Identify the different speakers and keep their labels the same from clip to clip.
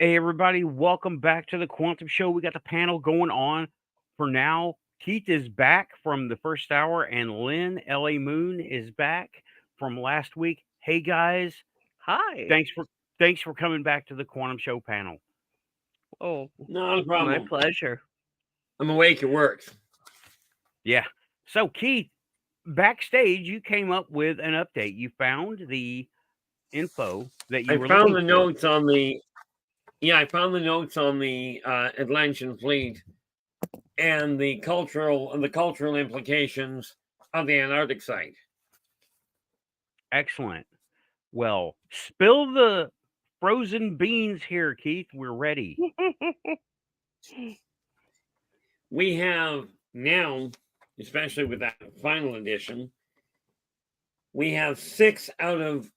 Speaker 1: Hey, everybody, welcome back to the Quantum Show. We got the panel going on for now. Keith is back from the first hour, and Lynn L.A. Moon is back from last week. Hey, guys,
Speaker 2: Hi.
Speaker 1: thanks for coming back to the Quantum Show panel.
Speaker 2: Oh,
Speaker 3: Not a
Speaker 2: my
Speaker 3: problem.
Speaker 2: pleasure.
Speaker 3: I'm awake. It works.
Speaker 1: Yeah. So, Keith, backstage, you came up with an update. You found the info that you
Speaker 3: I
Speaker 1: were
Speaker 3: found
Speaker 1: looking
Speaker 3: the
Speaker 1: for.
Speaker 3: notes on the. Yeah, I found the notes on the Atlantean fleet and the cultural implications of the Antarctic site.
Speaker 1: Excellent. Well, spill the frozen beans here, Keith. We're ready.
Speaker 3: We have now, especially with that final edition, we have 6 out of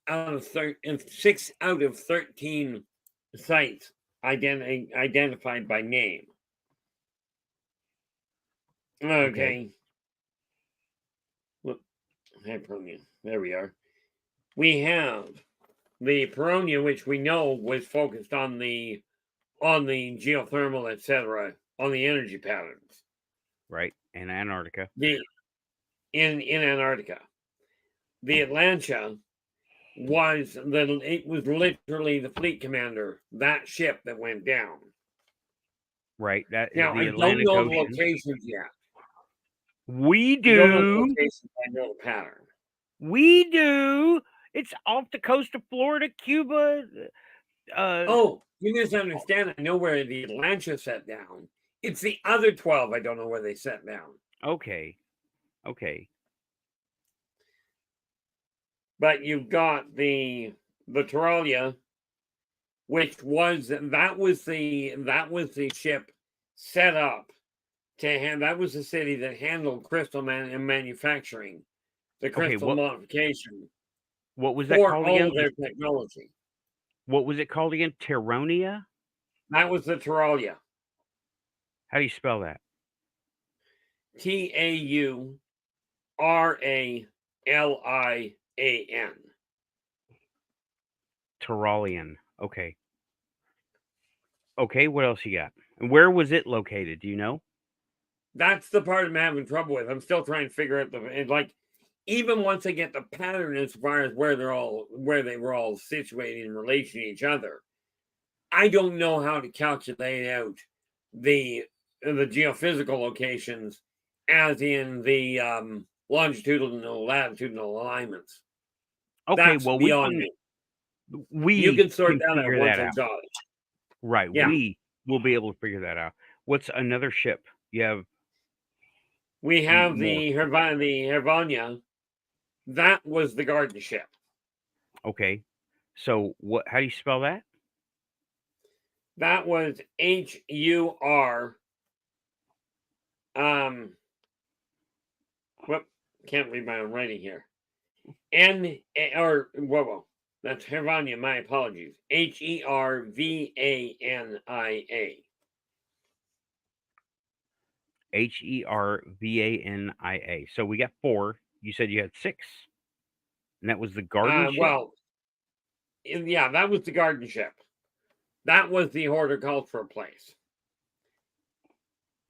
Speaker 3: 13 sites identified by name. Okay. Well, Hyperonia. There we are. We have the Peronia, which we know was focused on the geothermal, etc., on the energy patterns.
Speaker 1: Right. In Antarctica.
Speaker 3: In Antarctica. The Atlantia was literally the fleet commander, that ship that went down.
Speaker 1: Right. That is
Speaker 3: Now,
Speaker 1: the
Speaker 3: I don't
Speaker 1: Atlantic
Speaker 3: know the
Speaker 1: Ocean.
Speaker 3: locations yet.
Speaker 1: We
Speaker 3: I don't know the
Speaker 1: do.
Speaker 3: locations, I know the pattern.
Speaker 1: We do. It's off the coast of Florida, Cuba.
Speaker 3: Oh, you misunderstand. I know where the Atlantia set down. It's the other 12. I don't know where they set down.
Speaker 1: Okay. Okay.
Speaker 3: But you've got the Taralia, which was the ship set up to hand. That was the city that handled crystal manufacturing, the crystal modification.
Speaker 1: What was that
Speaker 3: for
Speaker 1: called
Speaker 3: all
Speaker 1: again?
Speaker 3: their technology.
Speaker 1: What was it called again? Tyronia?
Speaker 3: That was the Taralia.
Speaker 1: How do you spell that?
Speaker 3: Tauralian.
Speaker 1: Tyrolian. Okay. Okay, what else you got? And where was it located? Do you know?
Speaker 3: That's the part I'm having trouble with. I'm still trying to figure out even once I get the pattern as far as where they were all situated in relation to each other, I don't know how to calculate out the geophysical locations, as in the longitudinal, latitudinal alignments.
Speaker 1: Okay,
Speaker 3: That's
Speaker 1: well
Speaker 3: beyond me.
Speaker 1: You
Speaker 3: can sort that out
Speaker 1: figure
Speaker 3: once
Speaker 1: that
Speaker 3: I've
Speaker 1: out.
Speaker 3: got it.
Speaker 1: Right.
Speaker 3: Yeah.
Speaker 1: We will be able to figure that out. What's another ship?
Speaker 3: We have the Hervania. That was the garden ship.
Speaker 1: Okay. So how do you spell that?
Speaker 3: That was HUR. Can't read my own writing here. That's Hervania. My apologies. HERVANIA.
Speaker 1: HERVANIA. So we got 4. You said you had 6, and that was the garden ship.
Speaker 3: Yeah, that was the garden ship. That was the horticultural place.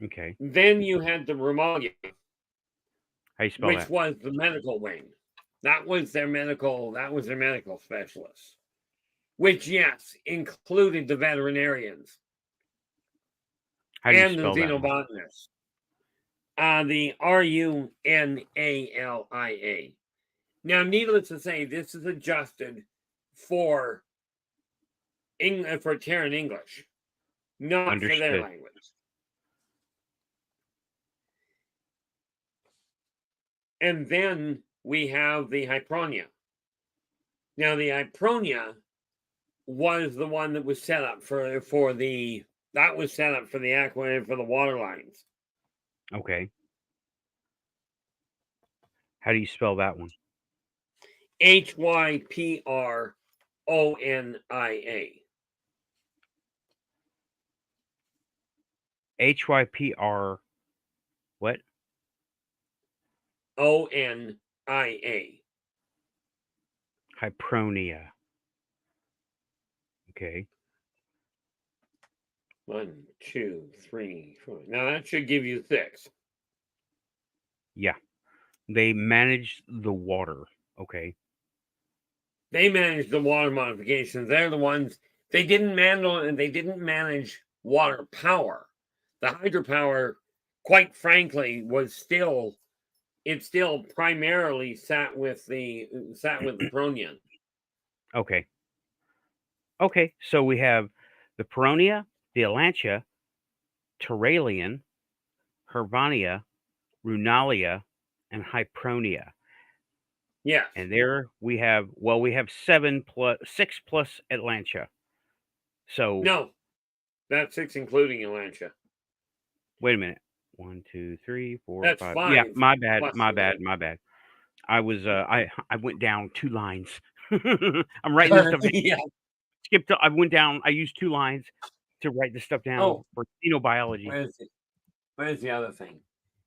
Speaker 1: Okay.
Speaker 3: Then you had the Romalia.
Speaker 1: How you spell
Speaker 3: which
Speaker 1: that?
Speaker 3: was the medical wing. That was their medical specialists. Which, yes, included the veterinarians.
Speaker 1: How do you
Speaker 3: and the
Speaker 1: spell that?
Speaker 3: xenobotanists. The RUNALIA. Now, needless to say, this is adjusted for Terran English, not for their language. And then we have the Hypronia. Now, the Hypronia was the one that was set up for the aqua and for the water lines.
Speaker 1: Okay. How do you spell that one?
Speaker 3: HYPRONIA.
Speaker 1: HYPR what?
Speaker 3: ONIA.
Speaker 1: Hypronia. Okay.
Speaker 3: 1, 2, 3, 4. Now that should give you 6.
Speaker 1: Yeah. They manage the water. Okay.
Speaker 3: They manage the water modifications. They're the ones they didn't manage water power. The hydropower, quite frankly, was still primarily sat with the Peronian.
Speaker 1: Okay. Okay. So we have the Peronia, the Atlantia, Turalian, Hervania, Runalia, and Hypronia.
Speaker 3: Yes.
Speaker 1: And there we have 6 plus Atlantia. So
Speaker 3: No, that's 6 including Atlantia.
Speaker 1: wait a minute. 1, 2, 3, 4,
Speaker 3: That's
Speaker 1: 5.
Speaker 3: 5.
Speaker 1: Yeah, my bad.
Speaker 3: plus
Speaker 1: My bad.
Speaker 3: Atlantia.
Speaker 1: My bad. I was I went down 2 lines. I'm writing this stuff down.
Speaker 3: Yeah.
Speaker 1: I went down. I used 2 lines to write this stuff down
Speaker 3: Oh,
Speaker 1: for xenobiology.
Speaker 3: where's the other thing?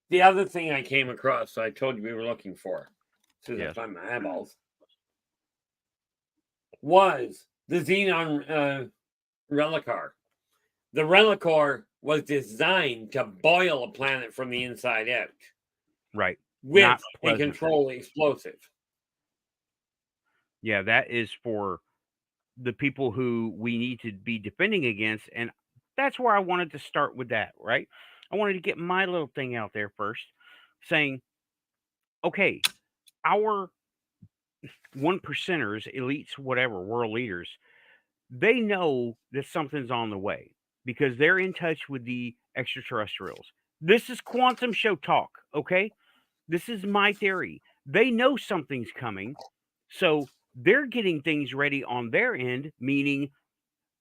Speaker 3: The other thing I came across, I told you we were looking for, as soon as I
Speaker 1: Yes.
Speaker 3: find my eyeballs, was the Xenon Relicar. The Relicar was designed to boil a planet from the inside out
Speaker 1: Right.
Speaker 3: with
Speaker 1: Not
Speaker 3: a
Speaker 1: pleasant.
Speaker 3: control explosive.
Speaker 1: Yeah, that is for the people who we need to be defending against, and that's where I wanted to start with that, right? I wanted to get my little thing out there first, saying, okay, our 1%ers, elites, whatever, world leaders, they know that something's on the way because they're in touch with the extraterrestrials. This is quantum show talk, okay? This is my theory. They know something's coming, so they're getting things ready on their end, meaning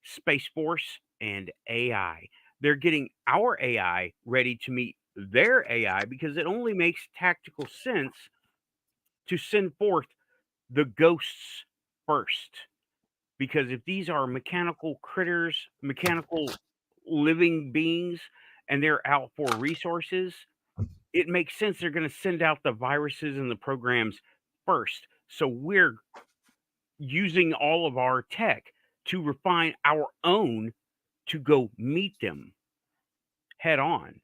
Speaker 1: Space Force and AI. They're getting our AI ready to meet their AI because it only makes tactical sense to send forth the ghosts first. Because if these are mechanical critters, mechanical living beings, and they're out for resources, it makes sense they're going to send out the viruses and the programs first. So we're using all of our tech to refine our own to go meet them head on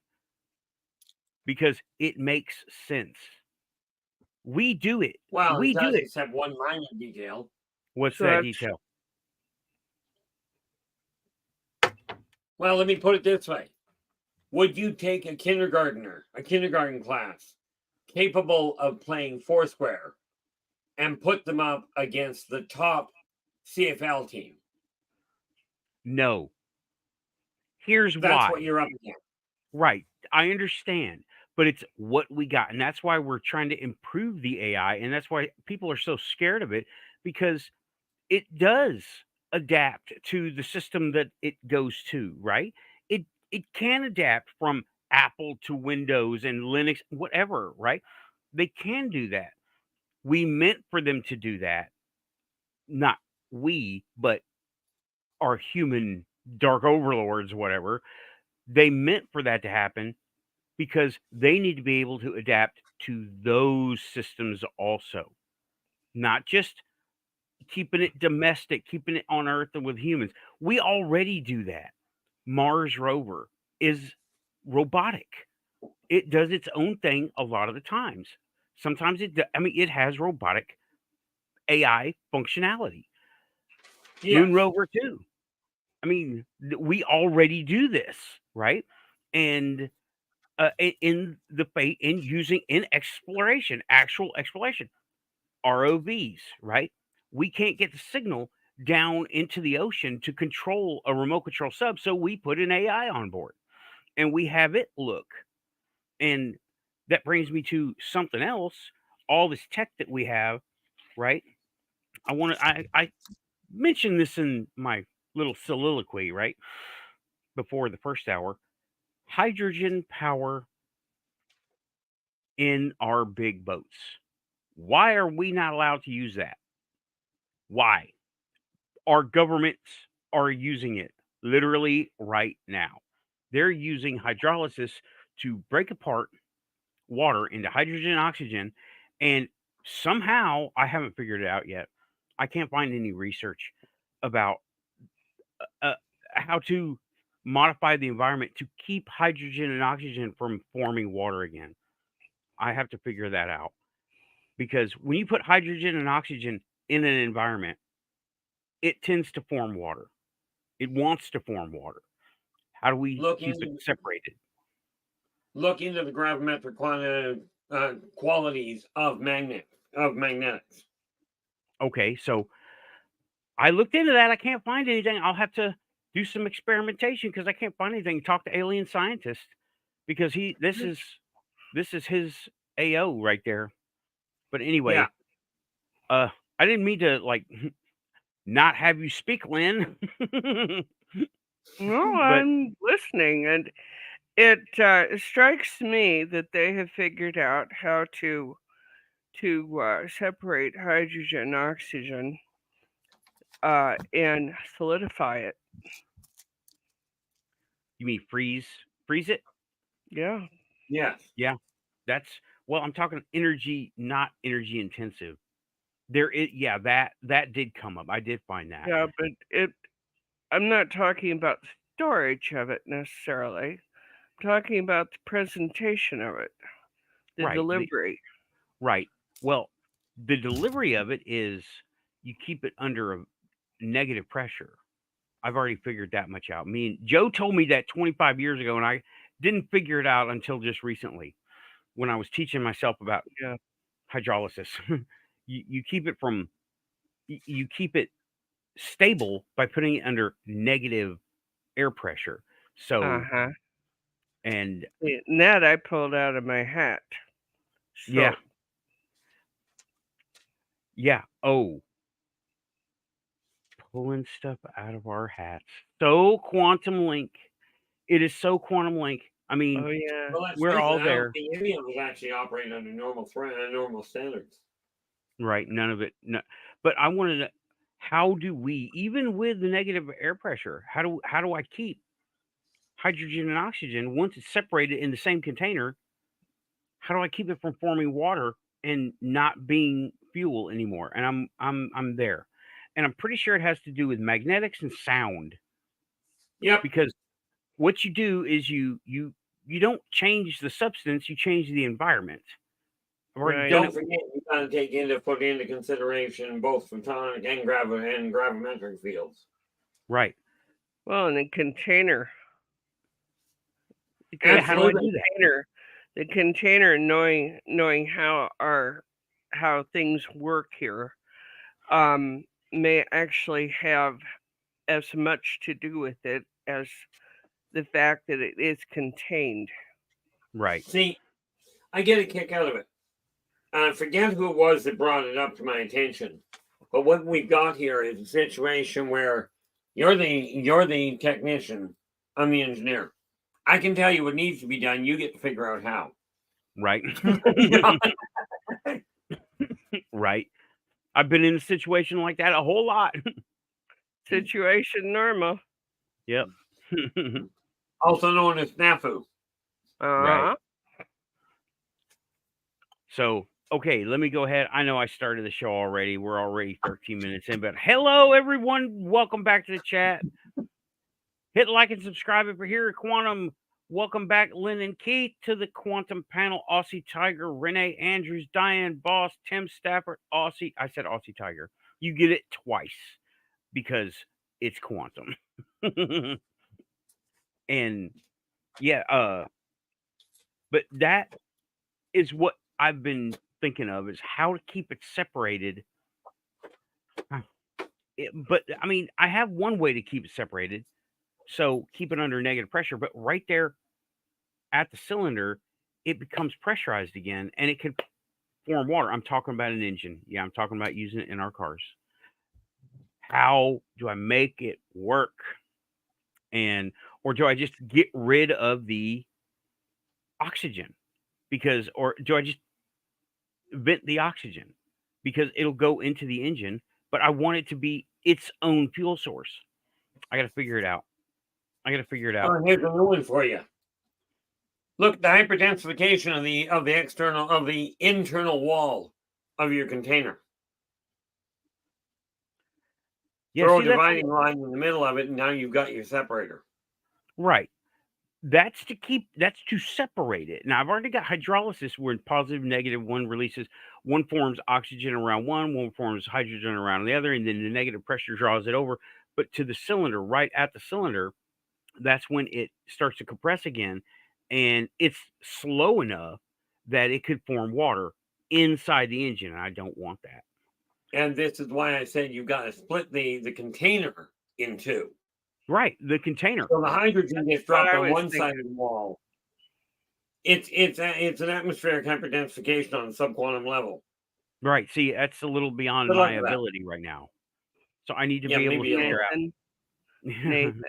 Speaker 1: because it makes sense. We do it.
Speaker 3: Well,
Speaker 1: We
Speaker 3: it
Speaker 1: do
Speaker 3: does,
Speaker 1: it.
Speaker 3: except one minor detail.
Speaker 1: What's that
Speaker 2: Such.
Speaker 1: detail?
Speaker 3: Well, let me put it this way. Would you take a kindergarten class, capable of playing Foursquare, and put them up against the top CFL team?
Speaker 1: No. Here's
Speaker 3: That's
Speaker 1: why.
Speaker 3: what you're up against.
Speaker 1: Right. I understand, but it's what we got. And that's why we're trying to improve the AI. And that's why people are so scared of it because it does adapt to the system that it goes to, right? It can adapt from Apple to Windows and Linux, whatever, right? They can do that. We meant for them to do that. Not we, but our human dark overlords, whatever. They meant for that to happen because they need to be able to adapt to those systems also, not just keeping it domestic, keeping it on Earth and with humans. We already do that. Mars rover is robotic. It does its own thing a lot of the times. Sometimes it has robotic AI functionality. Moon
Speaker 3: Yes.
Speaker 1: rover too. I mean, we already do this, right? And in the fate in using in exploration, actual exploration, ROVs, right? We can't get the signal down into the ocean to control a remote control sub, so we put an AI on board and we have it look. And that brings me to something else. All this tech that we have, right? I mentioned this in my little soliloquy, right? Before the first hour. Hydrogen power in our big boats. Why are we not allowed to use that? Why? Our governments are using it literally right now. They're using hydrolysis to break apart water into hydrogen and oxygen. And somehow, I haven't figured it out yet. I can't find any research about uh, how to modify the environment to keep hydrogen and oxygen from forming water again. I have to figure that out because when you put hydrogen and oxygen in an environment, it tends to form water. It wants to form water. How do we keep it separated?
Speaker 3: Look into the gravimetric qualities of magnetics.
Speaker 1: Okay, so I looked into that. I can't find anything. I'll have to do some experimentation because I can't find anything. Talk to alien scientists because this is his AO right there. But anyway, I didn't mean to like not have you speak, Lynn.
Speaker 2: No, I'm listening, and it strikes me that they have figured out how to separate hydrogen and oxygen and solidify it.
Speaker 1: You mean freeze it?
Speaker 2: Yeah.
Speaker 3: Yes.
Speaker 1: Yeah. That's I'm talking energy, not energy intensive. That did come up. I did find that.
Speaker 2: Yeah, but I'm not talking about the storage of it necessarily. I'm talking about the presentation of it, the delivery.
Speaker 1: Right. Well, the delivery of it is you keep it under a negative pressure. I've already figured that much out. Joe told me that 25 years ago, and I didn't figure it out until just recently when I was teaching myself about hydrolysis. you keep it stable by putting it under negative air pressure. So, and
Speaker 2: that I pulled out of my hat. So.
Speaker 1: Yeah. Oh, pulling stuff out of our hats. So quantum link. It is so quantum link. I mean, we're all there.
Speaker 3: The Indian was actually operating under normal standards.
Speaker 1: Right. None of it. No. But I wanted to. How do we, even with the negative air pressure, how do I keep hydrogen and oxygen once it's separated in the same container? How do I keep it from forming water and not being fuel anymore? And I'm there, and I'm pretty sure it has to do with magnetics and sound.
Speaker 3: Yeah.
Speaker 1: Because what you do is you don't change the substance, you change the environment.
Speaker 3: Don't forget, you got to put into consideration both photonic and gravimetric fields.
Speaker 1: Right.
Speaker 2: Well, in the container.
Speaker 1: How do I do that?
Speaker 2: The container, knowing how things work here, may actually have as much to do with it as the fact that it is contained.
Speaker 1: Right.
Speaker 3: See, I get a kick out of it. I forget who it was that brought it up to my attention. But what we've got here is a situation where you're the technician, I'm the engineer. I can tell you what needs to be done. You get to figure out how.
Speaker 1: Right. Right. I've been in a situation like that a whole lot.
Speaker 2: Situation normal.
Speaker 1: Yep.
Speaker 3: Also known as snafu.
Speaker 1: Right. So, okay, let me go ahead. I know I started the show already. We're already 13 minutes in, but hello, everyone. Welcome back to the chat. Hit like and subscribe if you're here at Quantum. Welcome back, Lynn and Keith, to the Quantum panel. Aussie Tiger, Renee Andrews, Diane Boss, Tim Stafford, Aussie. I said Aussie Tiger. You get it twice because it's Quantum. And but that is what I've been thinking of, is how to keep it separated. But I mean, I have one way to keep it separated. So keep it under negative pressure, but right there at the cylinder, it becomes pressurized again and it can form water. I'm talking about an engine. Yeah, I'm talking about using it in our cars. How do I make it work? Or do I just get rid of the oxygen? Or do I just vent the oxygen? Because it'll go into the engine, but I want it to be its own fuel source. I got to figure it out.
Speaker 3: Oh, here's a new one for you. Look, the hyperdensification of the internal wall of your container. Yeah, throw a dividing line in the middle of it, and now you've got your separator.
Speaker 1: Right. That's to separate it. Now I've already got hydrolysis where positive, negative, one releases, one forms oxygen around one forms hydrogen around the other, and then the negative pressure draws it over. But to the cylinder, right at the cylinder, that's when it starts to compress again, and it's slow enough that it could form water inside the engine. And I don't want that.
Speaker 3: And this is why I said you've got to split the container in two.
Speaker 1: Right, the container.
Speaker 3: So the hydrogen gets dropped on one side
Speaker 2: thinking.
Speaker 3: of the wall. It's an atmospheric hyperdensification on a subquantum level.
Speaker 1: Right. See, that's a little beyond
Speaker 3: Good luck
Speaker 1: my
Speaker 3: with that.
Speaker 1: ability right now. So I need to
Speaker 3: Yeah,
Speaker 1: be able to
Speaker 3: maybe a
Speaker 1: figure
Speaker 3: little.
Speaker 1: out.
Speaker 2: Nathan,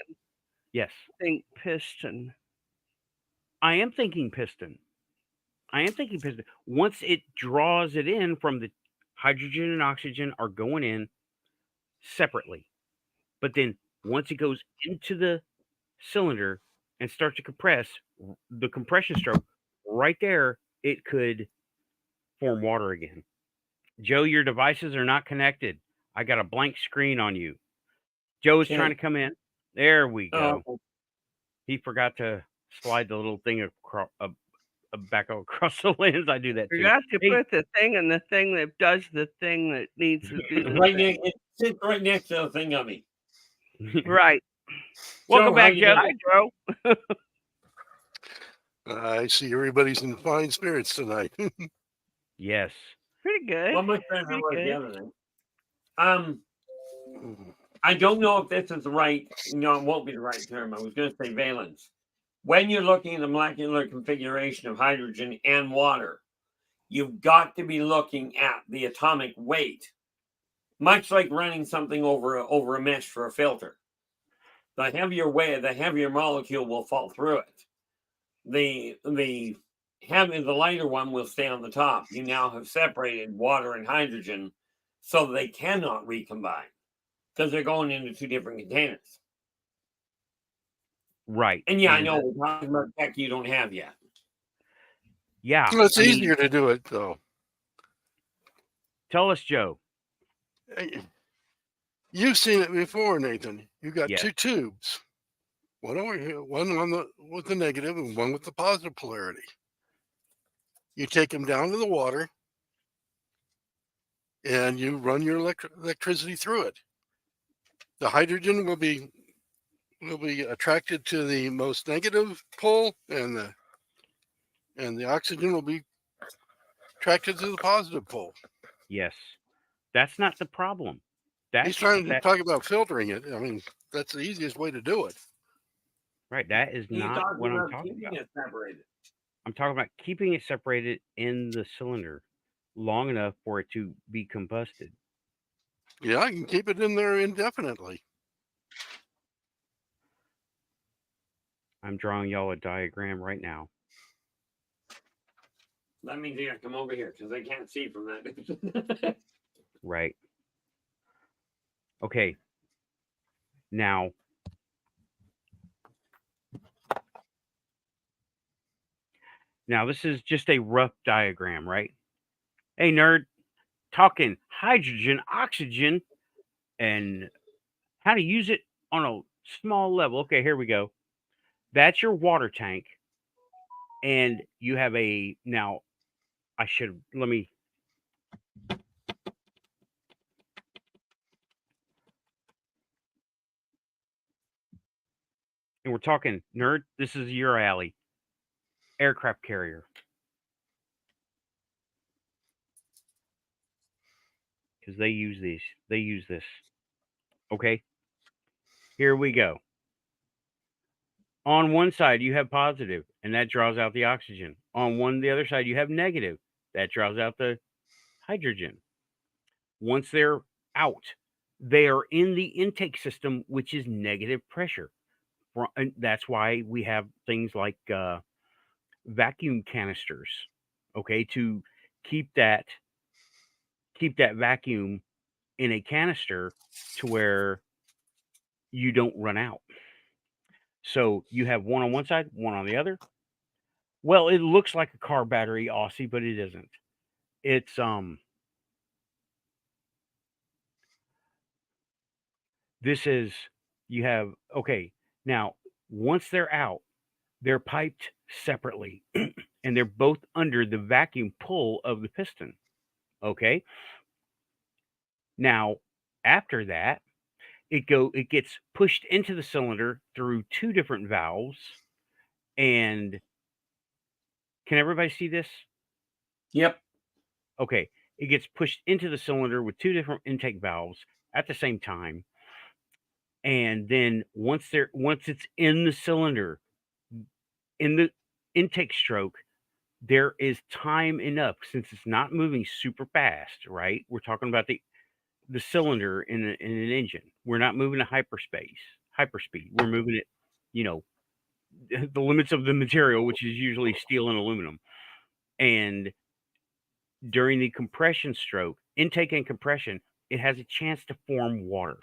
Speaker 1: Yes.
Speaker 2: think piston.
Speaker 1: I am thinking piston. Once it draws it in from the hydrogen and oxygen are going in separately. But then once it goes into the cylinder and starts to compress, the compression stroke right there, it could form water again. Joe, your devices are not connected. I got a blank screen on you. Joe is trying to come in. There we go.
Speaker 3: Oh,
Speaker 1: He forgot to slide the little thing across, back across the lens. I do that too.
Speaker 2: You have to
Speaker 1: Hey,
Speaker 2: put the thing in the thing that does the thing that needs to do the
Speaker 3: right
Speaker 2: thing.
Speaker 3: it sits right next to the thing of me.
Speaker 2: Right.
Speaker 1: welcome
Speaker 3: Joe,
Speaker 1: back,
Speaker 3: how you
Speaker 1: Joe.
Speaker 3: doing?
Speaker 2: Hi, Joe.
Speaker 4: I see everybody's in fine spirits tonight.
Speaker 1: Yes.
Speaker 2: Pretty good.
Speaker 3: Well, my friend, I
Speaker 2: Pretty
Speaker 3: was the
Speaker 2: good.
Speaker 3: other night. I don't know if this is the right. No, it won't be the right term. I was going to say valence. When you're looking at the molecular configuration of hydrogen and water, you've got to be looking at the atomic weight, much like running something over a mesh for a filter. The heavier weight, the heavier molecule will fall through it. The lighter one will stay on the top. You now have separated water and hydrogen so they cannot recombine because they're going into two different containers.
Speaker 1: Right.
Speaker 3: And yeah, I know we're talking about tech you don't have yet.
Speaker 1: Yeah.
Speaker 4: Well, it's easier to do it, though.
Speaker 1: Tell us, Joe.
Speaker 4: You've seen it before, Nathan. You got
Speaker 1: Yes.
Speaker 4: two tubes, one over here, one with the negative and one with the positive polarity. You take them down to the water, and you run your electricity through it. The hydrogen will be attracted to the most negative pole, and the oxygen will be attracted to the positive pole.
Speaker 1: Yes. That's not the problem.
Speaker 4: He's trying to talk about filtering it. I mean, that's the easiest way to do it.
Speaker 1: Right. That is not what I'm talking about.
Speaker 3: It separated.
Speaker 1: I'm talking about keeping it separated in the cylinder long enough for it to be combusted.
Speaker 4: Yeah, I can keep it in there indefinitely.
Speaker 1: I'm drawing y'all a diagram right now.
Speaker 3: That means you got to come over here because they can't see from that.
Speaker 1: Right. Okay. Now, this is just a rough diagram, right? Hey, nerd, talking hydrogen, oxygen, and how to use it on a small level. Okay, here we go. That's your water tank. And you have now, let me. And we're talking, nerd, this is your alley. Aircraft carrier. Because they use these. They use this. Okay. Here we go. On one side, you have positive, and that draws out the oxygen. On the other side, you have negative. That draws out the hydrogen. Once they're out, they are in the intake system, which is negative pressure. And that's why we have things like vacuum canisters, okay, to keep that vacuum in a canister to where you don't run out. So you have one on one side, one on the other. Well, it looks like a car battery, Aussie, but it isn't. It's this is you have okay. Now, Once they're out, they're piped separately, and they're both under the vacuum pull of the piston. Okay. Now, after that, it gets pushed into the cylinder through two different valves. And can everybody see this?
Speaker 3: Yep.
Speaker 1: Okay. It gets pushed into the cylinder with two different intake valves at the same time. And then once it's in the cylinder, in the intake stroke, there is time enough, since it's not moving super fast, right? We're talking about the cylinder in an engine. We're not moving to hyperspeed. We're moving it, the limits of the material, which is usually steel and aluminum. And during the compression stroke, intake and compression, it has a chance to form water.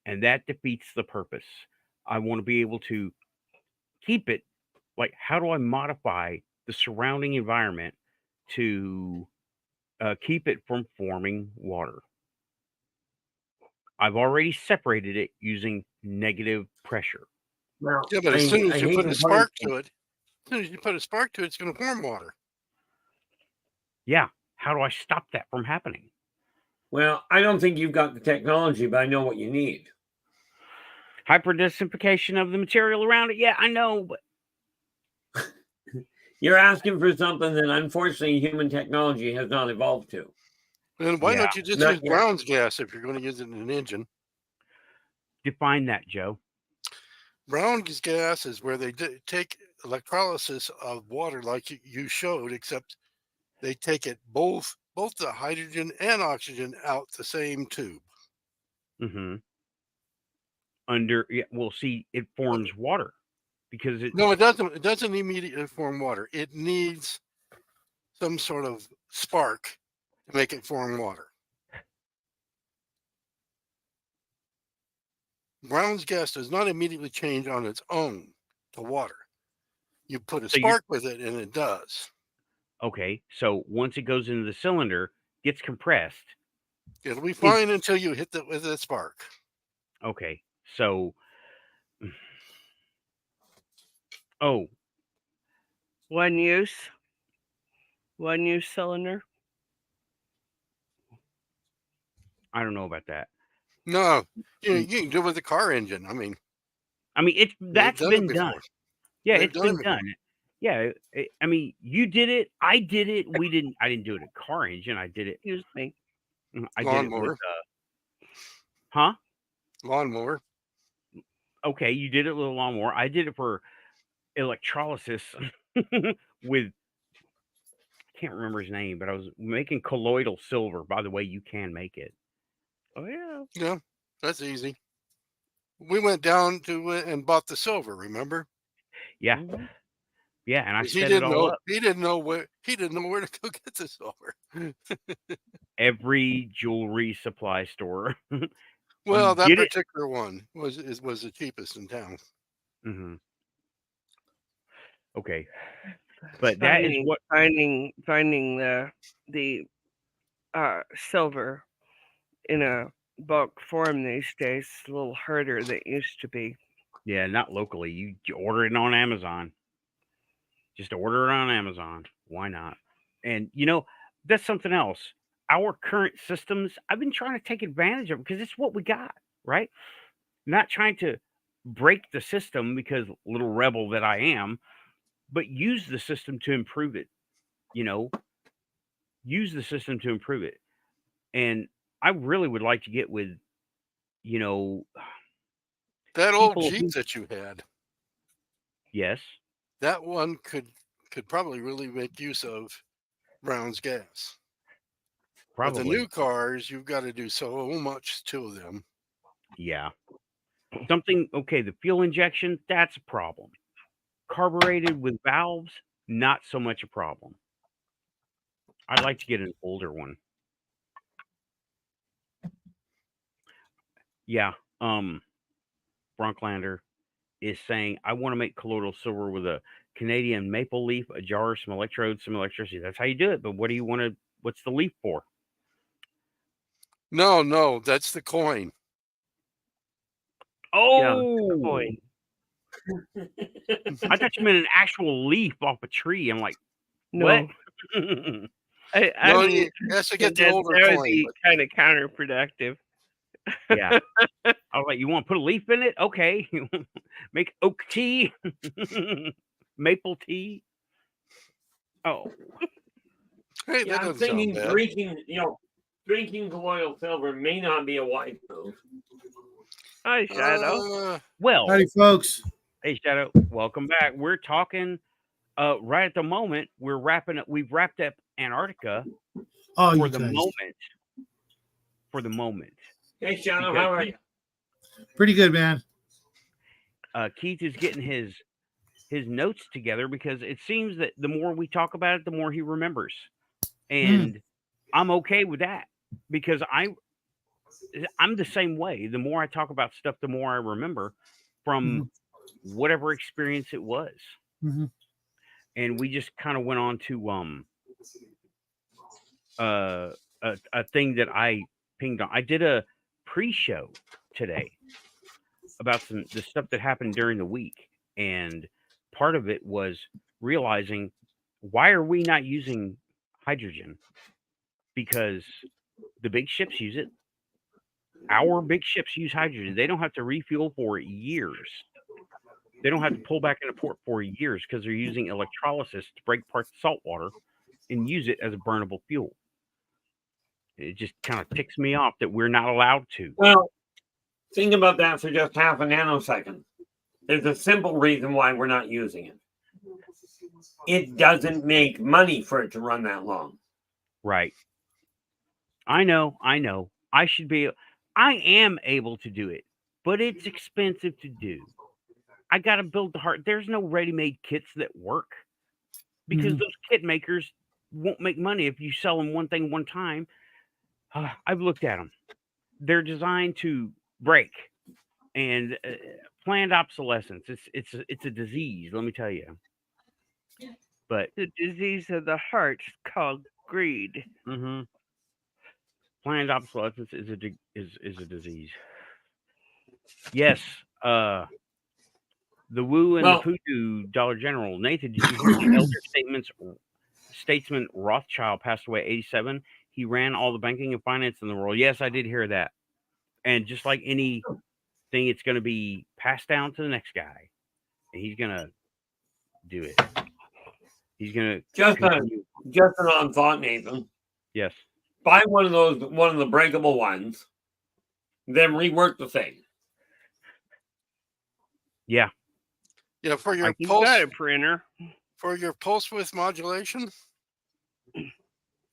Speaker 1: And that defeats the purpose. I want to be able to keep it, like, how do I modify the surrounding environment to keep it from forming water? I've already separated it using negative pressure.
Speaker 3: Well,
Speaker 4: Yeah, but as soon as you put a
Speaker 3: to
Speaker 4: spark to it, it's going to form water.
Speaker 1: Yeah. How do I stop that from happening?
Speaker 3: Well, I don't think you've got the technology, but I know what you need.
Speaker 1: Hyperdensification of the material around it. Yeah, I know, but
Speaker 3: You're asking for something that unfortunately human technology has not evolved to.
Speaker 4: Then why
Speaker 1: Yeah.
Speaker 4: don't you just
Speaker 3: Not
Speaker 4: use
Speaker 3: yet.
Speaker 4: Brown's gas if you're going to use it in an engine?
Speaker 1: define that, Joe.
Speaker 4: Brown's gas is where they take electrolysis of water, like you showed, except they take it both the hydrogen and oxygen out the same tube.
Speaker 1: Mm-hmm. Well, see, it forms water because it.
Speaker 4: No, it doesn't. It doesn't immediately form water. It needs some sort of spark to make it form water. Brown's gas does not immediately change on its own to water. You put a spark with it, and it does.
Speaker 1: Okay, so once it goes into the cylinder, gets compressed.
Speaker 4: It'll be fine until you hit it with a spark.
Speaker 1: Okay, so. Oh,
Speaker 2: One use cylinder.
Speaker 1: I don't know about that.
Speaker 4: No, you can do it with a car engine. I mean,
Speaker 1: that's
Speaker 4: they've
Speaker 1: been
Speaker 4: it
Speaker 1: done.
Speaker 4: before.
Speaker 1: Yeah,
Speaker 4: They've
Speaker 1: it's been done. Yeah, I mean, you did it. I did it. We didn't. I didn't do it in a car engine. I did it.
Speaker 2: Excuse me.
Speaker 1: I did it with.
Speaker 4: Lawnmower. Lawnmower.
Speaker 1: Okay, you did it with a lawnmower. I did it for electrolysis with. I can't remember his name, but I was making colloidal silver. By the way, you can make it.
Speaker 2: Oh yeah.
Speaker 4: Yeah, that's easy. We went down to and bought the silver. Remember?
Speaker 1: Yeah.
Speaker 2: Mm-hmm.
Speaker 1: Yeah, and I set it all up.
Speaker 4: He didn't know where to go get the silver.
Speaker 1: Every jewelry supply store.
Speaker 4: Well, that particular one was the cheapest in town.
Speaker 1: Mm-hmm. Okay, but that is what
Speaker 2: finding the silver in a bulk form these days is a little harder than it used to be.
Speaker 1: Yeah, not locally. You order it on Amazon. Just order it on Amazon. Why not? And that's something else. Our current systems, I've been trying to take advantage of because it's what we got, right? Not trying to break the system because little rebel that I am, but use the system to improve it. Use the system to improve it. And I really would like to get with,
Speaker 4: that old Jeep that you had.
Speaker 1: Yes.
Speaker 4: That one could probably really make use of Brown's gas.
Speaker 1: Probably.
Speaker 4: But the new cars, you've got to do so much to them.
Speaker 1: Yeah. The fuel injection, that's a problem. Carbureted with valves, not so much a problem. I'd like to get an older one. Yeah. Bronklander is saying, I want to make colloidal silver with a Canadian maple leaf, a jar, some electrodes, some electricity. That's how you do it. But what do you want to, what's the leaf for?
Speaker 4: No, that's the coin.
Speaker 1: Oh,
Speaker 2: yeah, the coin.
Speaker 1: I thought you meant an actual leaf off a tree. I'm like,
Speaker 2: No,
Speaker 1: what?
Speaker 2: I
Speaker 4: No,
Speaker 2: mean,
Speaker 4: he has to get the
Speaker 2: that
Speaker 4: older
Speaker 2: would
Speaker 4: coin.
Speaker 2: be kind of counterproductive.
Speaker 1: Yeah. I was like, you want to put a leaf in it? Okay. Make oak tea, maple tea. Oh,
Speaker 4: Hey,
Speaker 3: Yeah,
Speaker 4: that
Speaker 3: I'm
Speaker 4: doesn't sound
Speaker 3: thinking
Speaker 4: bad.
Speaker 3: drinking colloidal silver may not be a wise move.
Speaker 2: Hi, Shadow.
Speaker 1: well,
Speaker 5: Howdy, folks.
Speaker 1: hey, Shadow, welcome back. We're talking right at the moment. We're wrapping up. We've wrapped up Antarctica
Speaker 5: Oh,
Speaker 1: for
Speaker 5: you
Speaker 1: the
Speaker 5: guys.
Speaker 1: moment. For the moment.
Speaker 3: Hey, Shadow,
Speaker 1: Because-
Speaker 3: how are you?
Speaker 5: Pretty good, man.
Speaker 1: Keith is getting his notes together because it seems that the more we talk about it, the more he remembers. And I'm okay with that because I'm the same way. The more I talk about stuff, the more I remember from whatever experience it was.
Speaker 5: Mm-hmm.
Speaker 1: And we just kind of went on to a thing that I pinged on. I did a pre-show today about the stuff that happened during the week, and part of it was realizing, why are we not using hydrogen? Because the big ships use it. Our big ships use hydrogen. They don't have to refuel for years. They don't have to pull back into port for years because they're using electrolysis to break apart the salt water and use it as a burnable fuel. It just kind of ticks me off that we're not allowed to.
Speaker 3: Well, think about that for just half a nanosecond. There's a simple reason why we're not using it. It doesn't make money for it to run that long.
Speaker 1: Right. I know. I am able to do it, but it's expensive to do. I got to build the heart. There's no ready-made kits that work because those kit makers won't make money if you sell them one thing one time. I've looked at them. They're designed to break, and planned obsolescence. It's a disease, let me tell you. But
Speaker 2: The disease of the heart called greed.
Speaker 1: planned obsolescence is a disease. Yes. The Woo and the Voodoo Dollar General. Nathan, did you hear the elder statesman Rothschild passed away at 87? He ran all the banking and finance in the world. Yes, I did hear that. And just like anything, it's going to be passed down to the next guy. And he's going to do it. He's going to
Speaker 3: just an on thought, Nathan.
Speaker 1: Yes.
Speaker 3: Buy one of the breakable ones, then rework the thing.
Speaker 1: Yeah.
Speaker 4: Yeah, for your
Speaker 2: printer.
Speaker 4: For your pulse width modulation,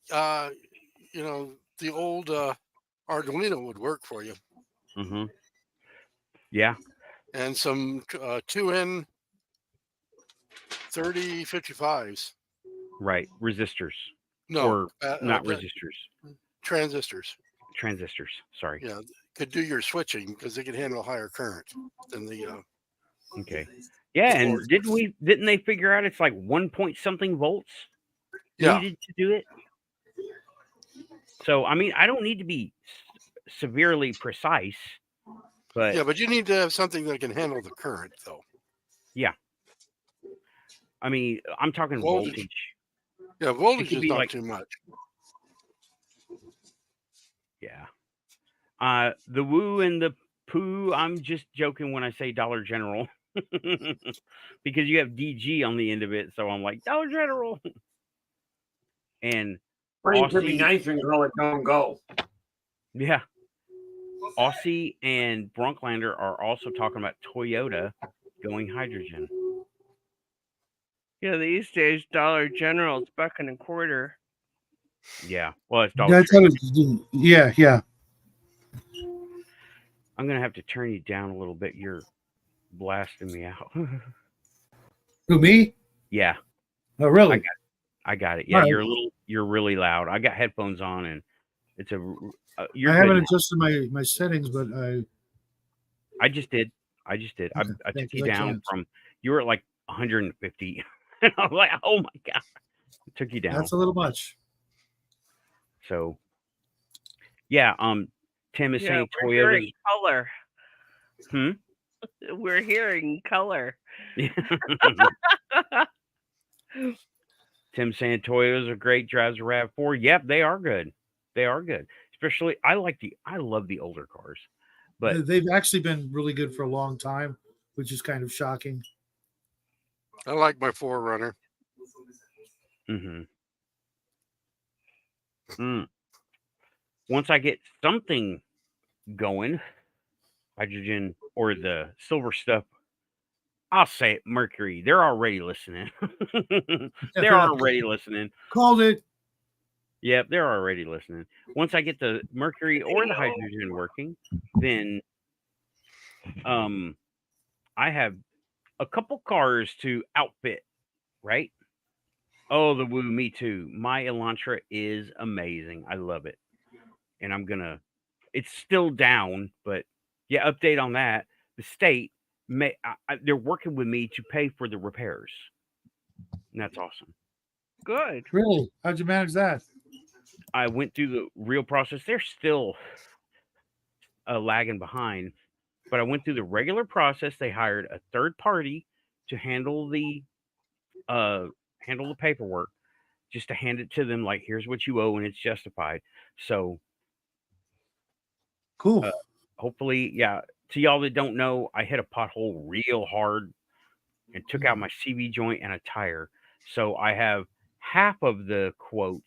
Speaker 4: the old Arduino would work for you.
Speaker 1: Yeah.
Speaker 4: And some 2N 3055s.
Speaker 1: Right. Resistors.
Speaker 4: No.
Speaker 1: Or not resistors.
Speaker 4: Transistors.
Speaker 1: Transistors. Sorry.
Speaker 4: Yeah. Could do your switching because they could handle higher current than the
Speaker 1: Okay. Yeah, and didn't they figure out it's like 1 point something volts needed to do it? So I mean, I don't need to be severely precise, but
Speaker 4: but you need to have something that can handle the current, though.
Speaker 1: Yeah. I mean, I'm talking voltage.
Speaker 4: Yeah, voltage is not too much.
Speaker 1: Yeah. The Woo and the Poo, I'm just joking when I say Dollar General. Because you have DG on the end of it, so I'm like Dollar General. And
Speaker 3: it could be nicer and call it Don't Go.
Speaker 1: Yeah. Aussie and Brunklander are also talking about Toyota going hydrogen.
Speaker 2: Yeah, these days Dollar General's $1.25.
Speaker 1: Yeah. Well, it's Dollar
Speaker 5: General. Yeah.
Speaker 1: I'm gonna have to turn you down a little bit. You're blasting me out.
Speaker 5: Who, me?
Speaker 1: Yeah.
Speaker 5: Oh, really?
Speaker 1: I got it. Yeah,
Speaker 5: right.
Speaker 1: You're really loud. I got headphones on, and it's you're
Speaker 5: I haven't adjusted my settings, but
Speaker 1: I just did. I took you down from, you were at like 150. And I was like, oh my God. I took you down.
Speaker 5: That's a little much.
Speaker 1: So yeah, Tim is saying
Speaker 2: Toyota
Speaker 1: color.
Speaker 2: We're hearing color.
Speaker 1: Tim saying Toyotas are great. Drives a RAV4. Yep, they are good. They are good. Especially, I love the older cars, but
Speaker 5: they've actually been really good for a long time, which is kind of shocking.
Speaker 4: I like my Forerunner.
Speaker 1: Once I get something going, hydrogen or the silver stuff, I'll say it, Mercury. They're already listening. They're already listening.
Speaker 5: Called it.
Speaker 1: Yep, they're already listening. Once I get the Mercury or the hydrogen working, then I have a couple cars to outfit, right? Oh, the woo, me too. My Elantra is amazing. I love it. And it's still down, but yeah, update on that. The state they're working with me to pay for the repairs. And that's awesome.
Speaker 2: Good.
Speaker 5: Really? How'd you manage that?
Speaker 1: I went through the real process. They're still lagging behind, but I went through the regular process. They hired a third party to handle the paperwork, just to hand it to them like, here's what you owe and it's justified. So
Speaker 5: cool.
Speaker 1: Hopefully, yeah. To y'all that don't know, I hit a pothole real hard and took out my CV joint and a tire. So I have half of the quote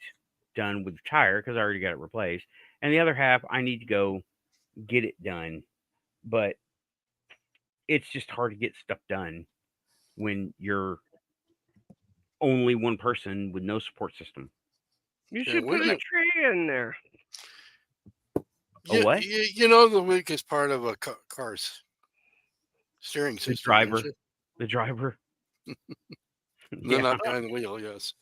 Speaker 1: done with the tire because I already got it replaced, and the other half I need to go get it done. But it's just hard to get stuff done when you're only one person with no support system.
Speaker 2: You should put a tree in there.
Speaker 1: What?
Speaker 4: You know the weakest part of a car's steering system.
Speaker 1: The driver.
Speaker 4: They're not behind the wheel. Yes.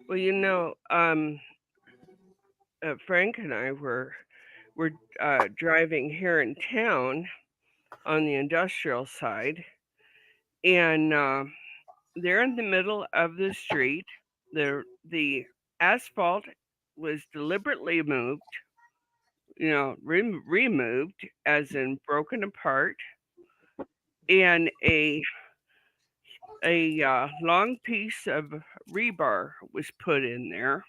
Speaker 2: Well, you know, Frank and I were driving here in town on the industrial side, and they're in the middle of the street. The asphalt was deliberately moved, removed, as in broken apart, and a long piece of rebar was put in there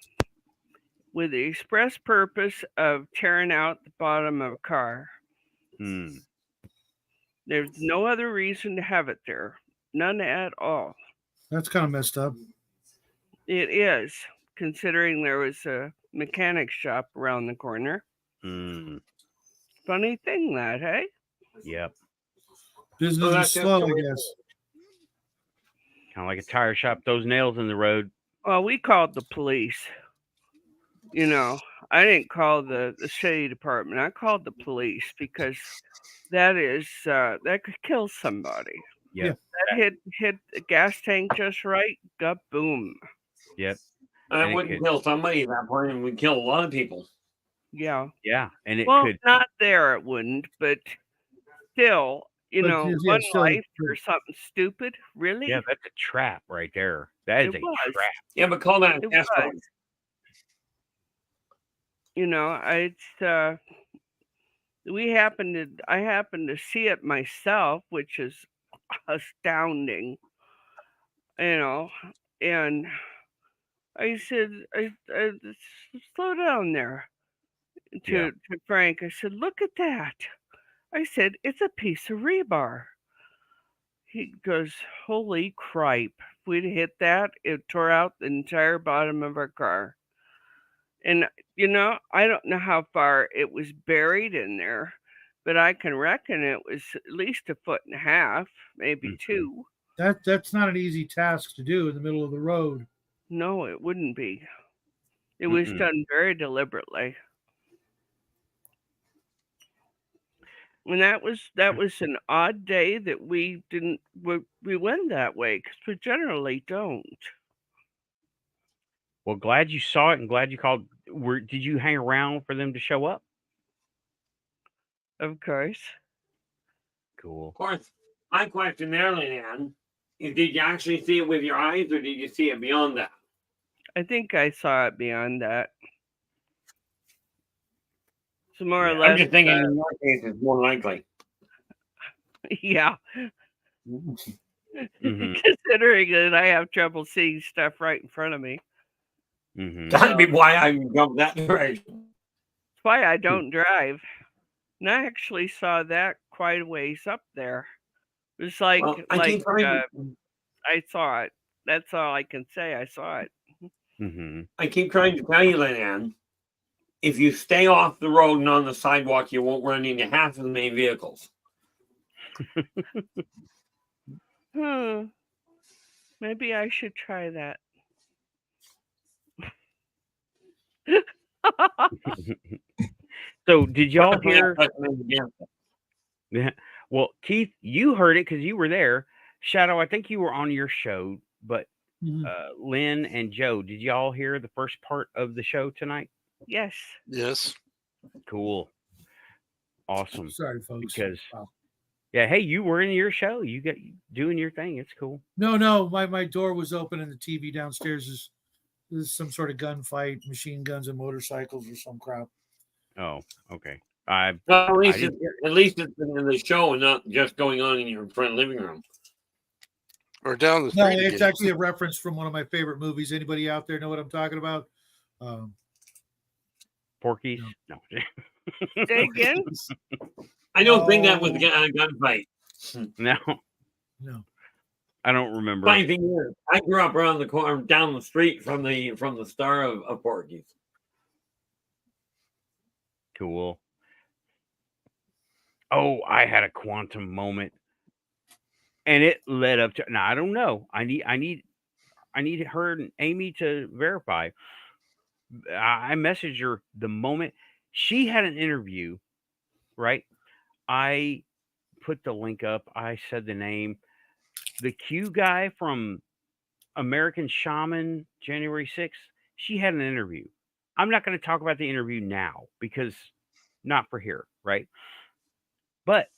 Speaker 2: with the express purpose of tearing out the bottom of a car. There's no other reason to have it there. None at all.
Speaker 5: That's kind of messed up.
Speaker 2: It is, considering there was a mechanic shop around the corner. Funny thing that, hey?
Speaker 1: Yep.
Speaker 5: Business is slow, I guess.
Speaker 1: Kind of like a tire shop, those nails in the road.
Speaker 2: Well, we called the police. I didn't call the city department. I called the police because that could kill somebody.
Speaker 1: Yep.
Speaker 2: That hit the gas tank just right. Boom.
Speaker 1: Yep.
Speaker 3: And it wouldn't kill somebody at that point. It would kill a lot of people.
Speaker 2: Yeah.
Speaker 1: Yeah, and it
Speaker 2: well,
Speaker 1: could.
Speaker 2: Not there, it wouldn't, but still, one life for something stupid. Really?
Speaker 1: Yeah, that's a trap right there. That is a trap.
Speaker 3: Yeah, but call that a test run.
Speaker 2: I happened to see it myself, which is astounding. And I said, I slow down there to Frank. I said, look at that. I said, it's a piece of rebar. He goes, holy cripe. If we'd hit that, it tore out the entire bottom of our car. And, I don't know how far it was buried in there, but I can reckon it was at least 1.5 feet, maybe 2.
Speaker 5: That's not an easy task to do in the middle of the road.
Speaker 2: No, it wouldn't be. It was done very deliberately. And that was an odd day that we went that way, because we generally don't.
Speaker 1: Well, glad you saw it and glad you called. Did you hang around for them to show up?
Speaker 2: Of course.
Speaker 1: Cool.
Speaker 3: Of course. My question there, Leanne, is did you actually see it with your eyes or did you see it beyond that?
Speaker 2: I think I saw it beyond that. It's more or
Speaker 1: Yeah.
Speaker 2: less.
Speaker 3: I'm just thinking in your case, it's more likely.
Speaker 2: Yeah.
Speaker 1: Mhm.
Speaker 2: Considering that I have trouble seeing stuff right in front of me.
Speaker 1: Mhm.
Speaker 3: That'd be why I jumped that direction.
Speaker 2: That's why I don't drive. And I actually saw that quite a ways up there. It was like
Speaker 3: Well, I keep trying.
Speaker 2: I saw it. That's all I can say. I saw it.
Speaker 1: Mhm.
Speaker 3: I keep trying to tell you, Leanne, if you stay off the road and on the sidewalk, you won't run into half as many vehicles.
Speaker 2: Maybe I should try that.
Speaker 1: So, did y'all hear?
Speaker 3: Yeah.
Speaker 1: Yeah. Well, Keith, you heard it because you were there. Shadow, I think you were on your show, but
Speaker 5: Mhm.
Speaker 1: Lynn and Joe, did y'all hear the first part of the show tonight?
Speaker 2: Yes.
Speaker 4: Yes.
Speaker 1: Cool. Awesome.
Speaker 5: Sorry, folks.
Speaker 1: Because
Speaker 5: Wow.
Speaker 1: yeah, hey, you were in your show. You got doing your thing. It's cool.
Speaker 5: No, my door was open and the TV downstairs is some sort of gunfight, machine guns and motorcycles or some crap.
Speaker 1: Oh, okay.
Speaker 3: Well, at least
Speaker 1: didn't
Speaker 3: it's in the show and not just going on in your front living room.
Speaker 4: Or down the
Speaker 5: No,
Speaker 4: street.
Speaker 5: it's
Speaker 4: again.
Speaker 5: actually a reference from one of my favorite movies. Anybody out there know what I'm talking about?
Speaker 1: Porkies? No.
Speaker 2: Say again?
Speaker 3: I don't think that was
Speaker 5: Oh.
Speaker 3: a gunfight.
Speaker 1: No,
Speaker 5: No.
Speaker 1: I don't remember.
Speaker 3: Funny thing is, I grew up around the corner, down the street from the star of Porky's.
Speaker 1: Cool. Oh, I had a quantum moment, and it led up to. Now I don't know. I need her and Amy to verify. I messaged her the moment she had an interview. Right. I put the link up. I said the name. The Q guy from American Shaman, January 6th. She had an interview. I'm not going to talk about the interview now because not for here, right? But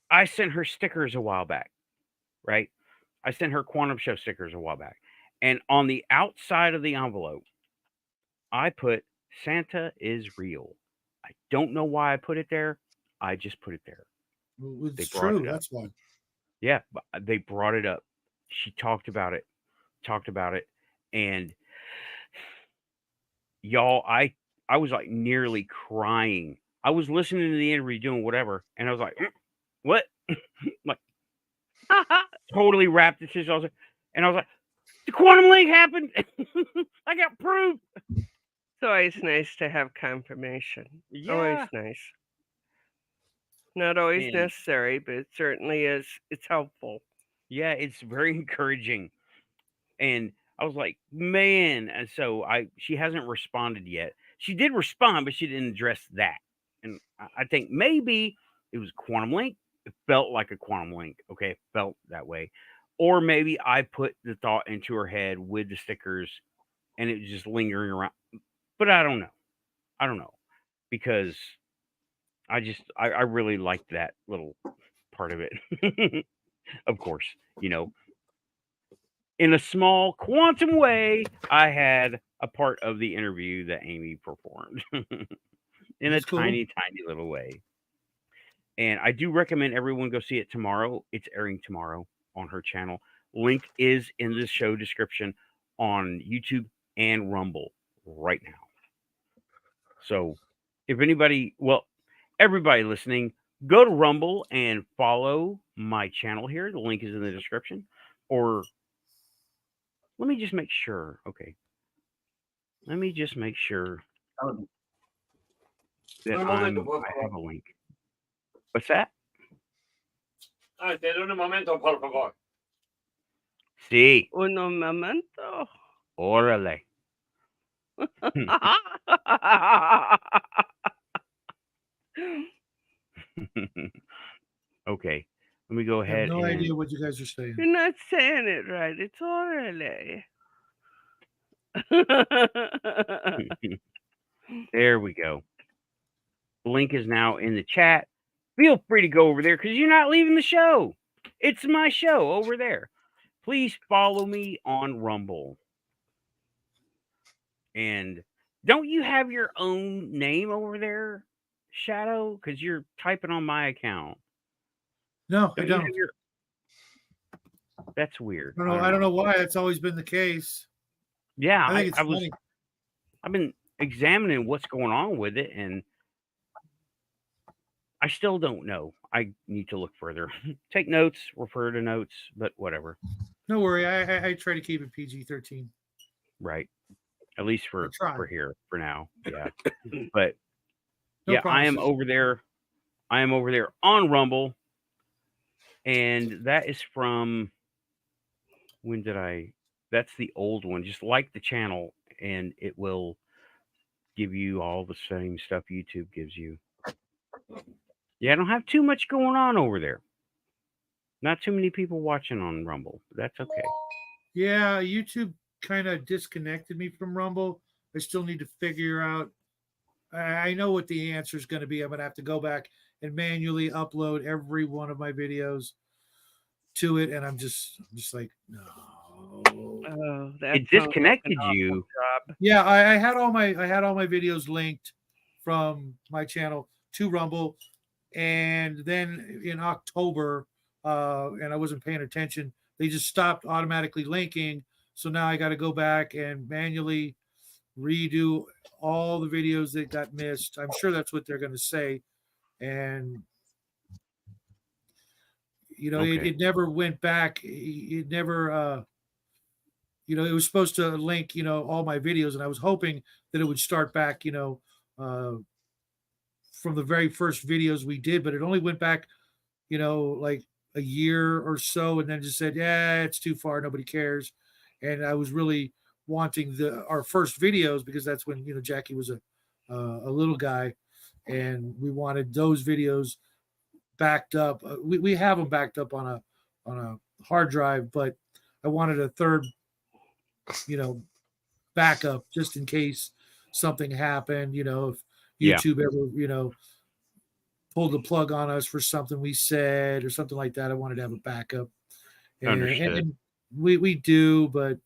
Speaker 1: I sent her stickers a while back, right? I sent her Quantum Show stickers a while back. And on the outside of the envelope, I put Santa is real. I don't know why I put it there. I just put it there.
Speaker 5: It's
Speaker 1: brought
Speaker 5: true.
Speaker 1: it up.
Speaker 5: That's why.
Speaker 1: Yeah, but they brought it up. She talked about it, and y'all, I was like nearly crying. I was listening to the interview, doing whatever, and I was like, "What?" Like totally wrapped in tissue. And I was like, "The quantum link happened. I got proof."
Speaker 2: It's always nice to have confirmation. Always
Speaker 1: Yeah,
Speaker 2: nice. Not always
Speaker 1: and
Speaker 2: necessary, but it certainly is. It's helpful.
Speaker 1: yeah, it's very encouraging. And I was like, "Man!" And so she hasn't responded yet. She did respond, but she didn't address that. And I think maybe it was quantum link. It felt like a quantum link. Okay, it felt that way. Or maybe I put the thought into her head with the stickers, and it was just lingering around. But I don't know. I don't know because I really liked that little part of it. Of course, in a small quantum way, I had a part of the interview that Amy performed in
Speaker 5: That's
Speaker 1: a
Speaker 5: cool.
Speaker 1: tiny, tiny little way. And I do recommend everyone go see it tomorrow. It's airing tomorrow on her channel. Link is in the show description on YouTube and Rumble right now. So if everybody listening, go to Rumble and follow my channel here. The link is in the description. Or let me just make sure. Okay. Let me just make sure that I have a link. What's that?
Speaker 3: En un momento, por favor.
Speaker 1: Sí.
Speaker 2: Uno momento.
Speaker 1: Órale. Okay. Let me go
Speaker 5: I have
Speaker 1: ahead
Speaker 5: no
Speaker 1: and
Speaker 5: idea what you guys are saying.
Speaker 2: You're not saying it right. It's orale.
Speaker 1: there we go. The link is now in the chat. Feel free to go over there because you're not leaving the show. It's my show over there. Please follow me on Rumble. And Don't you have your own name over there, Shadow? Because you're typing on my account.
Speaker 5: No, I
Speaker 1: You
Speaker 5: don't.
Speaker 1: have your... That's weird.
Speaker 5: I don't know why. It's always been the case.
Speaker 1: Yeah,
Speaker 5: I think it's
Speaker 1: I was.
Speaker 5: funny.
Speaker 1: I've been examining what's going on with it, and I still don't know. I need to look further. Take notes, refer to notes, but whatever.
Speaker 5: No worry. I try to keep it PG-13.
Speaker 1: Right. At least
Speaker 5: I try.
Speaker 1: for here for now. Yeah. But
Speaker 5: No
Speaker 1: yeah, I am
Speaker 5: promises.
Speaker 1: over there. I am over there on Rumble, and that is from when did I? That's the old one. Just like the channel, and it will give you all the same stuff YouTube gives you. Yeah, I don't have too much going on over there. Not too many people watching on Rumble. But that's okay.
Speaker 5: Yeah, YouTube kind of disconnected me from Rumble. I still need to figure out. I know what the answer is going to be. I'm going to have to go back and manually upload every one of my videos to it, and I'm just like, no.
Speaker 2: Oh, that
Speaker 1: It
Speaker 2: sounds like an
Speaker 1: disconnected
Speaker 2: awful
Speaker 1: you.
Speaker 2: job.
Speaker 5: Yeah, I had all my videos linked from my channel to Rumble, and then in October, and I wasn't paying attention, they just stopped automatically linking. So now I got to go back and manually redo all the videos that got missed. I'm sure that's what they're going to say, and
Speaker 1: Okay.
Speaker 5: it never went back. It never. It was supposed to link, all my videos, and I was hoping that it would start back, from the very first videos we did, but it only went back, like a year or so, and then just said, yeah, it's too far, nobody cares. And I was really wanting our first videos because that's when Jackie was a little guy, and we wanted those videos backed up. We have them backed up on a hard drive, but I wanted a third backup just in case something happened, if
Speaker 1: Yeah.
Speaker 5: YouTube ever, pulled the plug on us for something we said or something like that. I wanted to have a backup.
Speaker 1: Understood.
Speaker 5: And we do, but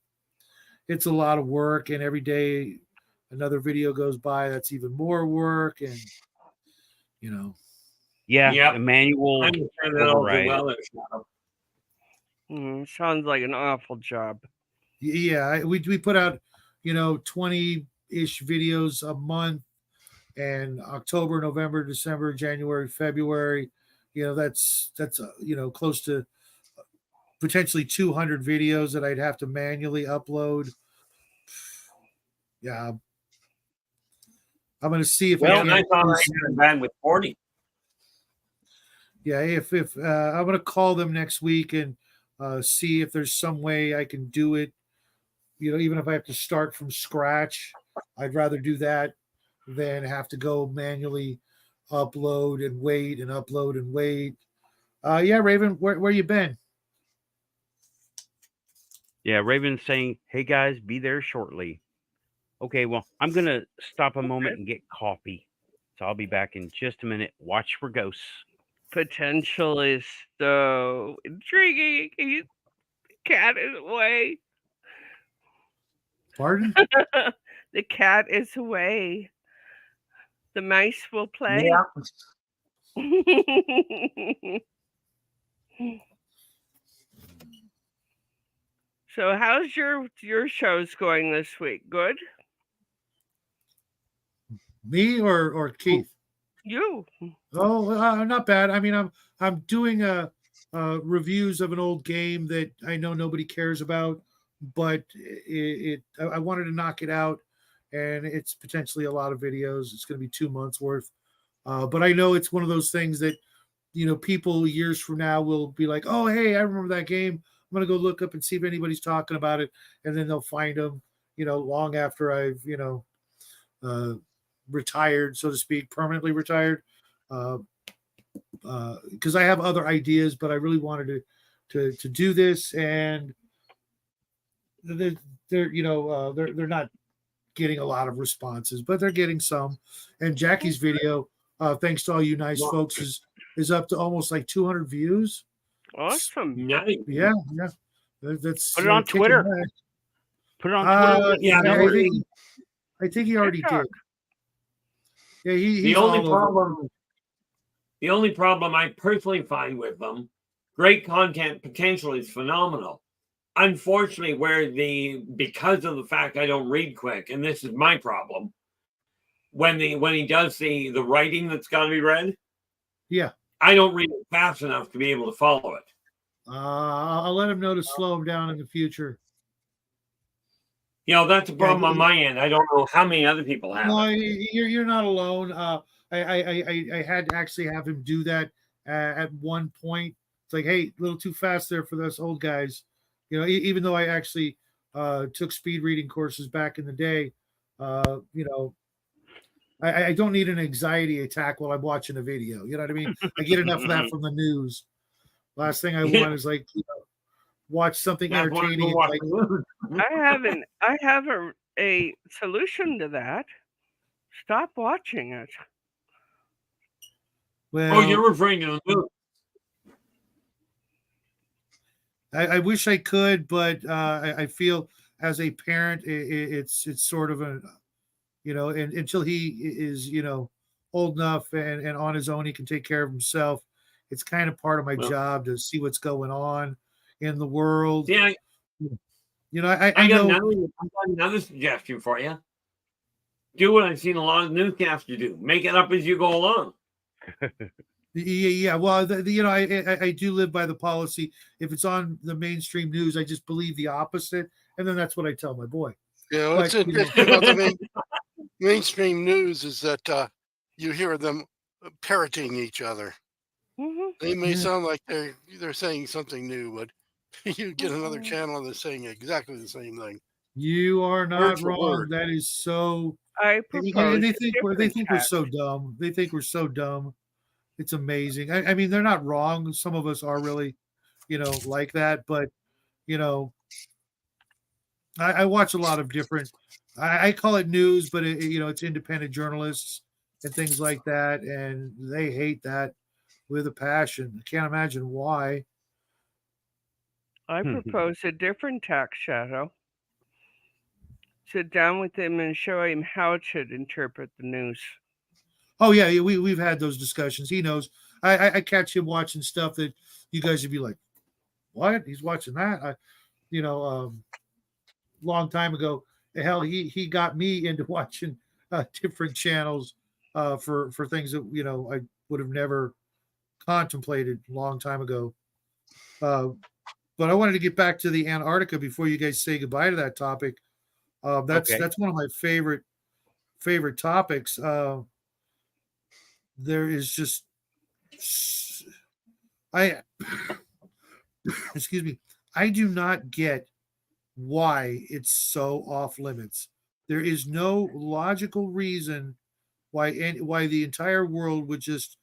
Speaker 5: it's a lot of work, and every day another video goes by that's even more work, and
Speaker 1: Yeah,
Speaker 3: Yep.
Speaker 1: the manual
Speaker 3: I understand that all too
Speaker 1: override.
Speaker 3: well. There, Shadow.
Speaker 2: Sounds like an awful job.
Speaker 5: Yeah, we put out 20-ish videos a month, and October, November, December, January, February, that's close to potentially 200 videos that I'd have to manually upload. Yeah, I'm going to see if
Speaker 3: Well,
Speaker 5: I can.
Speaker 3: I thought I had a bad with 40.
Speaker 5: Yeah, if I'm going to call them next week and see if there's some way I can do it. Even if I have to start from scratch, I'd rather do that than have to go manually upload and wait and upload and wait. Yeah, Raven, where you been?
Speaker 1: Yeah, Raven's saying, "Hey guys, be there shortly." Okay, well, I'm gonna stop a moment and get coffee, so I'll be back in just a minute. Watch for ghosts.
Speaker 2: Potential is so intriguing. Cat is away.
Speaker 5: Pardon?
Speaker 2: The cat is away. The mice will play.
Speaker 3: Yeah.
Speaker 2: So how's your shows going this week? Good?
Speaker 5: Me or Keith?
Speaker 2: You.
Speaker 5: Oh, not bad. I mean, I'm doing reviews of an old game that I know nobody cares about, but I wanted to knock it out, and it's potentially a lot of videos. It's going to be 2 months worth, but I know it's one of those things that people years from now will be like, oh, hey, I remember that game. I'm going to go look up and see if anybody's talking about it, and then they'll find them, long after I've retired, so to speak, permanently retired. Because I have other ideas, but I really wanted to do this, and they're not getting a lot of responses, but they're getting some. And Jackie's video, thanks to all you nice folks, is up to almost like 200 views.
Speaker 2: Awesome.
Speaker 3: Nice.
Speaker 5: Yeah. That's
Speaker 1: Put it on Twitter. Put it on Twitter.
Speaker 3: Yeah,
Speaker 5: I think I think he already
Speaker 2: TikTok.
Speaker 5: did. Yeah, he's
Speaker 3: The only
Speaker 5: all over.
Speaker 3: problem, the only problem I personally find with them, great content potential is phenomenal. Unfortunately, because of the fact I don't read quick, and this is my problem, when he does the writing that's got to be read,
Speaker 5: Yeah.
Speaker 3: I don't read it fast enough to be able to follow it.
Speaker 5: I'll let him know to slow him down in the future.
Speaker 3: That's a problem on my end. I don't know how many other people have
Speaker 5: No,
Speaker 3: it.
Speaker 5: you're not alone. I had to actually have him do that at one point. It's like, hey, a little too fast there for us old guys. Even though I actually took speed reading courses back in the day, I don't need an anxiety attack while I'm watching a video. You know what I mean? I get enough of that from the news. Last thing I want is watch something entertaining.
Speaker 2: I have a solution to that. Stop watching it.
Speaker 5: Well,
Speaker 3: you're referring to the news.
Speaker 5: I wish I could, but I feel as a parent, it's sort of a, and until he is, old enough and on his own, he can take care of himself. It's kind of part of my job to see what's going on in the world.
Speaker 3: Yeah.
Speaker 5: I know.
Speaker 3: I've got another suggestion for you. Do what I've seen a lot of newscasters do. Make it up as you go along.
Speaker 5: Yeah. Well, I do live by the policy. If it's on the mainstream news, I just believe the opposite, and then that's what I tell my boy.
Speaker 4: Yeah, what's interesting about the mainstream news is that you hear them parroting each other.
Speaker 2: Mm-hmm.
Speaker 4: They may sound like they're saying something new, but you get another channel that's saying exactly the same thing.
Speaker 5: You are not wrong.
Speaker 4: Word.
Speaker 5: That is so.
Speaker 2: I propose.
Speaker 5: And they think we're so dumb. They think we're so dumb. It's amazing. I mean, they're not wrong. Some of us are really, like that. But, I watch a lot of different. I call it news, but it's independent journalists and things like that, and they hate that with a passion. I can't imagine why.
Speaker 2: I propose a different tax shadow. Sit down with him and show him how it should interpret the news.
Speaker 5: Oh yeah, we've had those discussions. He knows. I catch him watching stuff that you guys would be like, "What? He's watching that?" Long time ago, hell, he got me into watching different channels for things that I would have never contemplated a long time ago. But I wanted to get back to the Antarctica before you guys say goodbye to that topic. That's one of my favorite topics. There is just excuse me, I do not get why it's so off limits. There is no logical reason why the entire world would just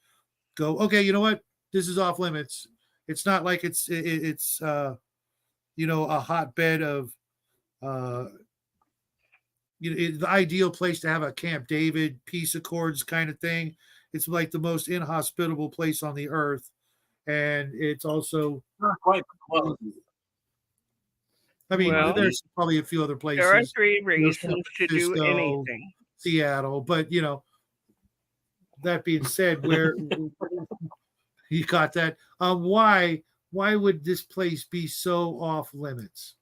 Speaker 5: go, okay, you know what, this is off limits. It's not like it's a hotbed of the ideal place to have a Camp David peace accords kind of thing. It's like the most inhospitable place on the earth, and it's also
Speaker 3: not quite close.
Speaker 5: I mean, there's probably a few other places.
Speaker 2: There are 3 reasons to do anything.
Speaker 5: Seattle, but that being said, where you got that? Why would this place be so off limits?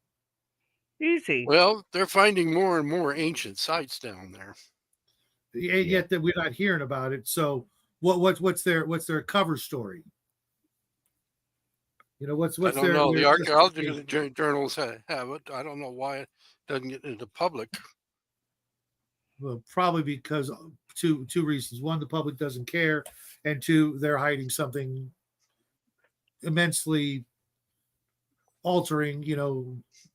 Speaker 2: Easy.
Speaker 4: Well, they're finding more and more ancient sites down there.
Speaker 5: Yet that we're not hearing about it. So what's their cover story? What's
Speaker 4: I don't know. The archaeology journals have it. I don't know why it doesn't get into public.
Speaker 5: Well, probably because two reasons. One, the public doesn't care, and 2, they're hiding something immensely altering,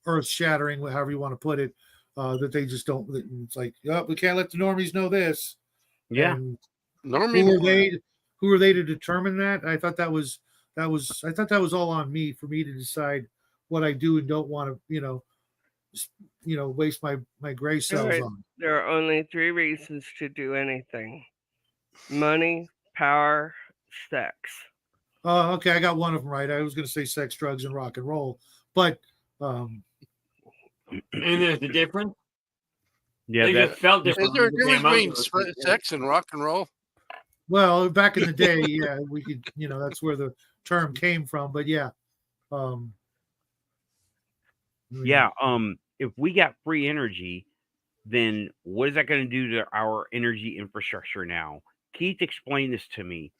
Speaker 5: earth shattering, however you want to put it, that they just don't. It's like, we can't let the normies know this.
Speaker 1: Yeah.
Speaker 5: And who are they to determine that? I thought that was all on me for me to decide what I do and don't want to, waste my gray cells on.
Speaker 2: There are only 3 reasons to do anything: money, power, sex.
Speaker 5: Oh, okay, I got one of them right. I was going to say sex, drugs, and rock and roll, but
Speaker 3: and there's a difference.
Speaker 1: Yeah,
Speaker 3: They
Speaker 1: that's
Speaker 3: just felt
Speaker 4: Is
Speaker 3: different.
Speaker 4: there a
Speaker 3: when they came
Speaker 4: difference
Speaker 3: out
Speaker 4: between
Speaker 3: with it.
Speaker 4: sex and rock and roll?
Speaker 5: Well, back in the day, yeah, we could, that's where the term came from. But yeah, um, I mean,
Speaker 1: yeah. If we got free energy, then what is that going to do to our energy infrastructure now? Keith explained this to me.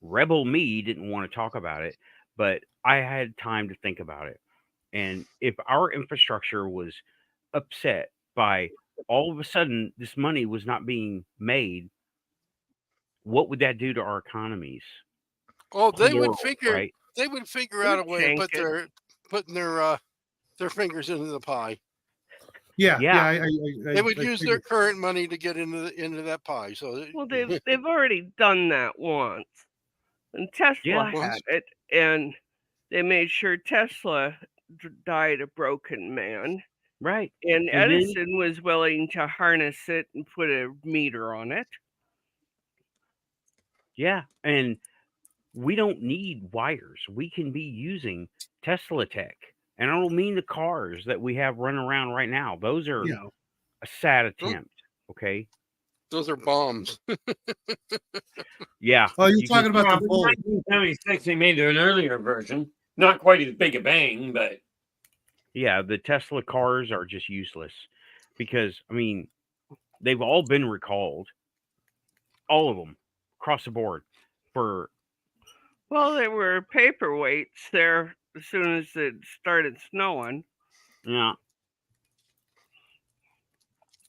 Speaker 1: Rebel me didn't want to talk about it, but I had time to think about it. And if our infrastructure was upset by all of a sudden this money was not being made, what would that do to our economies?
Speaker 4: Oh,
Speaker 1: Plural, right?
Speaker 4: they would figure
Speaker 2: It
Speaker 4: out
Speaker 2: would
Speaker 4: a way to
Speaker 2: tank
Speaker 4: put
Speaker 2: it.
Speaker 4: putting their fingers into the pie.
Speaker 5: yeah,
Speaker 1: Yeah.
Speaker 4: They would use their
Speaker 5: figured.
Speaker 4: current money to get into that pie. So
Speaker 2: Well, they've already done that once, and Tesla
Speaker 1: Yeah.
Speaker 2: had it, and they made sure Tesla died a broken man,
Speaker 1: Right.
Speaker 2: and
Speaker 1: And then,
Speaker 2: Edison was willing to harness it and put a meter on it.
Speaker 1: yeah. And we don't need wires. We can be using Tesla tech. And I don't mean the cars that we have running around right now. Those are
Speaker 5: Yeah.
Speaker 1: a sad
Speaker 4: Those-
Speaker 1: attempt. Okay.
Speaker 4: those are bombs.
Speaker 1: Yeah.
Speaker 5: Oh, you're
Speaker 1: You can,
Speaker 5: talking about
Speaker 3: Well,
Speaker 5: the
Speaker 3: in
Speaker 5: Volt.
Speaker 3: 1976, they made an earlier version. Not quite as big a bang, but
Speaker 1: yeah, the Tesla cars are just useless because, I mean, they've all been recalled, all of them across the board for,
Speaker 2: Well, they were paperweights there as soon as it started snowing.
Speaker 1: yeah.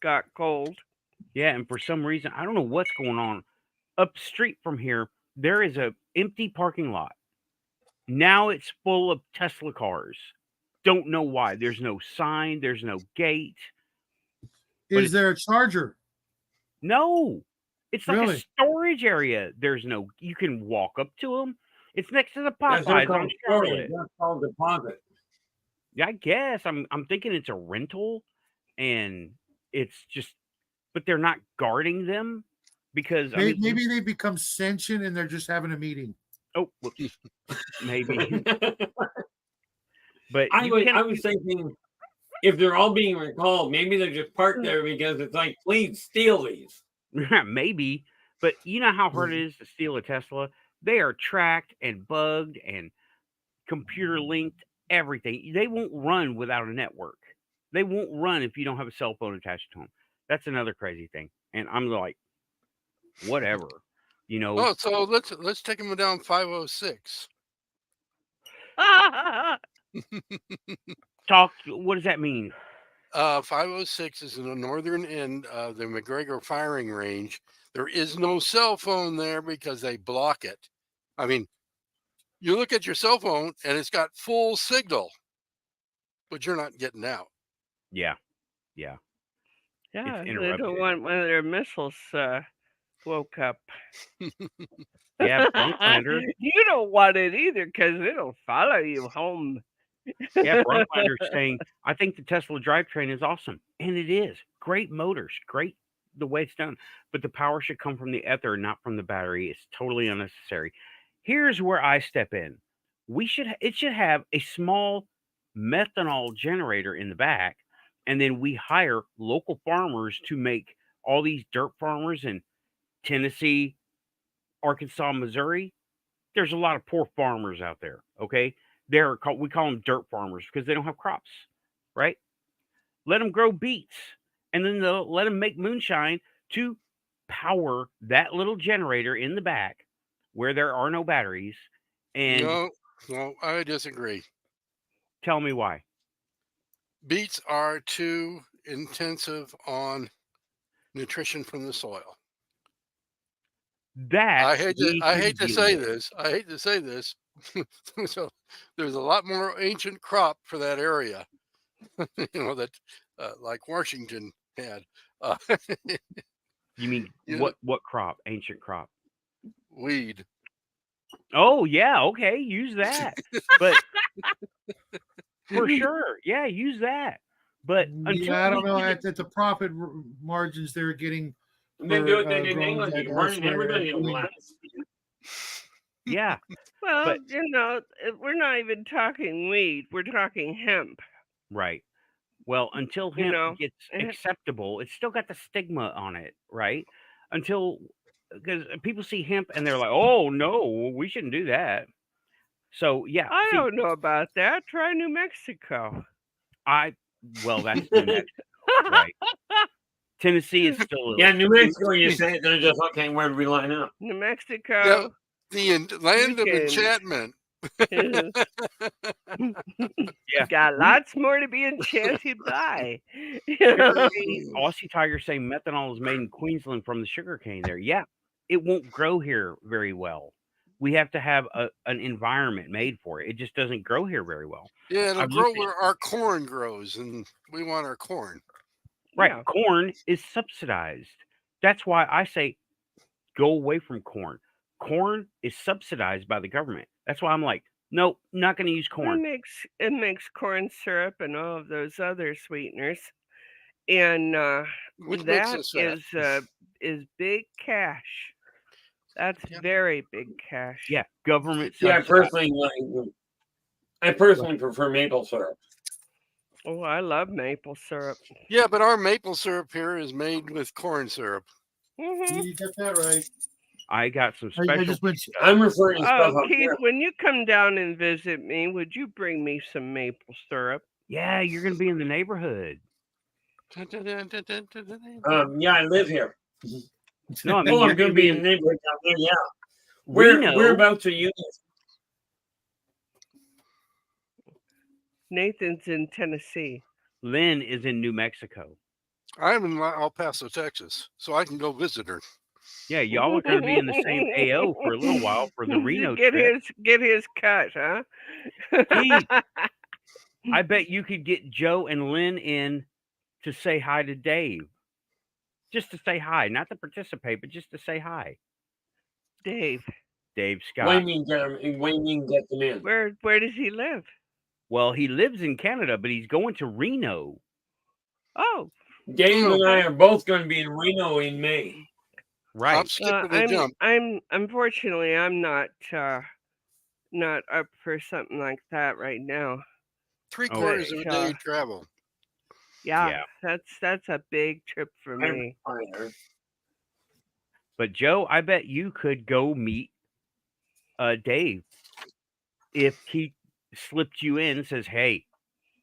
Speaker 2: Got cold.
Speaker 1: Yeah. And for some reason, I don't know what's going on. Up street from here, there is a empty parking lot. Now it's full of Tesla cars. Don't know why. There's no sign, there's no gate. But
Speaker 5: Is there a charger?
Speaker 1: No, it's like a
Speaker 5: Really?
Speaker 1: storage area. There's no, you can walk up to them. It's next to the
Speaker 3: that's not
Speaker 1: Popeyes on
Speaker 3: called storage.
Speaker 1: Charlotte.
Speaker 3: That's called deposit.
Speaker 1: Yeah, I guess I'm thinking it's a rental, and it's just, but they're not guarding them because I mean,
Speaker 5: Maybe they become sentient and they're just having a meeting.
Speaker 1: oh, whoops, maybe, but
Speaker 3: I
Speaker 1: you
Speaker 3: was,
Speaker 1: can,
Speaker 3: I was thinking if they're all being recalled, maybe they're just parked there because it's like, please steal these.
Speaker 1: maybe, but you know how hard it is to steal a Tesla. They are tracked and bugged and computer linked. Everything. They won't run without a network. They won't run if you don't have a cell phone attached to them. That's another crazy thing. And I'm like, whatever, you know.
Speaker 4: Oh, so let's take them down 506.
Speaker 1: Talk. What does that mean?
Speaker 4: 506 is in the northern end of the McGregor firing range. There is no cell phone there because they block it. I mean, you look at your cell phone and it's got full signal, but you're not getting out.
Speaker 1: Yeah, yeah.
Speaker 2: Yeah, they
Speaker 1: interrupted.
Speaker 2: don't want one of their missiles woke up.
Speaker 1: Yeah, Brunklander.
Speaker 2: You don't want it either because it'll follow you home.
Speaker 1: Yeah, Brunklander's saying, I think the Tesla drivetrain is awesome. And it is. Great motors, great the way it's done. But the power should come from the ether, not from the battery. It's totally unnecessary. Here's where I step in. It should have a small methanol generator in the back, and then we hire local farmers to make all these dirt farmers in Tennessee, Arkansas, Missouri. There's a lot of poor farmers out there. Okay, we call them dirt farmers because they don't have crops, right? Let them grow beets, and then they'll let them make moonshine to power that little generator in the back where there are no batteries. And
Speaker 4: No, I disagree.
Speaker 1: tell me why.
Speaker 4: Beets are too intensive on nutrition from the soil. I hate to say this. So there's a lot more ancient crop for that area, that like Washington had.
Speaker 1: You mean what crop? Ancient crop?
Speaker 4: Weed.
Speaker 1: Oh yeah, okay, use that. But for sure, yeah, use that. But until
Speaker 5: I don't know at the profit margins they're getting.
Speaker 3: And then do what they did in
Speaker 5: growing
Speaker 3: England,
Speaker 5: that
Speaker 3: you burn
Speaker 5: elsewhere,
Speaker 3: everybody
Speaker 5: doing-
Speaker 3: alive.
Speaker 1: yeah,
Speaker 2: Well,
Speaker 1: But-
Speaker 2: we're not even talking weed. We're talking hemp.
Speaker 1: right. Well, until
Speaker 2: You
Speaker 1: hemp
Speaker 2: know,
Speaker 1: gets
Speaker 2: eh,
Speaker 1: acceptable, it's still got the stigma on it, right? Until because people see hemp and they're like, "Oh no, we shouldn't do that." So yeah,
Speaker 2: I
Speaker 1: see,
Speaker 2: don't know about that. Try New Mexico.
Speaker 1: well, that's New Mexico, right? Tennessee is still a little
Speaker 3: Yeah, New
Speaker 1: sticky.
Speaker 3: Mexico, you say it, they're just, okay, where do we line up?
Speaker 2: New
Speaker 4: Yeah,
Speaker 2: Mexico,
Speaker 4: land
Speaker 2: you
Speaker 4: of
Speaker 2: can
Speaker 4: enchantment.
Speaker 1: Yeah,
Speaker 2: got
Speaker 1: we
Speaker 2: lots more to be enchanted by.
Speaker 1: apparently Aussie Tiger saying methanol is made in Queensland from the sugarcane there. Yeah, it won't grow here very well. We have to have an environment made for it. It just doesn't grow here very well.
Speaker 4: Yeah, it'll
Speaker 1: I've
Speaker 4: grow
Speaker 1: looked at
Speaker 4: where our corn grows, and we want our corn.
Speaker 1: right.
Speaker 2: Yeah.
Speaker 1: Corn is subsidized. That's why I say go away from corn. Corn is subsidized by the government. That's why I'm like, nope, not going to use
Speaker 2: It
Speaker 1: corn.
Speaker 2: makes corn syrup and all of those other sweeteners, and
Speaker 4: Which makes
Speaker 2: that
Speaker 4: us fat.
Speaker 2: is big cash. That's
Speaker 4: Yeah.
Speaker 2: very big cash.
Speaker 1: Yeah, government
Speaker 3: Yeah,
Speaker 1: subsidized.
Speaker 3: I personally prefer maple syrup.
Speaker 2: Oh, I love maple syrup.
Speaker 4: Yeah, but our maple syrup here is made with corn syrup.
Speaker 2: Hmm
Speaker 5: You got that right.
Speaker 1: I got some
Speaker 5: I
Speaker 1: special.
Speaker 5: just went.
Speaker 3: I'm referring to stuff
Speaker 2: Oh,
Speaker 3: up
Speaker 2: Keith,
Speaker 3: here.
Speaker 2: when you come down and visit me, would you bring me some maple syrup?
Speaker 1: Yeah, you're going to be in the neighborhood.
Speaker 3: Yeah, I live here.
Speaker 1: No, I mean
Speaker 3: Oh,
Speaker 1: you're
Speaker 3: I'm
Speaker 1: going
Speaker 3: going
Speaker 1: to
Speaker 3: to
Speaker 1: be
Speaker 3: be
Speaker 1: in
Speaker 3: in the neighborhood down there. Yeah.
Speaker 1: Reno.
Speaker 3: Whereabouts are you?
Speaker 2: Nathan's in Tennessee.
Speaker 1: Lynn is in New Mexico.
Speaker 4: I'm in El Paso, Texas, so I can go visit her.
Speaker 1: Yeah, y'all are going to be in the same AO for a little while for the Reno
Speaker 2: get
Speaker 1: trip.
Speaker 2: his cut, huh?
Speaker 1: Keith, I bet you could get Joe and Lynn in to say hi to Dave. Just to say hi, not to participate, but just to say hi.
Speaker 2: Dave,
Speaker 1: Dave
Speaker 3: What do
Speaker 1: Scott.
Speaker 3: you mean get them? What do you mean get them in?
Speaker 2: where does he live?
Speaker 1: Well, he lives in Canada, but he's going to Reno.
Speaker 2: Oh,
Speaker 3: Dave and I are both going to be in Reno in May.
Speaker 4: I'm
Speaker 1: Right.
Speaker 4: skipping a jump.
Speaker 2: I'm unfortunately I'm not up for something like that right now.
Speaker 4: 3/4 of a day
Speaker 2: uh,
Speaker 4: travel.
Speaker 2: Yeah,
Speaker 1: Yeah.
Speaker 2: that's a big trip for me.
Speaker 1: But Joe, I bet you could go meet Dave if he slipped you in and says, hey,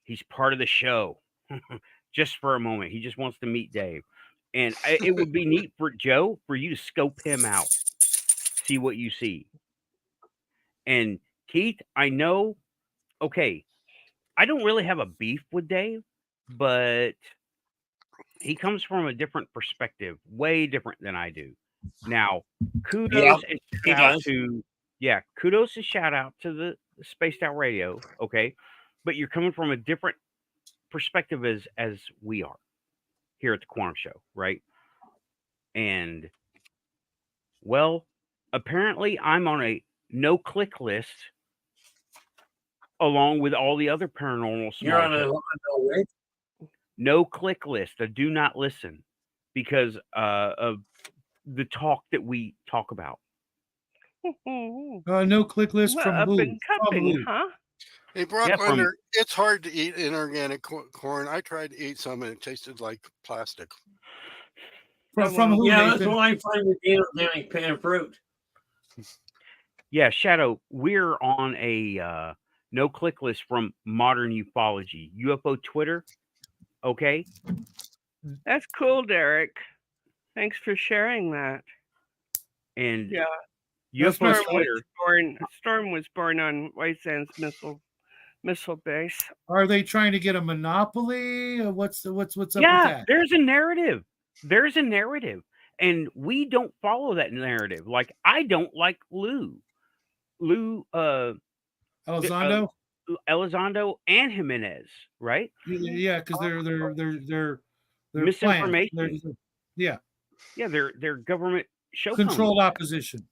Speaker 1: he's part of the show. Just for a moment. He just wants to meet Dave. And it would be neat for Joe for you to scope him out, see what you see. And Keith, I know, okay, I don't really have a beef with Dave, but he comes from a different perspective, way different than I do. Now, kudos and shout out to kudos and shout out to the Spaced Out Radio, okay? But you're coming from a different perspective as we are here at the Quantum Show, right? And well, apparently I'm on a no-click list along with all the other paranormal
Speaker 3: You're on a
Speaker 1: no-click list, a do not listen, because of the talk that we talk about.
Speaker 5: No click list from
Speaker 2: Up
Speaker 5: who?
Speaker 2: and
Speaker 5: From
Speaker 2: cupping,
Speaker 5: who?
Speaker 2: huh?
Speaker 4: Hey, Brocklander, it's hard to eat inorganic corn. I tried to eat some and it tasted like plastic.
Speaker 5: From who,
Speaker 3: Yeah,
Speaker 5: Nathan?
Speaker 3: that's what I find with inorganic pan fruit.
Speaker 1: Yeah, Shadow, we're on a no-click list from Modern Ufology, UFO Twitter, okay?
Speaker 2: That's cool, Derek. Thanks for sharing that.
Speaker 1: And
Speaker 2: yeah,
Speaker 1: UFO Twitter.
Speaker 2: Storm was born on White Sands missile base.
Speaker 5: Are they trying to get a monopoly? Or what's up with that?
Speaker 1: Yeah, there's a narrative. There's a narrative. And we don't follow that narrative. Like, I don't like Lou
Speaker 5: Elizondo?
Speaker 1: Elizondo and Jimenez, right?
Speaker 5: Yeah, because they're
Speaker 1: misinformation.
Speaker 5: Yeah,
Speaker 1: they're government show
Speaker 5: controlled opposition.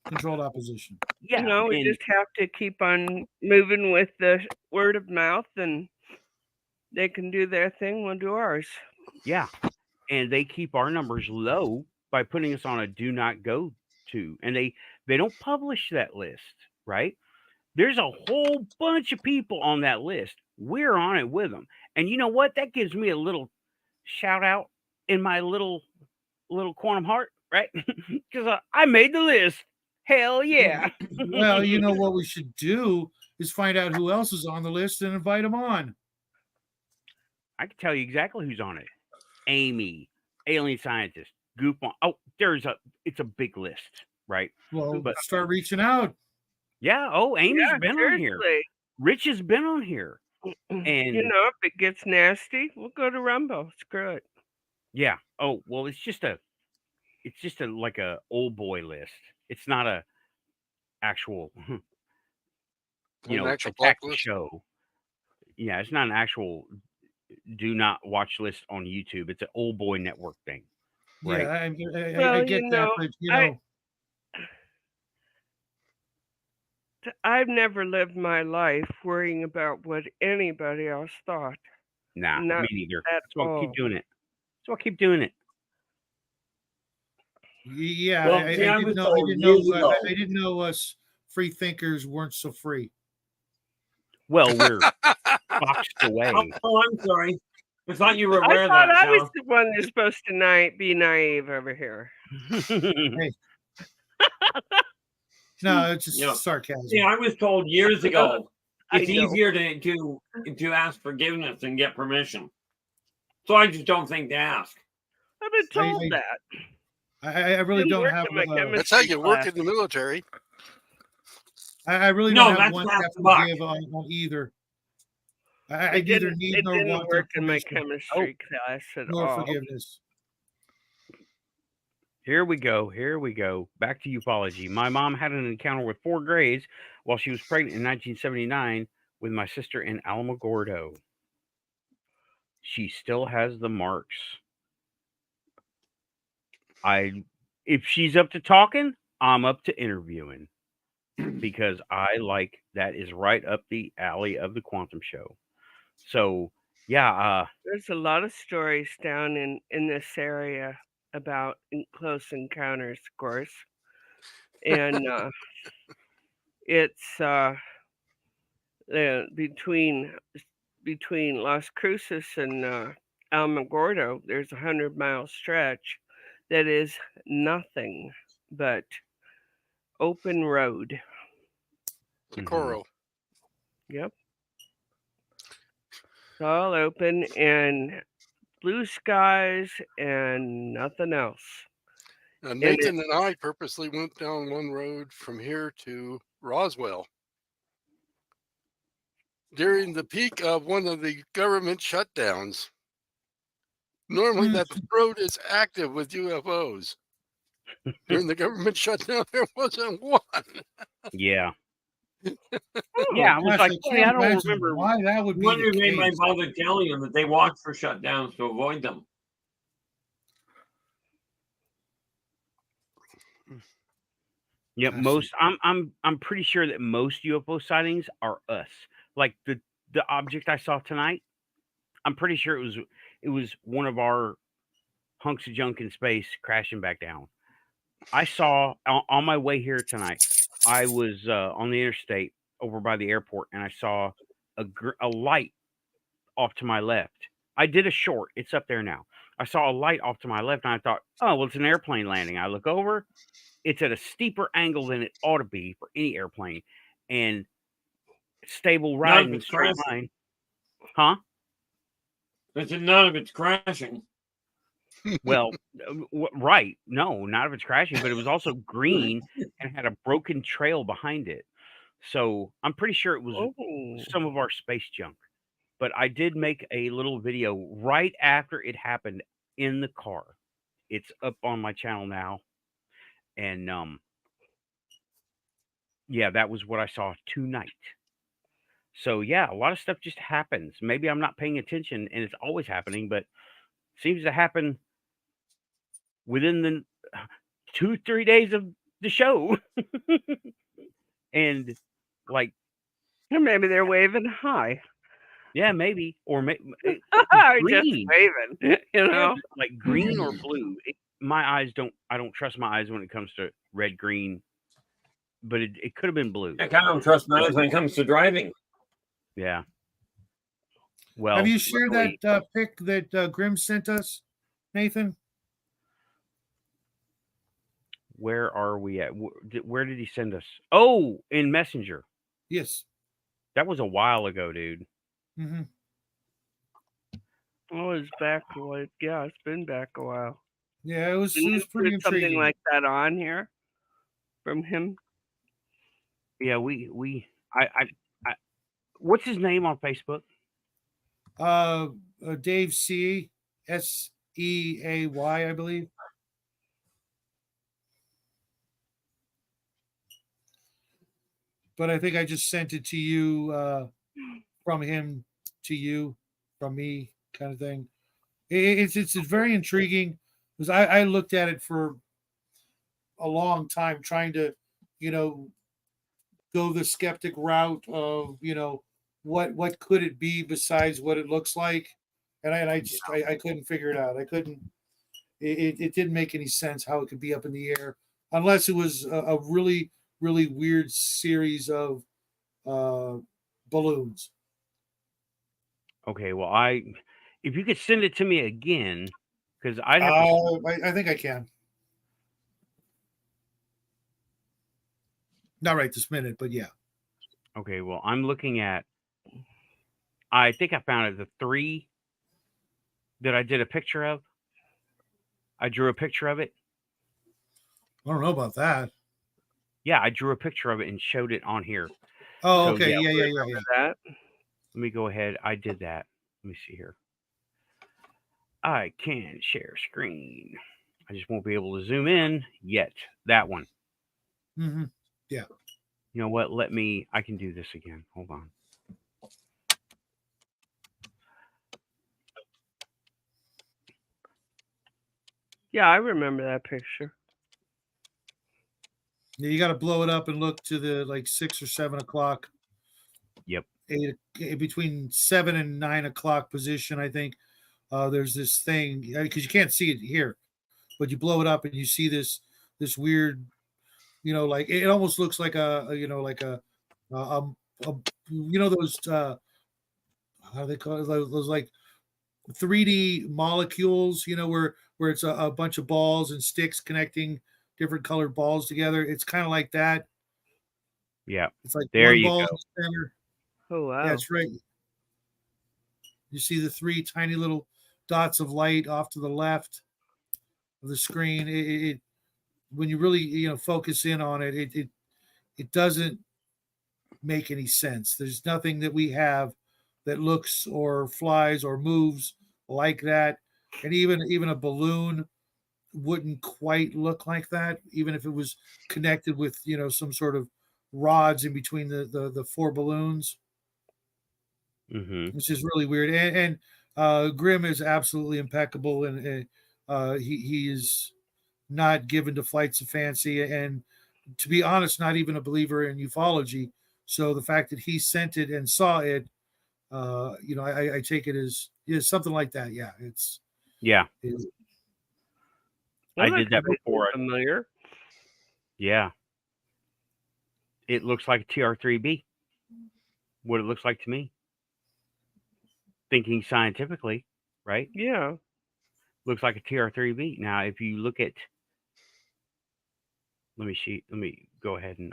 Speaker 1: Yeah,
Speaker 2: we just have to keep on moving with the word of mouth, and they can do their thing, we'll do ours.
Speaker 1: Yeah, and they keep our numbers low by putting us on a do not go to, and they don't publish that list, right? There's a whole bunch of people on that list we're on it with them. And you know what? That gives me a little shout out in my little quantum heart, right? Because I made the list. Hell yeah.
Speaker 5: Well, you know what we should do is find out who else is on the list and invite them on.
Speaker 1: I can tell you exactly who's on it. Amy, alien scientist, GUFON. Oh, it's a big list, right?
Speaker 5: Well,
Speaker 1: But
Speaker 5: start reaching out.
Speaker 1: yeah, oh, Amy's
Speaker 2: Yeah,
Speaker 1: been on here.
Speaker 2: seriously.
Speaker 1: Rich has been on here. And
Speaker 2: You know, if it gets nasty, we'll go to Rumble. Screw it.
Speaker 1: yeah. Oh, well, it's just a like a old boy list. It's not a actual
Speaker 4: An actual
Speaker 1: attack
Speaker 4: block
Speaker 1: the
Speaker 4: list.
Speaker 1: show. Yeah, it's not an actual do not watch list on YouTube. It's an old boy network thing. Right.
Speaker 5: Yeah, I
Speaker 2: Well,
Speaker 5: get
Speaker 2: you
Speaker 5: that,
Speaker 2: know,
Speaker 5: but you know,
Speaker 2: I've never lived my life worrying about what anybody else thought.
Speaker 1: Nah,
Speaker 2: Not
Speaker 1: me neither.
Speaker 2: at
Speaker 1: That's why I
Speaker 2: all.
Speaker 1: keep doing it. That's why I keep doing it.
Speaker 5: yeah,
Speaker 3: Well,
Speaker 5: I
Speaker 3: see, I
Speaker 5: didn't
Speaker 3: was
Speaker 5: know.
Speaker 3: told years ago.
Speaker 5: I didn't know us free thinkers weren't so free.
Speaker 1: Well, we're boxed away.
Speaker 3: Oh, I'm sorry. I thought you were
Speaker 2: I
Speaker 3: aware of
Speaker 2: thought
Speaker 3: that,
Speaker 2: I was
Speaker 3: Sal.
Speaker 2: the one that's supposed to be naive over here.
Speaker 5: No, it's just
Speaker 3: Yeah.
Speaker 5: sarcasm.
Speaker 3: See, I was told years ago
Speaker 2: I
Speaker 3: it's
Speaker 2: know.
Speaker 3: easier to ask forgiveness than get permission. So I just don't think to ask.
Speaker 2: I've been told
Speaker 5: I-
Speaker 2: that.
Speaker 5: I really
Speaker 2: Didn't
Speaker 5: don't
Speaker 2: work
Speaker 5: have.
Speaker 2: in my chemistry
Speaker 4: That's how you work
Speaker 2: class.
Speaker 4: in the military.
Speaker 5: I really
Speaker 3: No,
Speaker 5: don't have
Speaker 3: that's
Speaker 5: one
Speaker 3: not
Speaker 5: step
Speaker 3: the buck.
Speaker 5: to give on either. I
Speaker 2: It
Speaker 5: neither
Speaker 2: didn't,
Speaker 5: need
Speaker 2: it
Speaker 5: nor
Speaker 2: didn't
Speaker 5: want
Speaker 2: work in my
Speaker 5: information
Speaker 2: chemistry class at
Speaker 5: nor
Speaker 2: all.
Speaker 5: forgiveness.
Speaker 1: Here we go. Here we go. Back to ufology. My mom had an encounter with 4 grays while she was pregnant in 1979 with my sister in Alamogordo. She still has the marks. If she's up to talking, I'm up to interviewing because that is right up the alley of the Quantum Show. So yeah,
Speaker 2: There's a lot of stories down in this area about close encounters, of course, and it's between Las Cruces and Alamogordo. There's a 100-mile stretch that is nothing but open road.
Speaker 4: Coro.
Speaker 2: Yep. It's all open and blue skies and nothing else.
Speaker 4: Now, Nathan and I purposely went down one road from here to Roswell during the peak of one of the government shutdowns. Normally, that road is active with UFOs. During the government shutdown, there wasn't one.
Speaker 1: yeah. Yeah, I was
Speaker 5: Gosh,
Speaker 1: like,
Speaker 5: I
Speaker 1: "Hey, I
Speaker 5: can't
Speaker 1: don't
Speaker 5: imagine
Speaker 1: remember."
Speaker 5: why that would
Speaker 3: I
Speaker 5: be
Speaker 3: wonder
Speaker 5: the
Speaker 3: if anybody
Speaker 5: case.
Speaker 3: bothered telling them that they watch for shutdowns to avoid them.
Speaker 1: Yeah,
Speaker 5: Gosh,
Speaker 1: I'm pretty sure that most UFO sightings are us. Like the object I saw tonight, I'm pretty sure it was one of our hunks of junk in space crashing back down. I saw on my way here tonight. I was on the interstate over by the airport, and I saw a light off to my left. I did a short. It's up there now. I saw a light off to my left, and I thought, oh, well, it's an airplane landing. I look over. It's at a steeper angle than it ought to be for any airplane, and stable ride in straight line. Huh?
Speaker 3: I said none of it's crashing.
Speaker 1: Well, right. No, not if it's crashing, but it was also green and had a broken trail behind it. So I'm pretty sure it was some of our space junk. But I did make a little video right after it happened in the car. It's up on my channel now. And yeah, that was what I saw tonight. So yeah, a lot of stuff just happens. Maybe I'm not paying attention and it's always happening, but seems to happen within the 2-3 days of the show. And like,
Speaker 2: maybe they're waving hi.
Speaker 1: yeah, maybe, or maybe
Speaker 2: just waving, you know,
Speaker 1: like green or blue. I don't trust my eyes when it comes to red, green, but it could have been blue.
Speaker 3: Heck, I don't trust my eyes when it comes to driving.
Speaker 1: Yeah. Well,
Speaker 5: Have you shared
Speaker 1: luckily-
Speaker 5: that pic that Grim sent us, Nathan?
Speaker 1: where are we at? Where did he send us? Oh, in Messenger.
Speaker 5: Yes.
Speaker 1: That was a while ago, dude.
Speaker 5: Mm-hmm.
Speaker 2: Oh, it's back a while. Yeah, it's been back a while.
Speaker 5: Yeah, it was
Speaker 2: Didn't you
Speaker 5: pretty
Speaker 2: put something
Speaker 5: intriguing.
Speaker 2: like that on here from him?
Speaker 1: Yeah, I what's his name on Facebook?
Speaker 5: Dave Seay, Seay, I believe. But I think I just sent it to you from him to you, from me, kind of thing. It's very intriguing because I looked at it for a long time, trying to, you know, go the skeptic route of, you know, what could it be besides what it looks like, and I just I couldn't figure it out. I couldn't. It didn't make any sense how it could be up in the air unless it was a really weird series of balloons.
Speaker 1: Okay, well, if you could send it to me again, because I'd have to.
Speaker 5: I think I can. Not right this minute, but yeah.
Speaker 1: Okay, well, I'm looking at. I think I found it. The 3 that I did a picture of. I drew a picture of it.
Speaker 5: I don't know about that.
Speaker 1: Yeah, I drew a picture of it and showed it on here.
Speaker 5: Oh,
Speaker 1: So,
Speaker 5: okay.
Speaker 1: yeah,
Speaker 5: Yeah.
Speaker 2: That?
Speaker 1: Let me go ahead. I did that. Let me see here. I can share screen. I just won't be able to zoom in yet. That one.
Speaker 5: Mm-hmm. Yeah.
Speaker 1: You know what? I can do this again. Hold on.
Speaker 2: Yeah, I remember that picture.
Speaker 5: Yeah, you got to blow it up and look to the like 6 or 7 o'clock.
Speaker 1: Yep.
Speaker 5: Between 7 and 9 o'clock position, I think. There's this thing because you can't see it here, but you blow it up and you see this weird, you know, like it almost looks like you know, like a you know, those how do they call it, those like 3D molecules, you know, where it's a bunch of balls and sticks connecting different colored balls together. It's kind of like that.
Speaker 1: Yeah.
Speaker 5: It's like
Speaker 1: There
Speaker 5: one
Speaker 1: you
Speaker 5: ball
Speaker 1: go.
Speaker 5: in the center.
Speaker 2: Oh, wow.
Speaker 5: Yeah, that's right. You see the 3 tiny little dots of light off to the left of the screen. It when you really, you know, focus in on it, it doesn't make any sense. There's nothing that we have that looks or flies or moves like that, and even a balloon wouldn't quite look like that, even if it was connected with, you know, some sort of rods in between the 4 balloons.
Speaker 1: Mm-hmm.
Speaker 5: Which is really weird. And Grimm is absolutely impeccable, and he is not given to flights of fancy, and to be honest, not even a believer in ufology. So the fact that he sent it and saw it, you know, I take it as something like that. Yeah,
Speaker 1: Yeah. I
Speaker 2: Well,
Speaker 1: did that
Speaker 2: makes me
Speaker 1: before.
Speaker 2: familiar.
Speaker 1: Yeah. It looks like a TR3B. What it looks like to me. Thinking scientifically, right?
Speaker 2: Yeah.
Speaker 1: Looks like a TR3B. Now, if you look at, let me go ahead and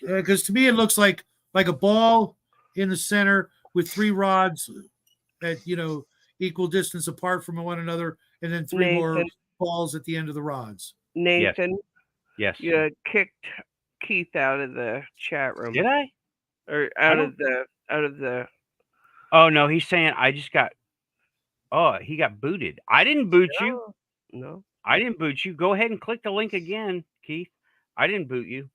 Speaker 5: because to me it looks like a ball in the center with 3 rods at, you know, equal distance apart from one another, and then 3 more
Speaker 2: Nathan.
Speaker 5: balls at the end of the rods.
Speaker 2: Nathan,
Speaker 1: yes.
Speaker 2: you kicked Keith out of the chat room.
Speaker 1: Did I?
Speaker 2: Or out of the
Speaker 1: Oh no, he's saying I just got. Oh, he got booted. I didn't boot you.
Speaker 2: No.
Speaker 1: I didn't boot you. Go ahead and click the link again, Keith. I didn't boot you.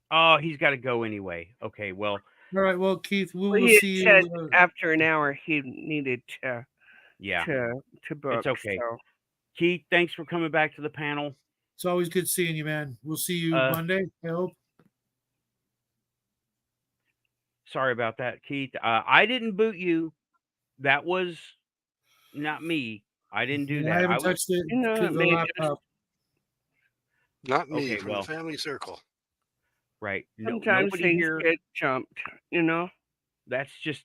Speaker 1: Oh, he's got to go anyway. Okay, well.
Speaker 5: All right, well, Keith, we'll
Speaker 2: He
Speaker 5: see
Speaker 2: said
Speaker 5: you.
Speaker 2: after an hour he needed to
Speaker 1: Yeah.
Speaker 2: to book.
Speaker 1: It's okay.
Speaker 2: So.
Speaker 1: Keith, thanks for coming back to the panel.
Speaker 5: It's always good seeing you, man. We'll see you Monday, I hope.
Speaker 1: Sorry about that, Keith. I didn't boot you. That was not me. I didn't do that.
Speaker 5: I haven't touched it.
Speaker 2: You know,
Speaker 5: the laptop.
Speaker 4: Not me,
Speaker 1: Okay,
Speaker 4: from
Speaker 1: well.
Speaker 4: the family circle.
Speaker 1: Right.
Speaker 2: Sometimes
Speaker 1: nobody
Speaker 2: things
Speaker 1: here.
Speaker 2: get jumped, you know.
Speaker 1: That's just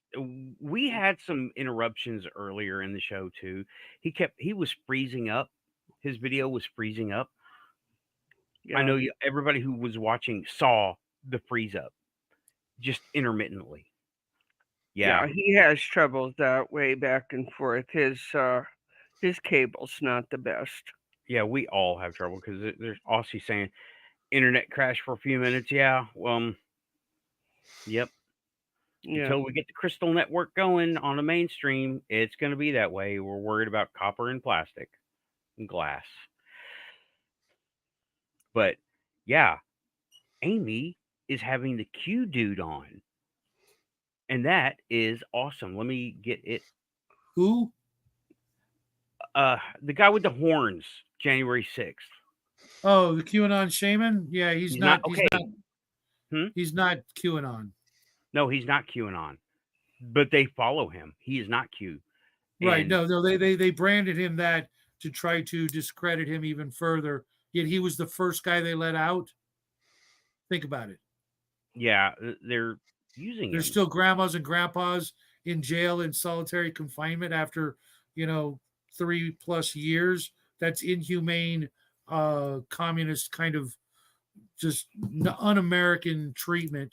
Speaker 1: we had some interruptions earlier in the show too. He was freezing up. His video was freezing up. I
Speaker 2: Yeah.
Speaker 1: know everybody who was watching saw the freeze up just intermittently.
Speaker 2: Yeah,
Speaker 1: Yeah.
Speaker 2: he has troubles that way back and forth. His cable's not the best.
Speaker 1: Yeah, we all have trouble because there's Aussie saying internet crash for a few minutes. Yeah, well, yep.
Speaker 2: Yeah.
Speaker 1: Until we get the crystal network going on the mainstream, it's going to be that way. We're worried about copper and plastic and glass. But yeah, Amy is having the Q dude on. And that is awesome. Let me get it.
Speaker 5: Who?
Speaker 1: The guy with the horns, January 6th.
Speaker 5: Oh, the QAnon shaman? Yeah, he's not
Speaker 1: okay.
Speaker 5: He's not QAnon.
Speaker 1: No, he's not QAnon. But they follow him. He is not Q.
Speaker 5: Right.
Speaker 1: And
Speaker 5: No, they branded him that to try to discredit him even further. Yet he was the first guy they let out. Think about it.
Speaker 1: yeah, they're using
Speaker 5: There's
Speaker 1: him.
Speaker 5: still grandmas and grandpas in jail in solitary confinement after, 3+ years. That's inhumane, communist kind of just un-American treatment.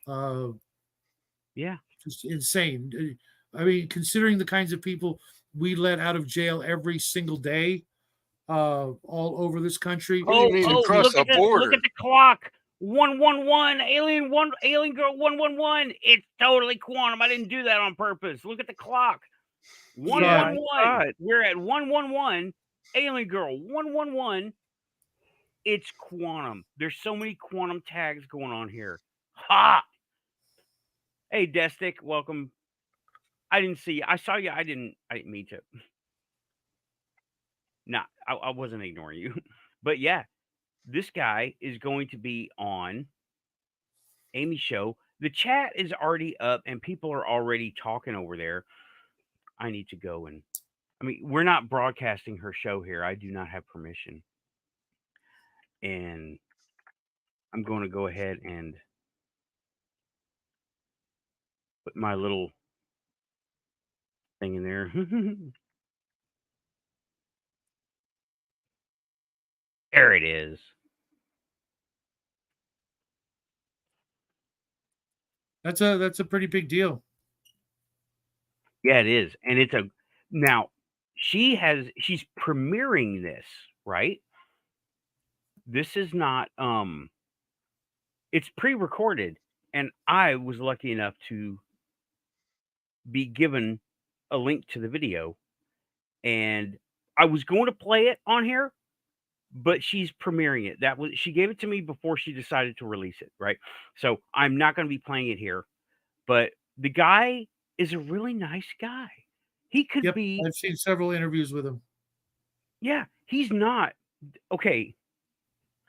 Speaker 1: Yeah.
Speaker 5: Just insane. I mean, considering the kinds of people we let out of jail every single day, all over this country.
Speaker 4: What do you mean across the border?
Speaker 1: Look at the clock. 111, alien girl 111. It's totally quantum. I didn't do that on purpose. Look at the clock. 111. We're at 111. Alien girl 111. It's quantum. There's so many quantum tags going on here. Ha! Hey, Destic, welcome. I didn't see you. I saw you. I didn't mean to. Nah, I wasn't ignoring you. But yeah, this guy is going to be on Amy's show. The chat is already up and people are already talking over there. I need to go and we're not broadcasting her show here. I do not have permission. And I'm going to go ahead and put my little thing in there. There it is.
Speaker 5: That's a pretty big deal.
Speaker 1: Yeah, it is. And it's now she's premiering this, right? This is not it's pre-recorded, and I was lucky enough to be given a link to the video, and I was going to play it on here, but she's premiering it. She gave it to me before she decided to release it, right? So I'm not going to be playing it here, but the guy is a really nice guy. He could be.
Speaker 5: I've seen several interviews with him.
Speaker 1: Yeah, he's not. Okay,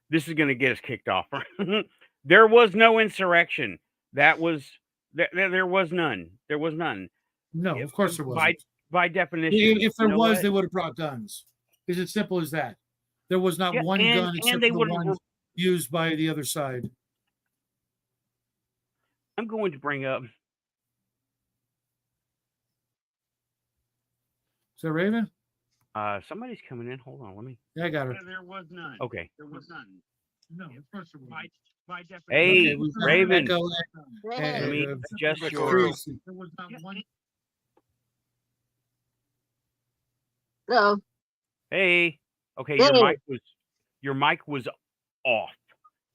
Speaker 1: this is going to get us kicked off. There was no insurrection. There was none. There was none.
Speaker 5: No, of course there wasn't.
Speaker 1: By definition.
Speaker 5: If there was, they would have brought guns. It's as simple as that. There was not one gun except for the one used by the other side.
Speaker 1: I'm going to bring up.
Speaker 5: Is that Raven?
Speaker 1: Somebody's coming in. Hold on, let me.
Speaker 5: Yeah, I got her.
Speaker 6: There was none.
Speaker 1: Okay.
Speaker 6: There was none. No, of course there was. By definition.
Speaker 1: Hey, Raven.
Speaker 5: Let
Speaker 1: me adjust your.
Speaker 6: There was not one.
Speaker 7: Hello.
Speaker 1: Hey. Okay,
Speaker 7: Hey.
Speaker 1: your mic was off.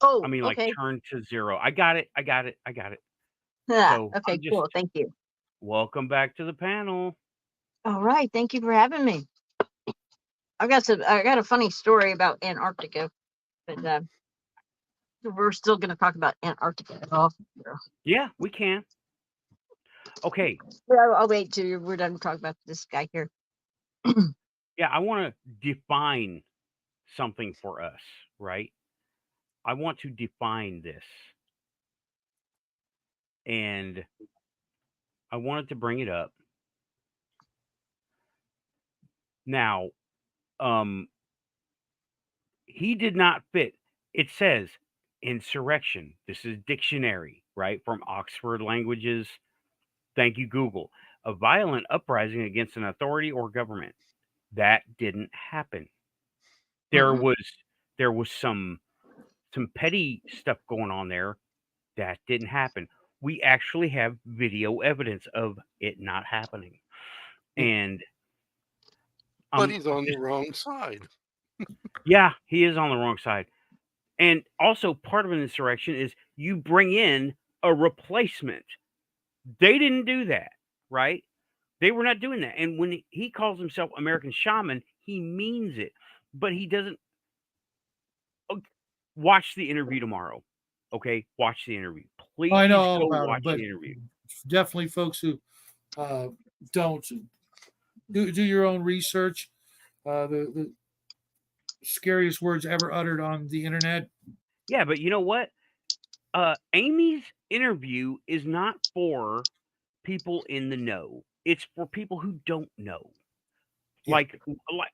Speaker 7: Oh,
Speaker 1: like turned to 0. I got it.
Speaker 7: Yeah,
Speaker 1: So
Speaker 7: okay, cool. Thank you.
Speaker 1: Welcome back to the panel.
Speaker 7: All right. Thank you for having me. I got a funny story about Antarctica, but we're still going to talk about Antarctica.
Speaker 1: Yeah, we can. Okay.
Speaker 7: I'll wait till we're done talking about this guy here.
Speaker 1: Yeah, I want to define something for us, right? I want to define this. And I wanted to bring it up. Now, he did not fit. It says insurrection. This is dictionary, right? From Oxford Languages. Thank you, Google. A violent uprising against an authority or government. That didn't happen. There
Speaker 7: Mm-mm.
Speaker 1: was some petty stuff going on there. That didn't happen. We actually have video evidence of it not happening. And
Speaker 4: But he's on the wrong side.
Speaker 1: yeah, he is on the wrong side. And also part of an insurrection is you bring in a replacement. They didn't do that, right? They were not doing that. And when he calls himself American Shaman, he means it. But he doesn't. Watch the interview tomorrow. Okay? Watch the interview. Please
Speaker 5: I know all
Speaker 1: go
Speaker 5: about
Speaker 1: watch
Speaker 5: them, but
Speaker 1: the interview.
Speaker 5: definitely folks who don't do your own research. The scariest words ever uttered on the internet.
Speaker 1: Yeah, but you know what? Amy's interview is not for people in the know. It's for people who don't know.
Speaker 5: Yeah.
Speaker 1: Like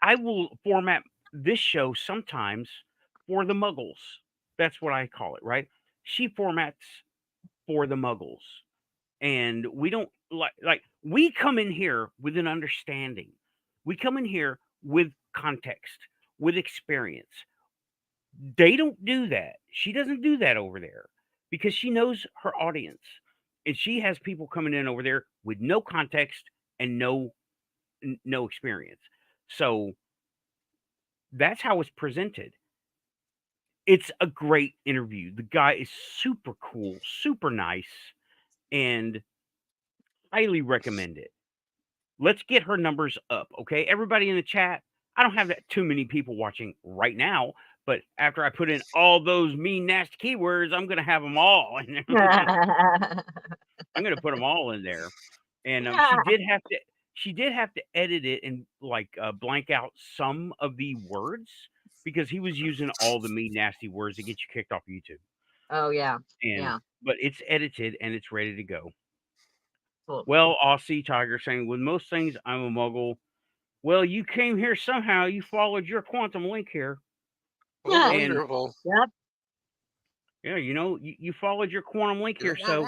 Speaker 1: I will format this show sometimes for the muggles. That's what I call it, right? She formats for the muggles. And we don't like we come in here with an understanding. We come in here with context, with experience. They don't do that. She doesn't do that over there because she knows her audience. And she has people coming in over there with no context and no experience. So that's how it's presented. It's a great interview. The guy is super cool, super nice, and highly recommend it. Let's get her numbers up, okay? Everybody in the chat, I don't have that too many people watching right now, but after I put in all those mean, nasty keywords, I'm going to have them all in there. I'm going to put them all in there. And she did have to edit it and like blank out some of the words because he was using all the mean, nasty words to get you kicked off YouTube.
Speaker 7: Oh yeah.
Speaker 1: And
Speaker 7: Yeah.
Speaker 1: but it's edited and it's ready to go.
Speaker 7: Cool.
Speaker 1: Well, Aussie Tiger saying, with most things, I'm a muggle. Well, you came here somehow. You followed your quantum link here.
Speaker 4: Oh,
Speaker 1: And-
Speaker 4: wonderful.
Speaker 7: Yep.
Speaker 1: Yeah, you know, you followed your quantum link here. So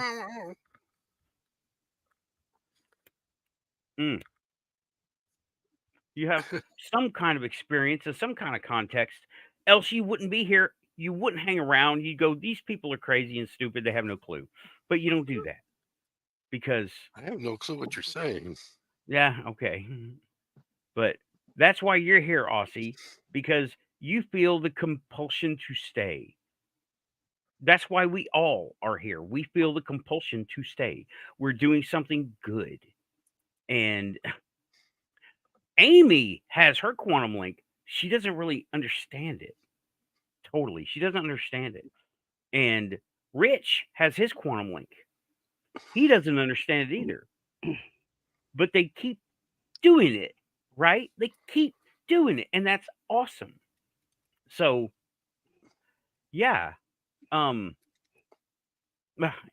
Speaker 1: you have some kind of experience and some kind of context. Else you wouldn't be here. You wouldn't hang around. You go, these people are crazy and stupid. They have no clue. But you don't do that because
Speaker 4: I have no clue what you're saying.
Speaker 1: yeah, okay. But that's why you're here, Aussie, because you feel the compulsion to stay. That's why we all are here. We feel the compulsion to stay. We're doing something good. And Amy has her quantum link. She doesn't really understand it. Totally. She doesn't understand it. And Rich has his quantum link. He doesn't understand it either. But they keep doing it, right? They keep doing it. And that's awesome. So, yeah.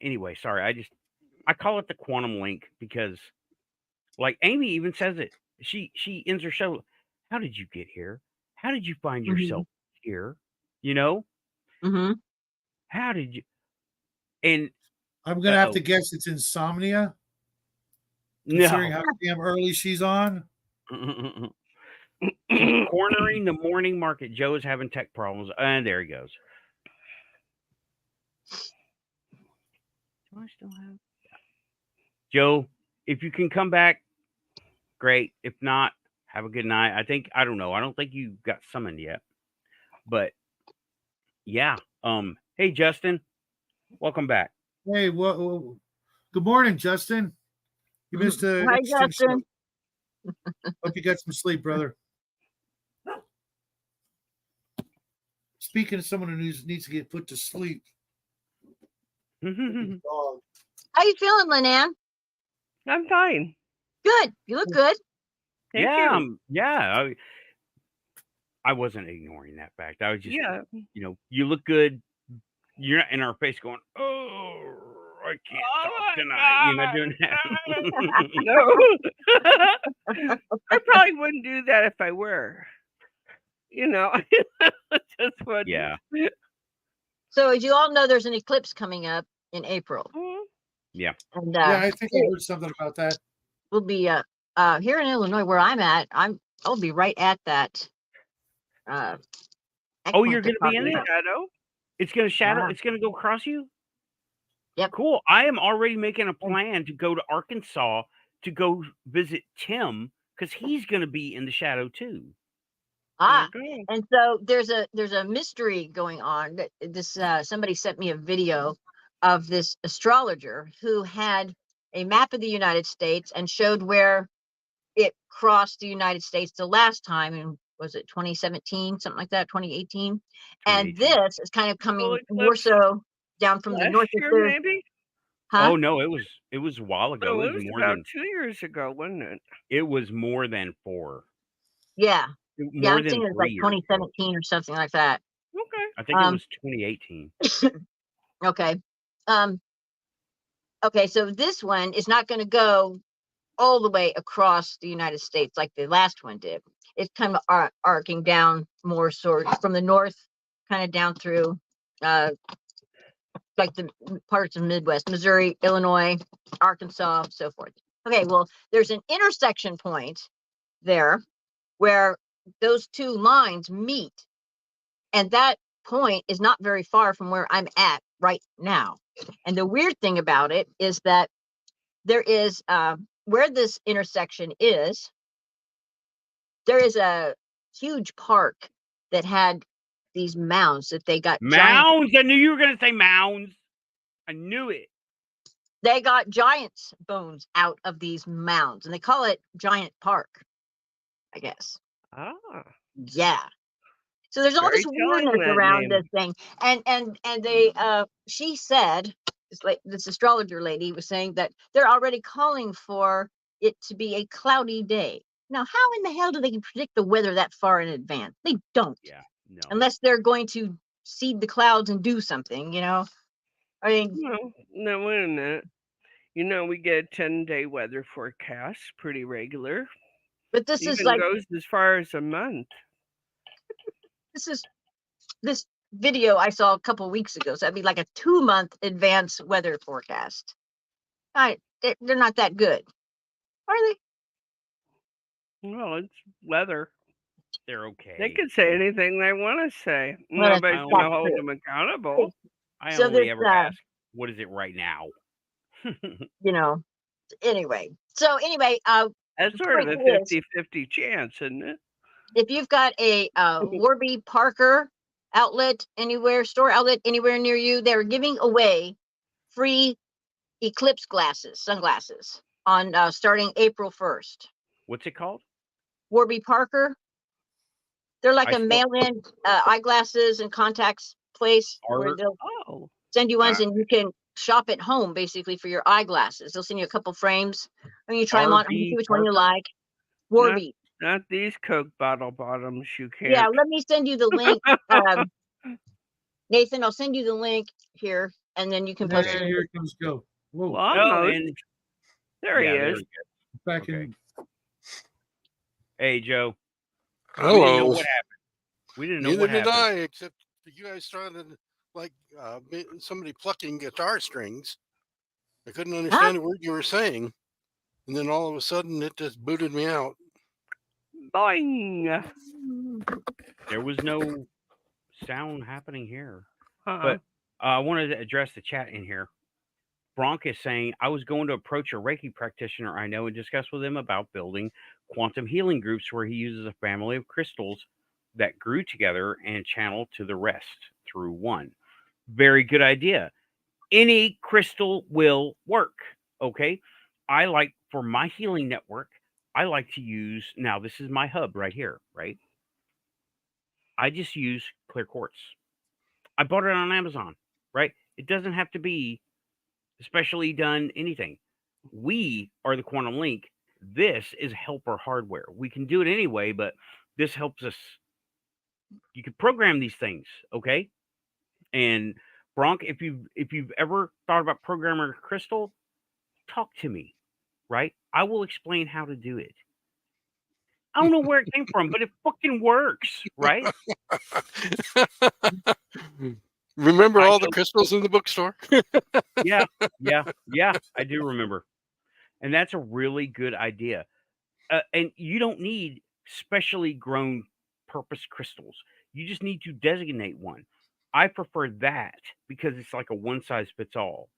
Speaker 1: Anyway, sorry. I call it the quantum link because like Amy even says it. She ends her show. How did you get here? How did you find yourself here? You know?
Speaker 7: Mm-hmm.
Speaker 1: How did you and
Speaker 5: I'm gonna have to guess it's insomnia, considering
Speaker 1: no
Speaker 5: how damn early she's on.
Speaker 1: cornering the morning market. Joe is having tech problems. And there he goes. Do I still have Joe? If you can come back, great. If not, have a good night. I don't know. I don't think you got summoned yet. But yeah. Hey Justin, welcome back.
Speaker 5: Hey, good morning, Justin. You missed a
Speaker 7: Hi,
Speaker 5: interesting
Speaker 7: Justin.
Speaker 5: show. Hope you got some sleep, brother. Speaking of someone who needs to get put to sleep. Dog.
Speaker 7: How you feeling, Lynn?
Speaker 2: I'm fine.
Speaker 7: Good. You look good.
Speaker 2: Thank
Speaker 1: yeah,
Speaker 2: you.
Speaker 1: yeah. I wasn't ignoring that fact. I was just,
Speaker 2: Yeah.
Speaker 1: you know, you look good. You're not in our face going, oh, I can't talk tonight. You're not doing that.
Speaker 2: No. I probably wouldn't do that if I were. You know, just wouldn't.
Speaker 1: Yeah.
Speaker 7: So as you all know, there's an eclipse coming up in April.
Speaker 2: Mhm.
Speaker 1: Yeah.
Speaker 7: And
Speaker 5: Yeah, I think I heard something about that.
Speaker 7: we'll be here in Illinois where I'm at. I'll be right at that.
Speaker 1: Oh, you're
Speaker 7: going to
Speaker 1: be in it?
Speaker 2: Shadow?
Speaker 1: It's gonna shadow.
Speaker 7: Yeah.
Speaker 1: It's gonna go across you.
Speaker 7: Yep.
Speaker 1: Cool. I am already making a plan to go to Arkansas to go visit Tim because he's gonna be in the shadow too.
Speaker 7: Ah,
Speaker 2: There you
Speaker 7: and so there's a mystery going on. This somebody sent me a video of this astrologer who had a map of the United States and showed where it crossed the United States the last time, and was it 2017, something like that, 2018? And
Speaker 1: 2018.
Speaker 7: this is kind of coming
Speaker 2: Solar
Speaker 7: more
Speaker 2: eclipse
Speaker 7: so down from the
Speaker 2: last
Speaker 7: north.
Speaker 2: year,
Speaker 7: There,
Speaker 2: maybe?
Speaker 7: huh?
Speaker 1: Oh no, it was a while ago.
Speaker 2: No,
Speaker 1: It
Speaker 2: it
Speaker 1: was
Speaker 2: was
Speaker 1: more
Speaker 2: about
Speaker 1: than
Speaker 2: 2 years ago, wasn't it?
Speaker 1: it was more than 4.
Speaker 7: Yeah,
Speaker 1: More
Speaker 7: I'm
Speaker 1: than
Speaker 7: thinking it's
Speaker 1: 3
Speaker 7: like
Speaker 1: years ago.
Speaker 7: 2017 or something like that.
Speaker 2: Okay.
Speaker 1: I think it was 2018.
Speaker 7: Okay. Okay, so this one is not going to go all the way across the United States like the last one did. It's kind of arcing down more sort from the north, kind of down through like the parts of Midwest, Missouri, Illinois, Arkansas, so forth. Okay, well, there's an intersection point there where those two lines meet. And that point is not very far from where I'm at right now. And the weird thing about it is that there is where this intersection is, there is a huge park that had these mounds that they got giant.
Speaker 1: Mounds. I knew you were gonna say mounds. I knew it.
Speaker 7: They got giant's bones out of these mounds, and they call it Giant Park, I guess.
Speaker 2: Ah.
Speaker 7: Yeah. So there's all
Speaker 2: Very
Speaker 7: this
Speaker 2: telling,
Speaker 7: weirdness
Speaker 2: that
Speaker 7: around
Speaker 2: name.
Speaker 7: this thing, and they she said, this astrologer lady was saying that they're already calling for it to be a cloudy day. Now, how in the hell do they predict the weather that far in advance? They don't,
Speaker 1: Yeah. No.
Speaker 7: unless they're going to seed the clouds and do something, I mean,
Speaker 2: No, wait a minute. We get a 10-day weather forecast, pretty regular.
Speaker 7: but this
Speaker 2: Even
Speaker 7: is like
Speaker 2: goes as far as a month.
Speaker 7: this video I saw a couple weeks ago. So that'd be like a 2-month advance weather forecast. They're not that good, are they?
Speaker 2: Well, it's weather.
Speaker 1: They're okay.
Speaker 2: They can say anything they want to say.
Speaker 7: Well,
Speaker 2: Nobody's
Speaker 1: that's
Speaker 2: going to hold
Speaker 7: true.
Speaker 2: them accountable.
Speaker 1: I
Speaker 7: So
Speaker 1: only
Speaker 7: this,
Speaker 1: ever ask, what is it right now?
Speaker 7: Anyway. So anyway,
Speaker 2: That's sort of a
Speaker 7: point is,
Speaker 2: 50-50 chance, isn't it?
Speaker 7: if you've got a Warby Parker store outlet anywhere near you, they're giving away free eclipse sunglasses on starting April 1st.
Speaker 1: What's it called?
Speaker 7: Warby Parker. They're like
Speaker 1: I
Speaker 7: a
Speaker 1: spell-
Speaker 7: mail-in eyeglasses and contacts place where
Speaker 1: Art.
Speaker 7: they'll
Speaker 2: Oh,
Speaker 7: send you ones and you can shop at home basically for your eyeglasses. They'll send you a couple frames and you try them on,
Speaker 1: RB
Speaker 7: see which one you
Speaker 1: Parker?
Speaker 7: like. Warby.
Speaker 2: not these Coke bottle bottoms. You can't.
Speaker 7: Yeah, let me send you the link. Nathan, I'll send you the link here and then you can post
Speaker 5: Hey,
Speaker 7: it.
Speaker 5: here comes Joe. Whoa,
Speaker 2: Well,
Speaker 1: Oh,
Speaker 2: almost.
Speaker 1: and
Speaker 2: There
Speaker 1: yeah,
Speaker 2: he
Speaker 1: there
Speaker 2: is.
Speaker 1: we go.
Speaker 5: back
Speaker 1: Okay.
Speaker 5: in.
Speaker 1: Hey, Joe. We didn't know
Speaker 4: Hello.
Speaker 1: what happened. We didn't know
Speaker 4: Neither
Speaker 1: what
Speaker 4: did
Speaker 1: happened.
Speaker 4: I, except you guys started like somebody plucking guitar strings. I couldn't understand a word you were saying. And then all of a sudden it just booted me out.
Speaker 2: Boing.
Speaker 1: There was no sound happening here.
Speaker 2: Uh-uh.
Speaker 1: But I wanted to address the chat in here. Bronk is saying, I was going to approach a Reiki practitioner I know and discuss with him about building quantum healing groups where he uses a family of crystals that grew together and channel to the rest through one. Very good idea. Any crystal will work. Okay. I like, for my healing network, I like to use, now this is my hub right here, right? I just use clear quartz. I bought it on Amazon, right? It doesn't have to be specially done anything. We are the Quantum Link. This is helper hardware. We can do it anyway, but this helps us. You can program these things, okay? And Bronk, if you've ever thought about programming a crystal, talk to me, right? I will explain how to do it. I don't know where it came from, but it fucking works, right?
Speaker 4: Remember
Speaker 1: I
Speaker 4: all the
Speaker 1: don't-
Speaker 4: crystals in the bookstore?
Speaker 1: yeah, I do remember. And that's a really good idea. And you don't need specially grown purpose crystals. You just need to designate one. I prefer that because it's like a one size fits all.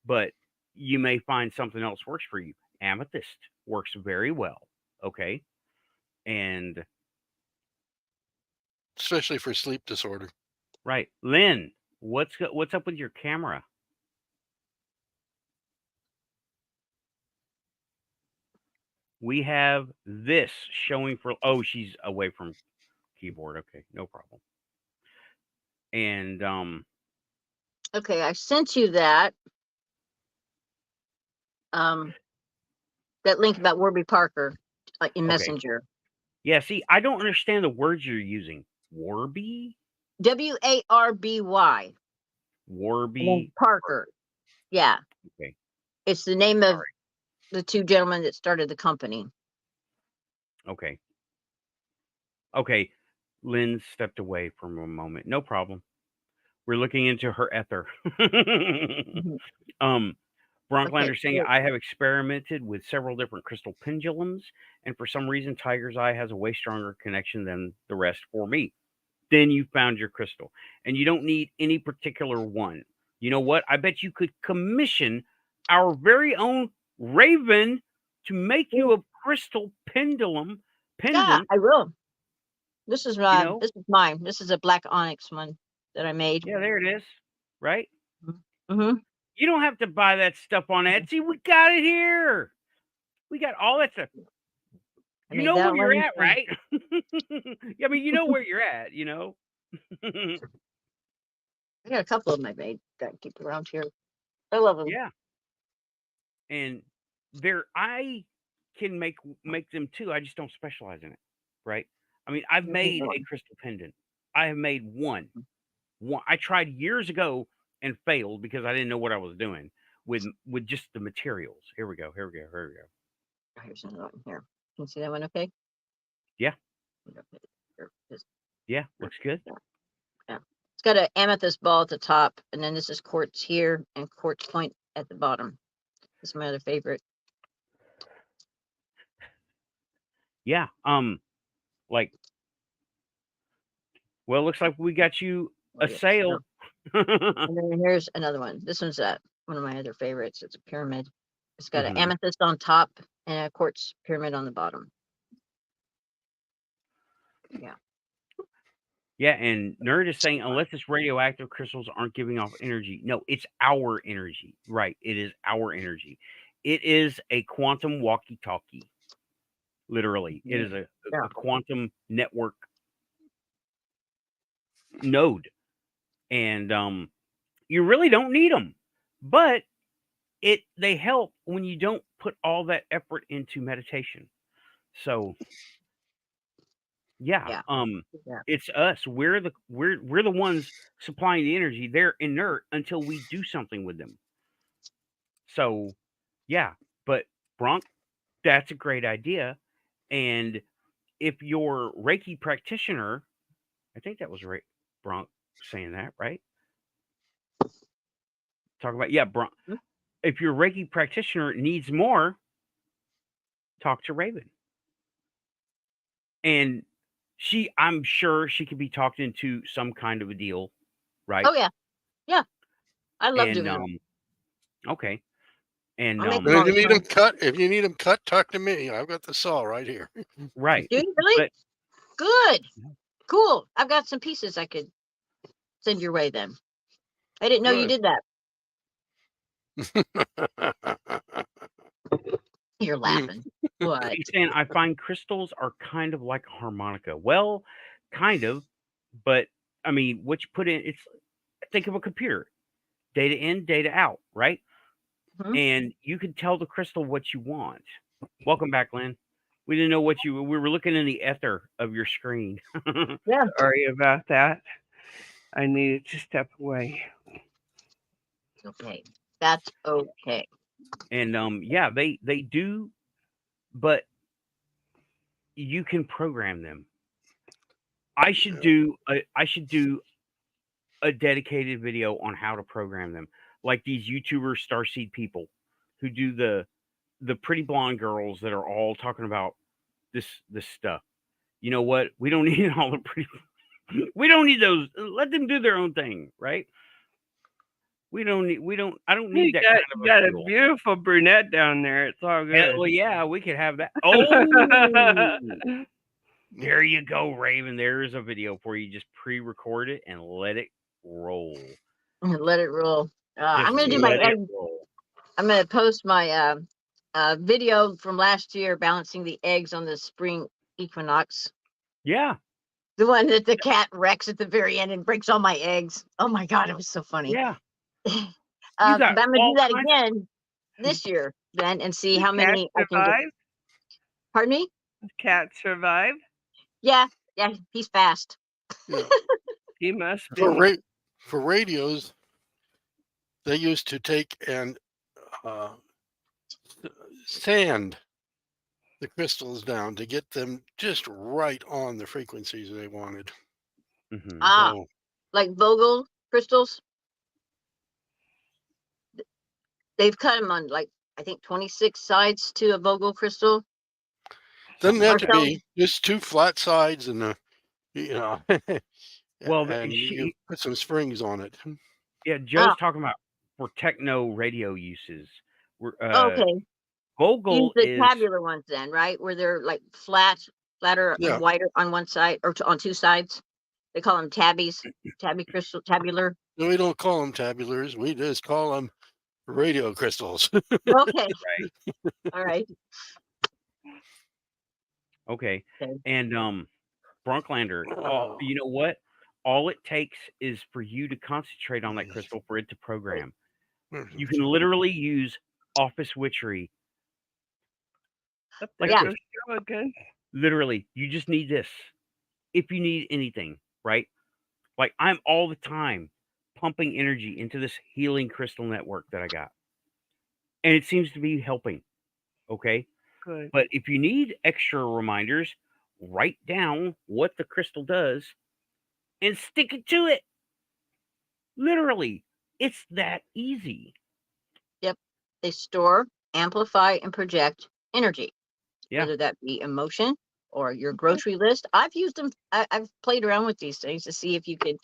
Speaker 1: But you may find something else works for you. Amethyst works very well. Okay. And
Speaker 4: Especially for sleep disorder.
Speaker 1: right. Lynn, what's up with your camera? We have this showing for she's away from keyboard. Okay, no problem. And
Speaker 7: Okay, I sent you that. That link about Warby Parker in
Speaker 1: okay.
Speaker 7: Messenger.
Speaker 1: Yeah, see, I don't understand the words you're using. Warby?
Speaker 7: WARBY.
Speaker 1: Warby
Speaker 7: Parker. Yeah.
Speaker 1: Okay.
Speaker 7: It's the name of the two gentlemen that started the company.
Speaker 1: Okay. Okay. Lynn stepped away for a moment. No problem. We're looking into her ether. Bronklander's saying,
Speaker 7: good.
Speaker 1: I have experimented with several different crystal pendulums, and for some reason, Tiger's Eye has a way stronger connection than the rest for me. Then you found your crystal, and you don't need any particular one. You know what? I bet you could commission our very own Raven to make you a crystal pendant.
Speaker 7: Yeah, I will. This is
Speaker 1: You know?
Speaker 7: this is mine. This is a black onyx one that I made.
Speaker 1: Yeah, there it is. Right?
Speaker 7: Mm-hmm.
Speaker 1: You don't have to buy that stuff on Etsy. We got it here. We got all that stuff.
Speaker 7: I
Speaker 1: You
Speaker 7: made
Speaker 1: know
Speaker 7: that
Speaker 1: where you're
Speaker 7: one
Speaker 1: at,
Speaker 7: and-
Speaker 1: right? I mean, you know where you're at, you know?
Speaker 7: I got a couple of them I made that I keep around here. I love them.
Speaker 1: Yeah. And I can make them too. I just don't specialize in it. Right? I mean, I've made a crystal pendant. I have made one. I tried years ago and failed because I didn't know what I was doing with just the materials. Here we go. Here's
Speaker 7: another one here. Can you see that one okay?
Speaker 1: Yeah. Yeah, looks good.
Speaker 7: Yeah. It's got an amethyst ball at the top, and then this is quartz here and quartz point at the bottom. This is my other favorite.
Speaker 1: Yeah. Like, well, looks like we got you a sale.
Speaker 7: And then here's another one. This one's one of my other favorites. It's a pyramid. It's got an amethyst on top and a quartz pyramid on the bottom. Yeah.
Speaker 1: Yeah, and Nerd is saying, unless it's radioactive, crystals aren't giving off energy. No, it's our energy. Right. It is our energy. It is a quantum walkie-talkie. Literally. It is a quantum network node. And you really don't need them. But they help when you don't put all that effort into meditation. So yeah. It's us. We're the ones supplying the energy. They're inert until we do something with them. So yeah, but Bronk, that's a great idea. And if your Reiki practitioner, I think that was Bronk saying that, right? Talk about Bronk. If your Reiki practitioner needs more, talk to Raven. And I'm sure she could be talked into some kind of a deal, right?
Speaker 7: Oh yeah. Yeah. I love doing that.
Speaker 1: Okay. And
Speaker 4: if you need them cut, talk to me. I've got the saw right here.
Speaker 1: Right.
Speaker 7: Do you really? Good. Cool. I've got some pieces I could send your way then. I didn't know you did that. You're laughing. What?
Speaker 1: He's saying, I find crystals are kind of like a harmonica. Well, kind of, but I mean, what you put in, think of a computer, data in, data out, right? And you can tell the crystal what you want. Welcome back, Lynn. We didn't know we were looking in the ether of your screen.
Speaker 2: Yeah. Sorry about that. I needed to step away.
Speaker 7: Okay. That's okay.
Speaker 1: And they do, but you can program them. I should do a dedicated video on how to program them, like these YouTuber starseed people who do the pretty blonde girls that are all talking about this stuff. You know what? We don't need all the pretty. We don't need those. Let them do their own thing, right? We don't need. We don't. I don't
Speaker 2: You
Speaker 1: need that
Speaker 2: got,
Speaker 1: kind
Speaker 2: you
Speaker 1: of
Speaker 2: got
Speaker 1: a
Speaker 2: a
Speaker 1: fuel.
Speaker 2: beautiful brunette down there. It's all good.
Speaker 1: Hell yeah, we could have that. Oh, there you go, Raven. There's a video for you. Just pre-record it and let it roll.
Speaker 7: Let it roll. I'm
Speaker 1: Just
Speaker 7: gonna do my
Speaker 1: let it
Speaker 7: egg.
Speaker 1: roll.
Speaker 7: I'm gonna post my video from last year balancing the eggs on the spring equinox.
Speaker 1: Yeah,
Speaker 7: The one that the cat wrecks at the very end and breaks all my eggs. Oh my god, it was so funny.
Speaker 1: yeah.
Speaker 7: But
Speaker 1: You
Speaker 7: I'm
Speaker 1: got
Speaker 7: gonna do
Speaker 1: all
Speaker 7: that
Speaker 1: kinds.
Speaker 7: again this year, then, and see how
Speaker 2: Cat
Speaker 7: many I can get.
Speaker 2: survive?
Speaker 7: Pardon me?
Speaker 2: Cat survive?
Speaker 7: Yeah, he's fast.
Speaker 4: Yeah.
Speaker 2: He must be.
Speaker 4: For radios, they used to take and sand the crystals down to get them just right on the frequencies they wanted.
Speaker 1: Mhm.
Speaker 7: Ah,
Speaker 4: So
Speaker 7: like Vogel crystals. They've cut them on like I think 26 sides to a Vogel crystal.
Speaker 4: doesn't have to
Speaker 7: Marcel?
Speaker 4: be just two flat sides and
Speaker 1: Well,
Speaker 4: and you put some springs on it.
Speaker 1: yeah, Joe's talking about for techno radio uses. We're
Speaker 7: Okay. Use
Speaker 1: Vogel
Speaker 7: the
Speaker 1: is
Speaker 7: tabular ones then, right? Where they're like flatter
Speaker 4: Yeah.
Speaker 7: and wider on one side or on two sides. They call them tabbies, tabby crystal, tabular.
Speaker 4: No, we don't call them tabulars. We just call them radio crystals.
Speaker 7: Okay. All right.
Speaker 1: okay.
Speaker 7: Okay.
Speaker 1: And Brunklander, you know what? All it takes is for you to concentrate on that crystal for it to program. You can literally use office witchery. Like
Speaker 7: Yeah.
Speaker 1: this.
Speaker 2: Again.
Speaker 1: Literally, you just need this. If you need anything, right? Like I'm all the time pumping energy into this healing crystal network that I got. And it seems to be helping. Okay.
Speaker 2: Good.
Speaker 1: But if you need extra reminders, write down what the crystal does and stick it to it. Literally, it's that easy.
Speaker 7: Yep. They store, amplify, and project energy.
Speaker 1: Yeah.
Speaker 7: Whether that be emotion or your grocery list. I've used them. I've played around with these things to see if you can.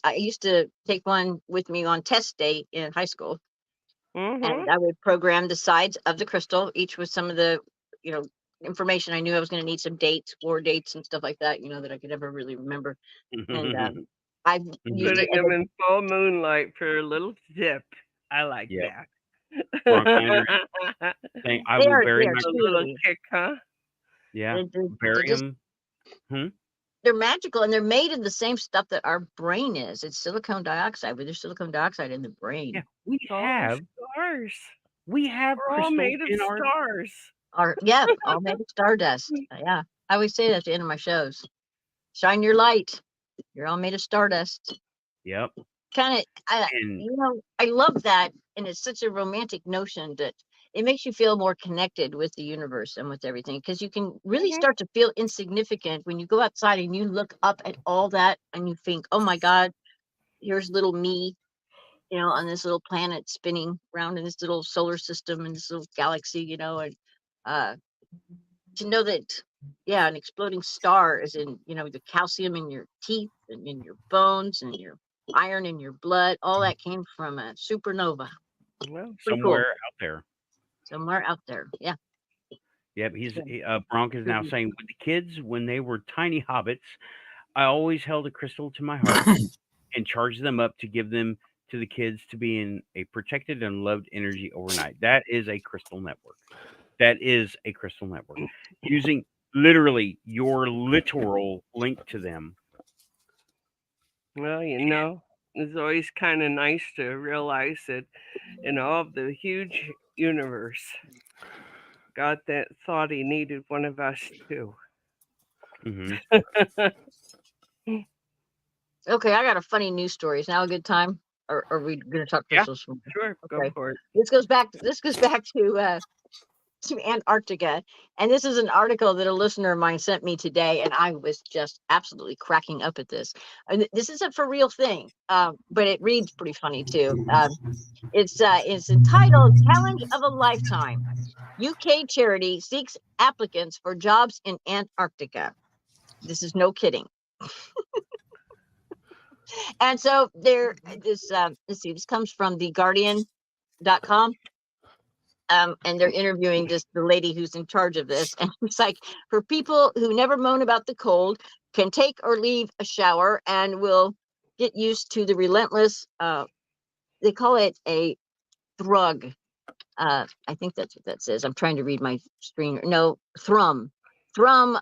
Speaker 7: I used to take one with me on test day in high school, and I would program the sides of the crystal, each with some of the, information I knew I was going to need, some dates, war dates, and stuff like that. That I could never really remember. And I've used
Speaker 2: Putting
Speaker 7: it as
Speaker 2: them in full moonlight for a little dip. I like that.
Speaker 1: Bronklanders saying, I will bury my
Speaker 2: a little kick, huh?
Speaker 1: Yeah. Bury them.
Speaker 7: They're magical, and they're made of the same stuff that our brain is. It's silicone dioxide, but there's silicone dioxide in the brain.
Speaker 1: Yeah, we have
Speaker 2: stars.
Speaker 1: We have
Speaker 2: We're all
Speaker 1: crystals
Speaker 2: made of
Speaker 1: in our
Speaker 2: stars.
Speaker 7: All made of stardust. Yeah, I always say that at the end of my shows. Shine your light. You're all made of stardust.
Speaker 1: Yep.
Speaker 7: Kind of, I love that, and it's such a romantic notion that it makes you feel more connected with the universe and with everything, because you can really start to feel insignificant when you go outside and you look up at all that and you think, oh my God, here's little me, on this little planet spinning around in this little solar system and this little galaxy, and to know that, an exploding star is in, the calcium in your teeth and in your bones and your iron in your blood, all that came from a supernova.
Speaker 2: Well,
Speaker 1: somewhere out there.
Speaker 7: Somewhere out there. Yeah.
Speaker 1: Yep. Bronk is now saying, with the kids, when they were tiny hobbits, I always held a crystal to my heart and charged them up to give them to the kids to be in a protected and loved energy overnight. That is a crystal network. Using literally your literal link to them.
Speaker 2: Well, it's always kind of nice to realize that in all of the huge universe, God that thought he needed one of us too.
Speaker 7: Okay, I got a funny news story. Is now a good time? Or are we going to talk crystals?
Speaker 2: Sure, go for it.
Speaker 7: This goes back to to Antarctica. And this is an article that a listener of mine sent me today, and I was just absolutely cracking up at this. And this is a for real thing, but it reads pretty funny too. It's entitled "Challenge of a Lifetime." UK charity seeks applicants for jobs in Antarctica. This is no kidding. And so let's see, this comes from theguardian.com. And they're interviewing just the lady who's in charge of this. And it's like, for people who never moan about the cold, can take or leave a shower, and will get used to the relentless, they call it a thrug. I think that's what that says. I'm trying to read my screen. No, thrum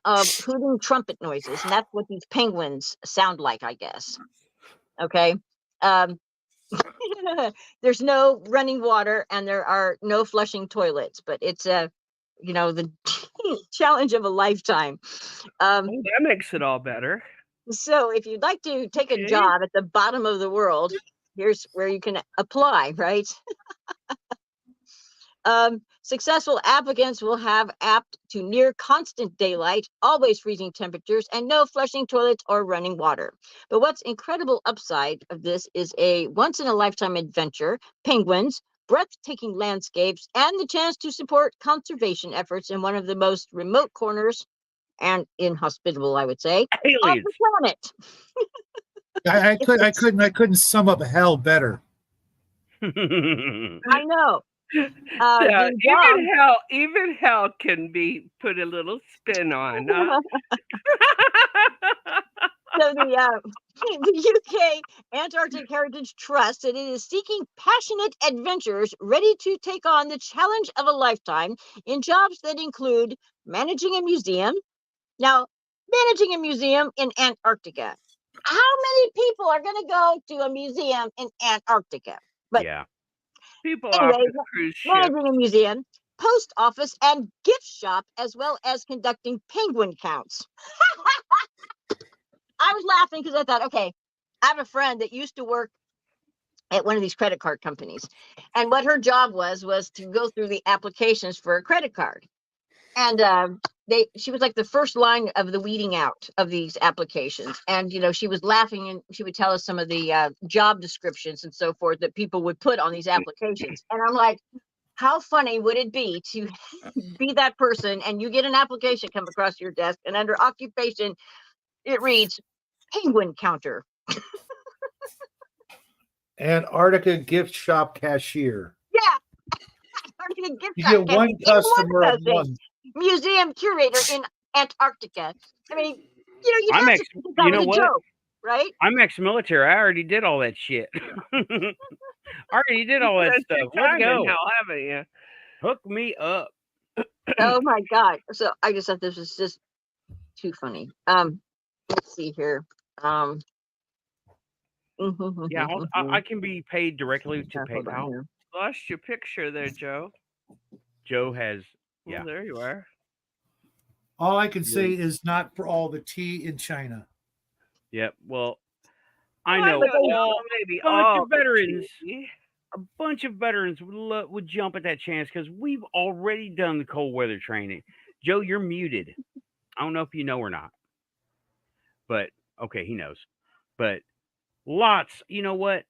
Speaker 7: of hooting trumpet noises. And that's what these penguins sound like, I guess. Okay. There's no running water, and there are no flushing toilets, but it's the challenge of a lifetime.
Speaker 2: That makes it all better.
Speaker 7: So if you'd like to take a
Speaker 2: Okay.
Speaker 7: job at the bottom of the world, here's where you can apply, right? Successful applicants will have apt to near constant daylight, always freezing temperatures, and no flushing toilets or running water. But what's incredible upside of this is a once-in-a-lifetime adventure, penguins, breathtaking landscapes, and the chance to support conservation efforts in one of the most remote corners and inhospitable, I would say, of
Speaker 1: Aliens.
Speaker 7: the planet.
Speaker 5: I couldn't sum up hell better.
Speaker 7: I know.
Speaker 2: So
Speaker 7: The job-
Speaker 2: even hell can be put a little spin on. Huh?
Speaker 7: So the UK Antarctic Heritage Trust said it is seeking passionate adventurers ready to take on the challenge of a lifetime in jobs that include managing a museum. Now, managing a museum in Antarctica. How many people are going to go to a museum in Antarctica? But
Speaker 1: yeah.
Speaker 2: People
Speaker 7: Anyway,
Speaker 2: off the cruise ship.
Speaker 7: managing a museum, post office, and gift shop, as well as conducting penguin counts. I was laughing because I thought, okay, I have a friend that used to work at one of these credit card companies, and what her job was to go through the applications for a credit card. And she was like the first line of the weeding out of these applications. And she was laughing, and she would tell us some of the job descriptions and so forth that people would put on these applications. And I'm like, how funny would it be to be that person, and you get an application come across your desk, and under occupation it reads penguin counter.
Speaker 5: Antarctica gift shop cashier.
Speaker 7: Yeah. Antarctica gift
Speaker 5: You
Speaker 7: shop
Speaker 5: get one
Speaker 7: cashier.
Speaker 5: customer
Speaker 7: One
Speaker 5: of
Speaker 7: person.
Speaker 5: one.
Speaker 7: Museum curator in Antarctica. I mean, you
Speaker 1: I'm
Speaker 7: have to think that
Speaker 1: you
Speaker 7: was
Speaker 1: know
Speaker 7: a
Speaker 1: what?
Speaker 7: joke, right?
Speaker 1: I'm ex-military. I already did all that shit. I already did all that
Speaker 2: Spent
Speaker 1: stuff.
Speaker 2: your
Speaker 1: Let's
Speaker 2: time
Speaker 1: go.
Speaker 2: in hell, haven't you?
Speaker 1: Hook me up.
Speaker 7: Oh my god! So I just thought this was just too funny. Let's see here.
Speaker 1: Yeah, I can be paid directly to
Speaker 7: Hold on
Speaker 1: PayPal.
Speaker 7: here.
Speaker 2: Lost your picture there, Joe.
Speaker 1: Joe has,
Speaker 2: Well,
Speaker 1: yeah.
Speaker 2: there you are.
Speaker 5: All I can say is not for all the tea in China.
Speaker 1: Yep. Well, I
Speaker 2: Well,
Speaker 1: know
Speaker 2: don't know,
Speaker 1: all
Speaker 2: maybe
Speaker 1: bunch
Speaker 2: all
Speaker 1: of
Speaker 2: the
Speaker 1: veterans.
Speaker 2: tea.
Speaker 1: A bunch of veterans would jump at that chance because we've already done the cold weather training. Joe, you're muted. I don't know if you know or not, but okay, he knows. But you know what?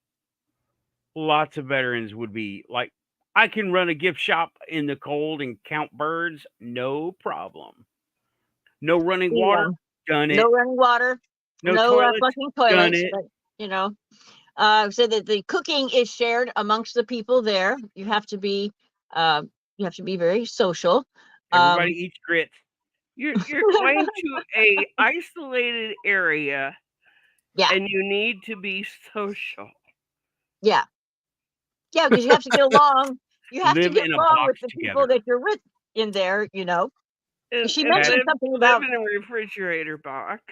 Speaker 1: Lots of veterans would be like, I can run a gift shop in the cold and count birds, no problem. No running water, done it.
Speaker 7: No running water.
Speaker 1: No
Speaker 7: No
Speaker 1: toilets,
Speaker 7: flushing
Speaker 1: done
Speaker 7: toilets.
Speaker 1: it.
Speaker 7: But so that the cooking is shared amongst the people there. You have to be very social.
Speaker 1: Everybody eats grits.
Speaker 2: You're going to a isolated area,
Speaker 7: Yeah,
Speaker 2: and you need to be social.
Speaker 7: yeah, because you have to get along. You have to
Speaker 1: Live
Speaker 7: get
Speaker 1: in a
Speaker 7: along with
Speaker 1: box
Speaker 7: the people
Speaker 1: together.
Speaker 7: that you're with in there.
Speaker 2: And,
Speaker 7: She
Speaker 2: and
Speaker 7: mentioned
Speaker 2: live,
Speaker 7: something
Speaker 2: live
Speaker 7: about
Speaker 2: in a refrigerator box.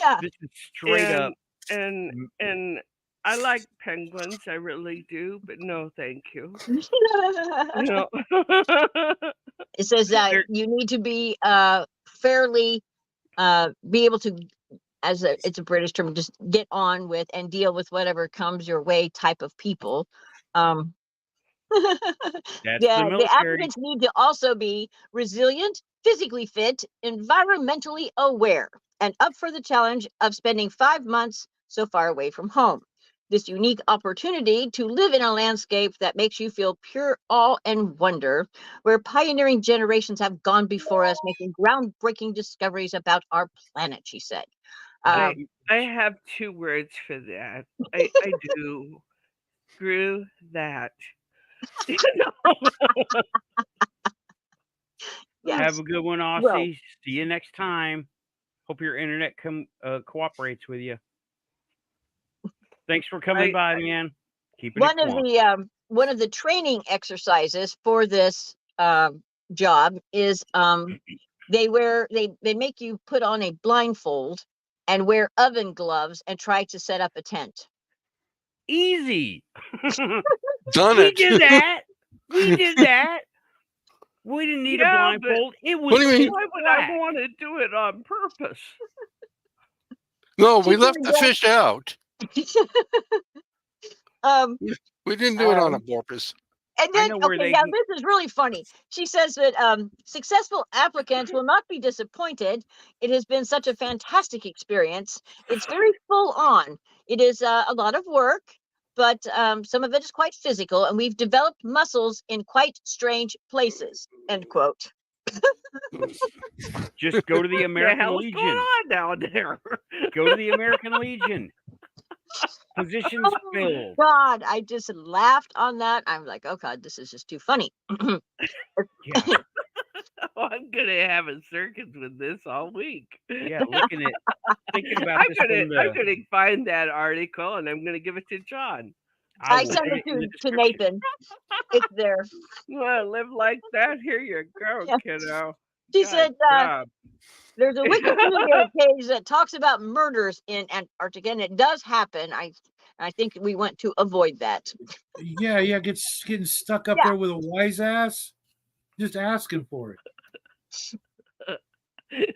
Speaker 7: yeah.
Speaker 1: This is straight up.
Speaker 2: And I like penguins, I really do, but no, thank you. No.
Speaker 7: It says that you need to be fairly be able to, it's a British term, just get on with and deal with whatever comes your way type of people.
Speaker 1: That's
Speaker 7: Yeah,
Speaker 1: the
Speaker 7: the
Speaker 1: military.
Speaker 7: applicants need to also be resilient, physically fit, environmentally aware, and up for the challenge of spending 5 months so far away from home. This unique opportunity to live in a landscape that makes you feel pure awe and wonder, where pioneering generations have gone before us, making groundbreaking discoveries about our planet, she said.
Speaker 2: I
Speaker 7: Um,
Speaker 2: I have 2 words for that. I do. Screw that. You know?
Speaker 1: Have
Speaker 7: yes.
Speaker 1: a good one,
Speaker 7: Well,
Speaker 1: Aussie. See you next time. Hope your internet cooperates with you. Thanks for coming
Speaker 2: I
Speaker 1: by, man. Keeping it
Speaker 7: one of the training exercises for this job is they make you put on a blindfold and wear oven gloves and try to set up a tent.
Speaker 1: easy.
Speaker 4: Done
Speaker 1: We
Speaker 4: it.
Speaker 1: did that. We did that. We didn't need a
Speaker 2: Yeah, but
Speaker 1: blindfold. It was
Speaker 4: What do you mean?
Speaker 1: pitch
Speaker 2: why would I
Speaker 1: black.
Speaker 2: wanna do it on purpose?
Speaker 4: No, we
Speaker 7: She
Speaker 4: left the
Speaker 7: said
Speaker 4: fish out.
Speaker 7: um
Speaker 4: We didn't do it on a
Speaker 7: um,
Speaker 4: porpoise.
Speaker 7: And
Speaker 1: I
Speaker 7: then,
Speaker 1: know where
Speaker 7: okay,
Speaker 1: they
Speaker 7: now
Speaker 1: can.
Speaker 7: this is really funny. She says that successful applicants will not be disappointed. It has been such a fantastic experience. It's very full on. It is a lot of work, but some of it is quite physical, and we've developed muscles in quite strange places. End quote.
Speaker 1: Just go to the
Speaker 2: The
Speaker 1: American
Speaker 2: hell's going
Speaker 1: Legion.
Speaker 2: on down there?
Speaker 1: Go to the American Legion. Positions
Speaker 7: Oh
Speaker 1: filled.
Speaker 7: God, I just laughed on that. I'm like, oh God, this is just too funny.
Speaker 1: Yeah.
Speaker 2: Oh, I'm gonna have a circus with this all week.
Speaker 1: Yeah. Thinking about
Speaker 2: I'm
Speaker 1: this
Speaker 2: gonna find that article and I'm gonna give it to John.
Speaker 7: I
Speaker 1: will
Speaker 7: sent
Speaker 1: put
Speaker 7: it
Speaker 1: it in the
Speaker 7: to
Speaker 1: description.
Speaker 7: Nathan. It's there.
Speaker 2: You wanna live like that? Here you go,
Speaker 7: Yeah.
Speaker 2: kiddo.
Speaker 7: She
Speaker 2: Good
Speaker 7: said,
Speaker 2: job.
Speaker 7: there's a Wikipedia page that talks about murders in Antarctica, and it does happen. I think we want to avoid that.
Speaker 5: Yeah, getting stuck up
Speaker 7: Yeah.
Speaker 5: there with a wise ass, just asking for it.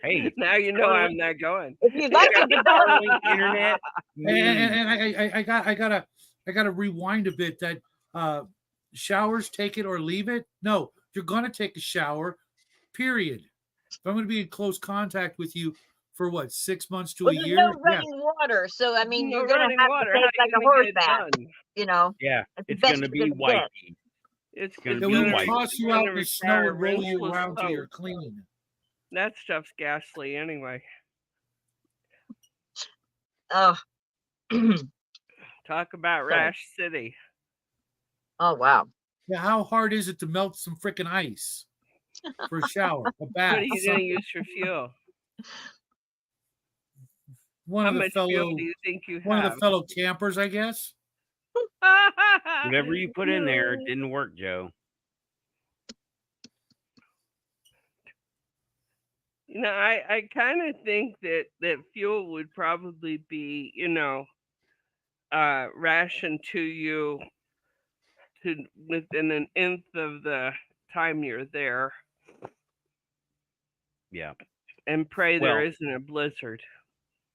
Speaker 1: Hey,
Speaker 2: Now you know I'm not going.
Speaker 7: If you'd like to develop,
Speaker 1: Starlink internet.
Speaker 5: And I gotta rewind a bit. That showers, take it or leave it. No, you're gonna take a shower. Period. If I'm gonna be in close contact with you for what, 6 months to
Speaker 7: well,
Speaker 5: a
Speaker 7: there's
Speaker 5: year?
Speaker 7: no
Speaker 5: Yeah.
Speaker 7: running water, so I mean,
Speaker 2: No
Speaker 7: you're gonna
Speaker 2: running
Speaker 7: have
Speaker 2: water.
Speaker 7: to
Speaker 2: How
Speaker 7: take like
Speaker 2: you
Speaker 7: a
Speaker 2: gonna
Speaker 7: horse
Speaker 2: get
Speaker 7: bath.
Speaker 2: done?
Speaker 7: You know,
Speaker 1: Yeah,
Speaker 7: that's the
Speaker 1: it's
Speaker 7: best
Speaker 1: gonna
Speaker 7: you're
Speaker 1: be
Speaker 7: gonna get.
Speaker 1: wifey.
Speaker 2: It's
Speaker 1: gonna
Speaker 5: Yeah,
Speaker 2: gonna
Speaker 5: we
Speaker 1: be
Speaker 5: will
Speaker 1: white.
Speaker 5: toss you out in the snow
Speaker 2: require
Speaker 5: and roll you
Speaker 2: rinseless
Speaker 5: around till
Speaker 2: soap.
Speaker 5: you're clean.
Speaker 2: That stuff's ghastly anyway.
Speaker 7: Oh,
Speaker 2: Talk about
Speaker 7: So-
Speaker 2: Rash City.
Speaker 7: oh wow.
Speaker 5: Yeah, how hard is it to melt some freaking ice for a shower, a
Speaker 2: What
Speaker 5: bath?
Speaker 2: are you gonna use for fuel?
Speaker 5: One
Speaker 2: How
Speaker 5: of the
Speaker 2: much fuel
Speaker 5: fellow
Speaker 2: do you think you
Speaker 5: one of
Speaker 2: have?
Speaker 5: the fellow campers, I guess.
Speaker 1: Whatever you put in there didn't work, Joe.
Speaker 2: You know, I kind of think that fuel would probably be, rationed to you to within an nth of the time you're there,
Speaker 1: Yeah.
Speaker 2: and pray
Speaker 1: Well,
Speaker 2: there isn't a blizzard.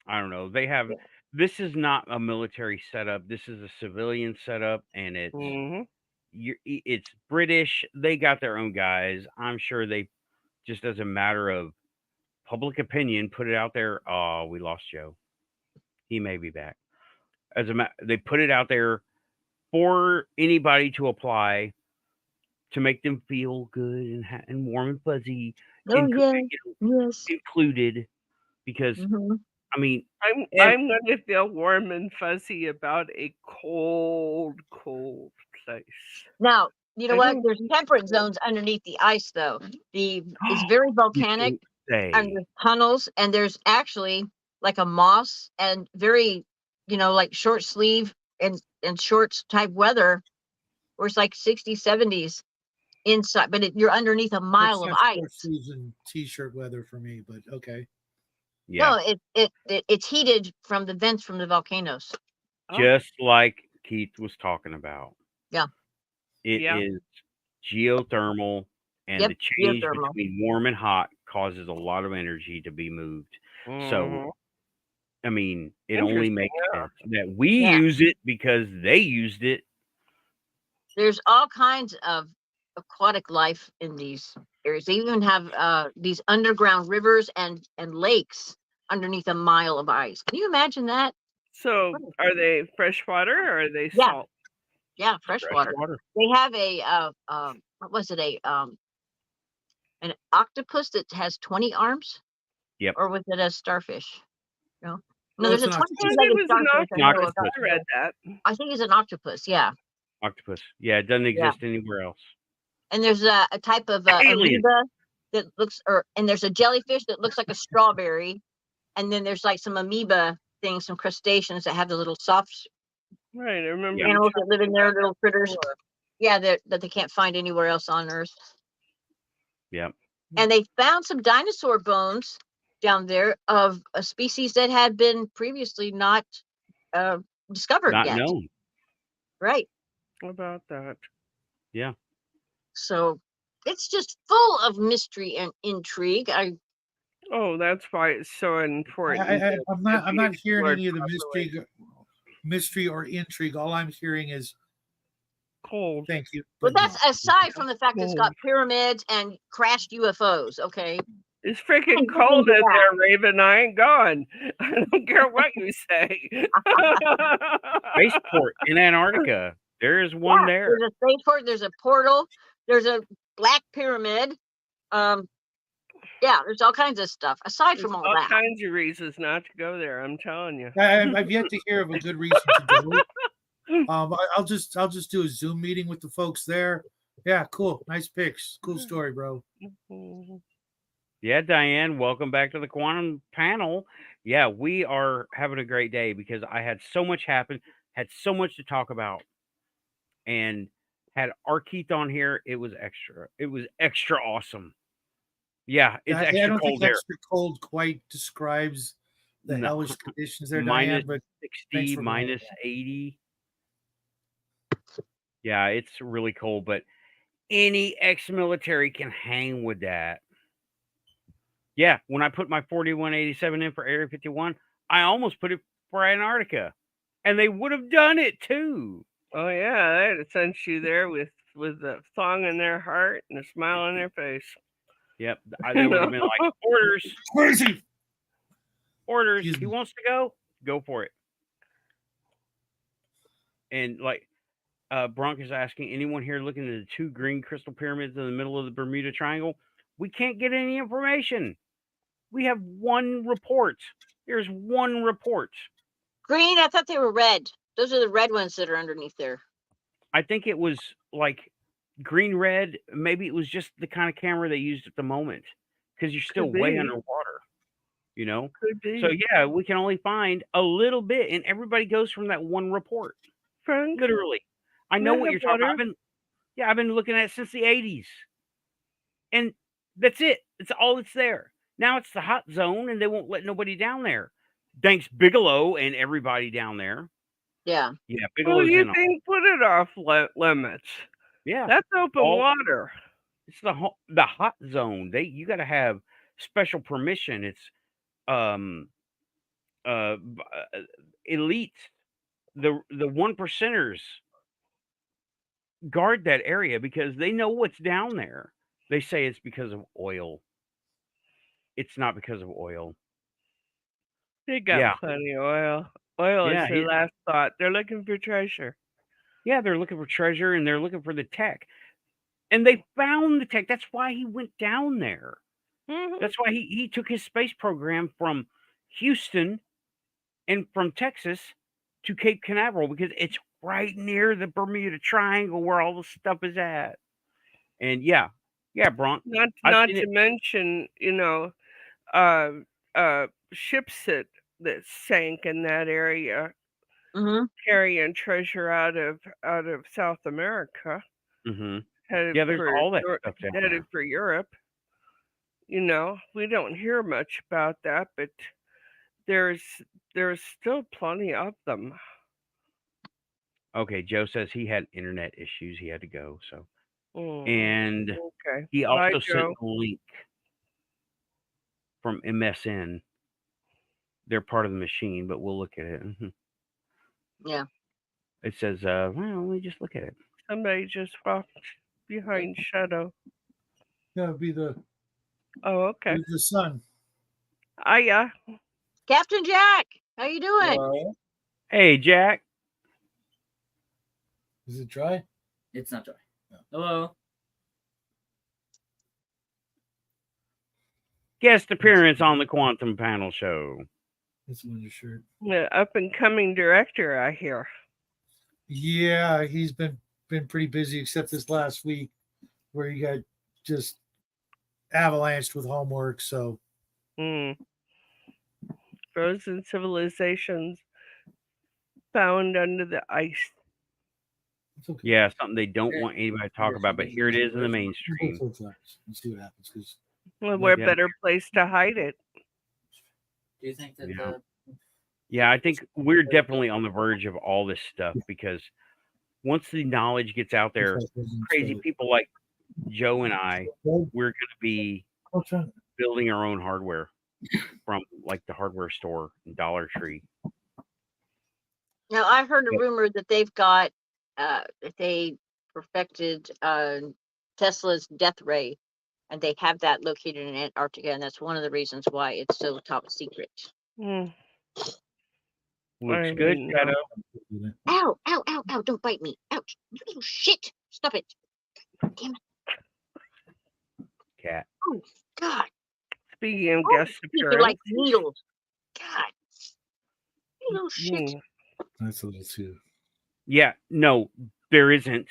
Speaker 1: I don't know. They have. This is not a military setup. This is a civilian setup, and it's British. They got their own guys. I'm sure they just as a matter of public opinion put it out there. Oh, we lost Joe. He may be back. They put it out there for anybody to apply to make them feel good and warm and fuzzy,
Speaker 7: Oh yeah. Yes.
Speaker 1: included. Because
Speaker 7: Mhm.
Speaker 1: I mean,
Speaker 2: I'm gonna feel warm and fuzzy about a cold place.
Speaker 7: Now, you know
Speaker 2: I
Speaker 7: what?
Speaker 2: don't
Speaker 7: There's
Speaker 2: think
Speaker 7: temperate
Speaker 2: so.
Speaker 7: zones underneath the ice, though. It's very volcanic,
Speaker 1: you say
Speaker 7: and there's tunnels, and there's actually like a moss and very, like short sleeve and shorts type weather, where it's like 60s, 70s inside, but you're underneath a mile of
Speaker 5: That's
Speaker 7: ice.
Speaker 5: sports season t-shirt weather for me, but okay.
Speaker 1: yeah,
Speaker 7: No, it's heated from the vents from the volcanoes.
Speaker 2: Oh,
Speaker 1: just like Keith was talking about.
Speaker 7: Yeah.
Speaker 1: It
Speaker 2: Yeah.
Speaker 1: is geothermal, and
Speaker 7: Yep,
Speaker 1: the change
Speaker 7: geothermal.
Speaker 1: between warm and hot causes a lot of energy to be moved.
Speaker 2: mhm.
Speaker 1: So, I mean, it only
Speaker 2: Interesting,
Speaker 1: makes
Speaker 2: yeah.
Speaker 1: sense that we
Speaker 7: Yeah.
Speaker 1: use it because they used it
Speaker 7: There's all kinds of aquatic life in these areas. They even have these underground rivers and lakes underneath a mile of ice. Can you imagine that?
Speaker 2: So, are they freshwater or are they
Speaker 7: Yeah.
Speaker 2: salt?
Speaker 7: Yeah, freshwater.
Speaker 1: Freshwater.
Speaker 7: They have what was it? An octopus that has 20 arms?
Speaker 1: Yep.
Speaker 7: Or was it a starfish? No.
Speaker 5: No,
Speaker 7: No, there's
Speaker 5: it's
Speaker 7: a
Speaker 5: an
Speaker 2: I thought
Speaker 7: 22-legged
Speaker 2: it was an
Speaker 7: starfish. I know
Speaker 2: octopus.
Speaker 7: about.
Speaker 2: I read that.
Speaker 7: I think it's an octopus. Yeah.
Speaker 1: Octopus. Yeah, it doesn't exist anywhere else.
Speaker 7: And there's a type of
Speaker 1: Alien.
Speaker 7: amoeba that looks, and there's a jellyfish that looks like a strawberry, and then there's like some amoeba things, some crustaceans that have the little soft
Speaker 2: Right, I remember you
Speaker 7: animals that live in
Speaker 2: talking
Speaker 7: there,
Speaker 2: about
Speaker 7: little
Speaker 2: that
Speaker 7: critters.
Speaker 2: before.
Speaker 7: Yeah, that they can't find anywhere else on Earth.
Speaker 1: Yep.
Speaker 7: And they found some dinosaur bones down there of a species that had been previously not discovered
Speaker 1: Not
Speaker 7: yet.
Speaker 1: known.
Speaker 7: Right.
Speaker 2: How about that?
Speaker 1: Yeah.
Speaker 7: So it's just full of mystery and intrigue.
Speaker 2: Oh, that's why it's so important. that
Speaker 5: I'm
Speaker 2: be
Speaker 5: not hearing
Speaker 2: explored
Speaker 5: any of the
Speaker 2: properly.
Speaker 5: mystery or intrigue. All I'm hearing is
Speaker 2: Cold.
Speaker 5: thank you.
Speaker 7: But
Speaker 5: but
Speaker 7: that's
Speaker 5: no.
Speaker 7: aside from the fact it's got pyramids and crashed UFOs. Okay.
Speaker 2: It's
Speaker 7: Can't
Speaker 2: freaking
Speaker 7: get
Speaker 2: cold
Speaker 7: into
Speaker 2: in
Speaker 7: that.
Speaker 2: there, Raven. I ain't going. I don't care what you say.
Speaker 1: Spaceport in Antarctica. There is one
Speaker 7: Yeah,
Speaker 1: there.
Speaker 7: there's a spaceport, there's a portal, there's a black pyramid. Yeah, there's all kinds of stuff aside
Speaker 2: There's
Speaker 7: from all
Speaker 2: all
Speaker 7: that.
Speaker 2: kinds of reasons not to go there. I'm telling you.
Speaker 5: I've yet to hear of a good reason to go. I'll just do a Zoom meeting with the folks there. Yeah, cool. Nice pics. Cool story, bro.
Speaker 1: Yeah, Diane, welcome back to the Quantum Panel. Yeah, we are having a great day because I had so much happen, had so much to talk about, and had our Keith on here. It was extra awesome. Yeah, it's
Speaker 5: I
Speaker 1: extra
Speaker 5: don't
Speaker 1: cold
Speaker 5: think
Speaker 1: there.
Speaker 5: extra cold quite describes the
Speaker 1: No.
Speaker 5: hellish conditions there,
Speaker 1: Minus
Speaker 5: Diane. But
Speaker 1: 60,
Speaker 5: for going.
Speaker 1: minus 80. Yeah, it's really cold, but any ex-military can hang with that. Yeah, when I put my 4187 in for Area 51, I almost put it for Antarctica, and they would have done it too.
Speaker 2: Oh yeah, they'd have sent you there with a song in their heart and a smile on their face.
Speaker 1: Yep, they would have been like, orders,
Speaker 5: Crazy.
Speaker 1: orders.
Speaker 5: Excuse
Speaker 1: He
Speaker 5: me.
Speaker 1: wants to go for it. And like, Bronk is asking, anyone here looking at the two green crystal pyramids in the middle of the Bermuda Triangle? We can't get any information. We have one report. There's one report.
Speaker 7: Green, I thought they were red. Those are the red ones that are underneath there.
Speaker 1: I think it was like green red. Maybe it was just the kind of camera they used at the moment because you're still
Speaker 2: Could
Speaker 1: way
Speaker 2: be.
Speaker 1: underwater, you know?
Speaker 2: Could be.
Speaker 1: So yeah, we can only find a little bit, and everybody goes from that one report.
Speaker 2: Frank,
Speaker 1: Literally. I know
Speaker 2: Can I
Speaker 1: what
Speaker 2: have
Speaker 1: you're talking about.
Speaker 2: water?
Speaker 1: I've been looking at it since the 80s. And that's it. It's all that's there. Now it's the hot zone and they won't let nobody down there. Thanks Bigelow and everybody down there.
Speaker 7: Yeah.
Speaker 1: Yeah,
Speaker 2: Who
Speaker 1: Bigelow's
Speaker 2: do you
Speaker 1: in on it.
Speaker 2: think put it off limits?
Speaker 1: Yeah.
Speaker 2: That's open
Speaker 1: All-
Speaker 2: water.
Speaker 1: It's the hot zone. You got to have special permission. It's elite. The one percenters guard that area because they know what's down there. They say it's because of oil. It's not because of oil.
Speaker 2: They got
Speaker 1: Yeah.
Speaker 2: plenty of oil. Oil
Speaker 1: Yeah,
Speaker 2: is their last thought. They're looking for treasure.
Speaker 1: Yeah, they're looking for treasure and they're looking for the tech. And they found the tech. That's why he went down there.
Speaker 2: Mhm.
Speaker 1: That's why he took his space program from Houston and from Texas to Cape Canaveral because it's right near the Bermuda Triangle where all the stuff is at. And yeah, Bronk.
Speaker 2: Not
Speaker 1: I've seen
Speaker 2: to
Speaker 1: it.
Speaker 2: mention, ships that sank in that area
Speaker 7: Mm-hmm.
Speaker 2: carrying treasure out of South America,
Speaker 1: Mm-hmm.
Speaker 2: headed
Speaker 1: Yeah, there's
Speaker 2: for
Speaker 1: all that stuff down
Speaker 2: headed
Speaker 1: there.
Speaker 2: for Europe. We don't hear much about that, but there's still plenty of them.
Speaker 1: Okay, Joe says he had internet issues. He had to go. So,
Speaker 2: Mm,
Speaker 1: and
Speaker 2: okay.
Speaker 1: he
Speaker 2: Bye,
Speaker 1: also sent
Speaker 2: Joe.
Speaker 1: a link from MSN. They're part of the machine, but we'll look at it. Mhm.
Speaker 7: Yeah.
Speaker 1: It says, well, let me just look at it.
Speaker 2: Somebody just walked behind Shadow.
Speaker 5: That would be the
Speaker 2: Okay.
Speaker 5: the sun.
Speaker 2: Yeah.
Speaker 7: Captain Jack, how you doing?
Speaker 8: Hello?
Speaker 1: Hey, Jack.
Speaker 5: Is it dry?
Speaker 8: It's not dry. No. Hello?
Speaker 1: Guest appearance on the Quantum Panel Show.
Speaker 5: This one's your shirt.
Speaker 2: The up and coming director, I hear.
Speaker 5: Yeah, he's been pretty busy, except this last week where he got just avalanched with homework. So
Speaker 2: Frozen civilizations found under the ice.
Speaker 5: it's okay.
Speaker 1: Yeah, something they don't want anybody to talk about, but here it is in the mainstream.
Speaker 5: Let's see what happens. Because
Speaker 2: Well, where
Speaker 1: Yeah.
Speaker 2: better place to hide it?
Speaker 8: Do you think that
Speaker 1: Yeah. Yeah, I think we're definitely on the verge of all this stuff because once the knowledge gets out there, crazy people like Joe and I, we're going to be building our own hardware from like the hardware store and Dollar Tree.
Speaker 7: Now, I heard a rumor that they've got, that they perfected Tesla's death ray, and they have that located in Antarctica, and that's one of the reasons why it's so top secret.
Speaker 1: Looks good, Shadow.
Speaker 7: Ow, ow, ow, ow, don't bite me. Ouch. You little shit. Stop it. Damn it.
Speaker 1: Cat.
Speaker 7: Oh, God.
Speaker 2: Speaking of
Speaker 7: Oh,
Speaker 2: guest
Speaker 7: you
Speaker 2: appearance,
Speaker 7: like needles. God. You little shit.
Speaker 5: That's a little too.
Speaker 1: Yeah, no, there isn't.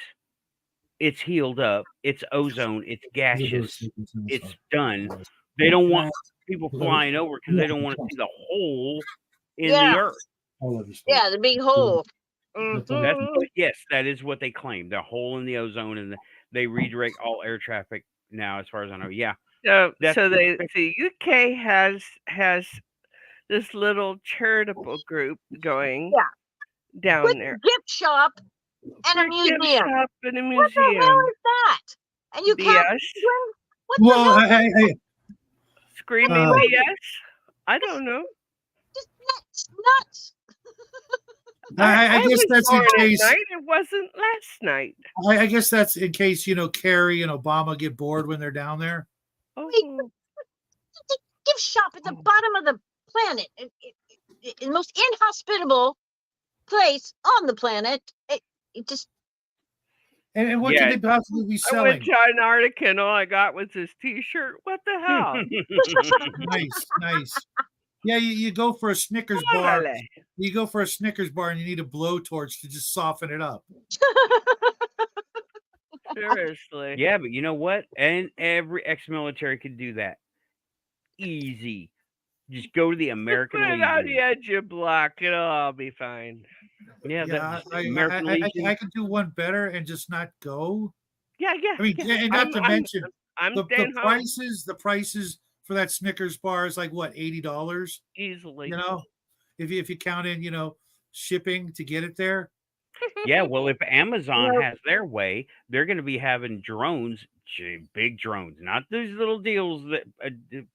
Speaker 1: It's healed up. It's ozone. It's gaseous. It's done. They don't want people flying over because they don't want to see the hole in the earth.
Speaker 7: Yeah, the big hole.
Speaker 1: Yes, that is what they claim. The hole in the ozone, and they redirect all air traffic now, as far as I know. Yeah.
Speaker 2: So the UK has this little charitable group going down
Speaker 7: With
Speaker 2: there.
Speaker 7: a gift shop and a museum.
Speaker 2: Gift shop and a museum.
Speaker 7: What the hell is that? And you can't. What
Speaker 5: Well,
Speaker 7: the hell?
Speaker 5: hey.
Speaker 2: Screaming BS? I don't know.
Speaker 7: Just nuts.
Speaker 5: I guess
Speaker 2: was
Speaker 5: that's in
Speaker 2: born at
Speaker 5: case.
Speaker 2: night. It wasn't last night.
Speaker 5: I guess that's in case Kerry and Obama get bored when they're down there.
Speaker 2: Oh.
Speaker 7: The gift shop at the bottom of the planet, the most inhospitable place on the planet. It just.
Speaker 5: And what could they possibly be
Speaker 2: I
Speaker 5: selling?
Speaker 2: went to Antarctica and all I got was this T-shirt. What the hell?
Speaker 5: Nice. Yeah, you go for a Snickers bar. You go for a Snickers bar and you need a blowtorch to just soften it up.
Speaker 2: Seriously.
Speaker 1: Yeah, but you know what? And every ex-military could do that. Easy. Just go to the American
Speaker 2: Put it on
Speaker 1: Legion.
Speaker 2: the edge of block. It'll all be fine.
Speaker 1: Yeah,
Speaker 5: I could do one better and just not go.
Speaker 2: Yeah.
Speaker 5: I mean, and not to mention
Speaker 2: I'm
Speaker 5: the
Speaker 2: staying home.
Speaker 5: prices for that Snickers bar is like what, $80
Speaker 2: easily.
Speaker 5: If you count in shipping to get it there.
Speaker 1: Yeah, well, if Amazon has their way, they're going to be having drones, big drones, not these little deals that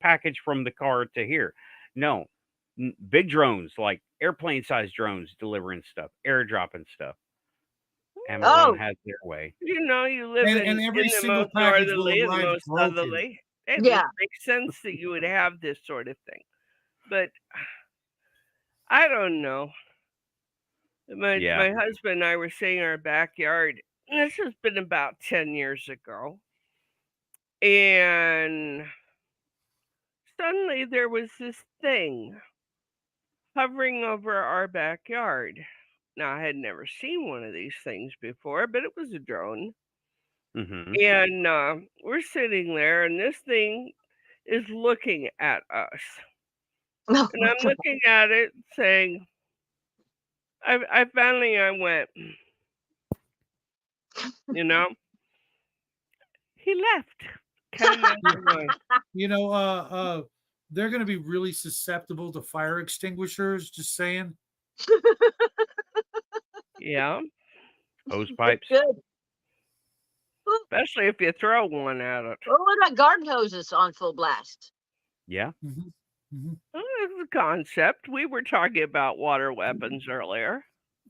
Speaker 1: package from the car to here. No, big drones, like airplane-sized drones delivering stuff, airdropping stuff. Amazon has their way.
Speaker 2: You live
Speaker 5: And
Speaker 2: in
Speaker 5: every
Speaker 2: the
Speaker 5: single
Speaker 2: most
Speaker 5: package will
Speaker 2: northerly and
Speaker 5: arrive
Speaker 2: most
Speaker 5: broken.
Speaker 2: southerly. It makes sense that you would have this sort of thing. But I don't know. My husband and I were sitting in our backyard. And this has been about 10 years ago. And suddenly there was this thing hovering over our backyard. Now, I had never seen one of these things before, but it was a drone.
Speaker 1: Mm-hmm.
Speaker 2: And we're sitting there, and this thing is looking at us. And I'm looking at it saying, I finally went, he left.
Speaker 5: They're going to be really susceptible to fire extinguishers, just saying.
Speaker 2: Yeah.
Speaker 1: Hose pipes.
Speaker 7: Good.
Speaker 2: Especially if you throw one at it.
Speaker 7: Well, what about garden hoses on full blast?
Speaker 1: Yeah.
Speaker 5: Mm-hmm.
Speaker 2: Well, that's a concept. We were talking about water weapons earlier.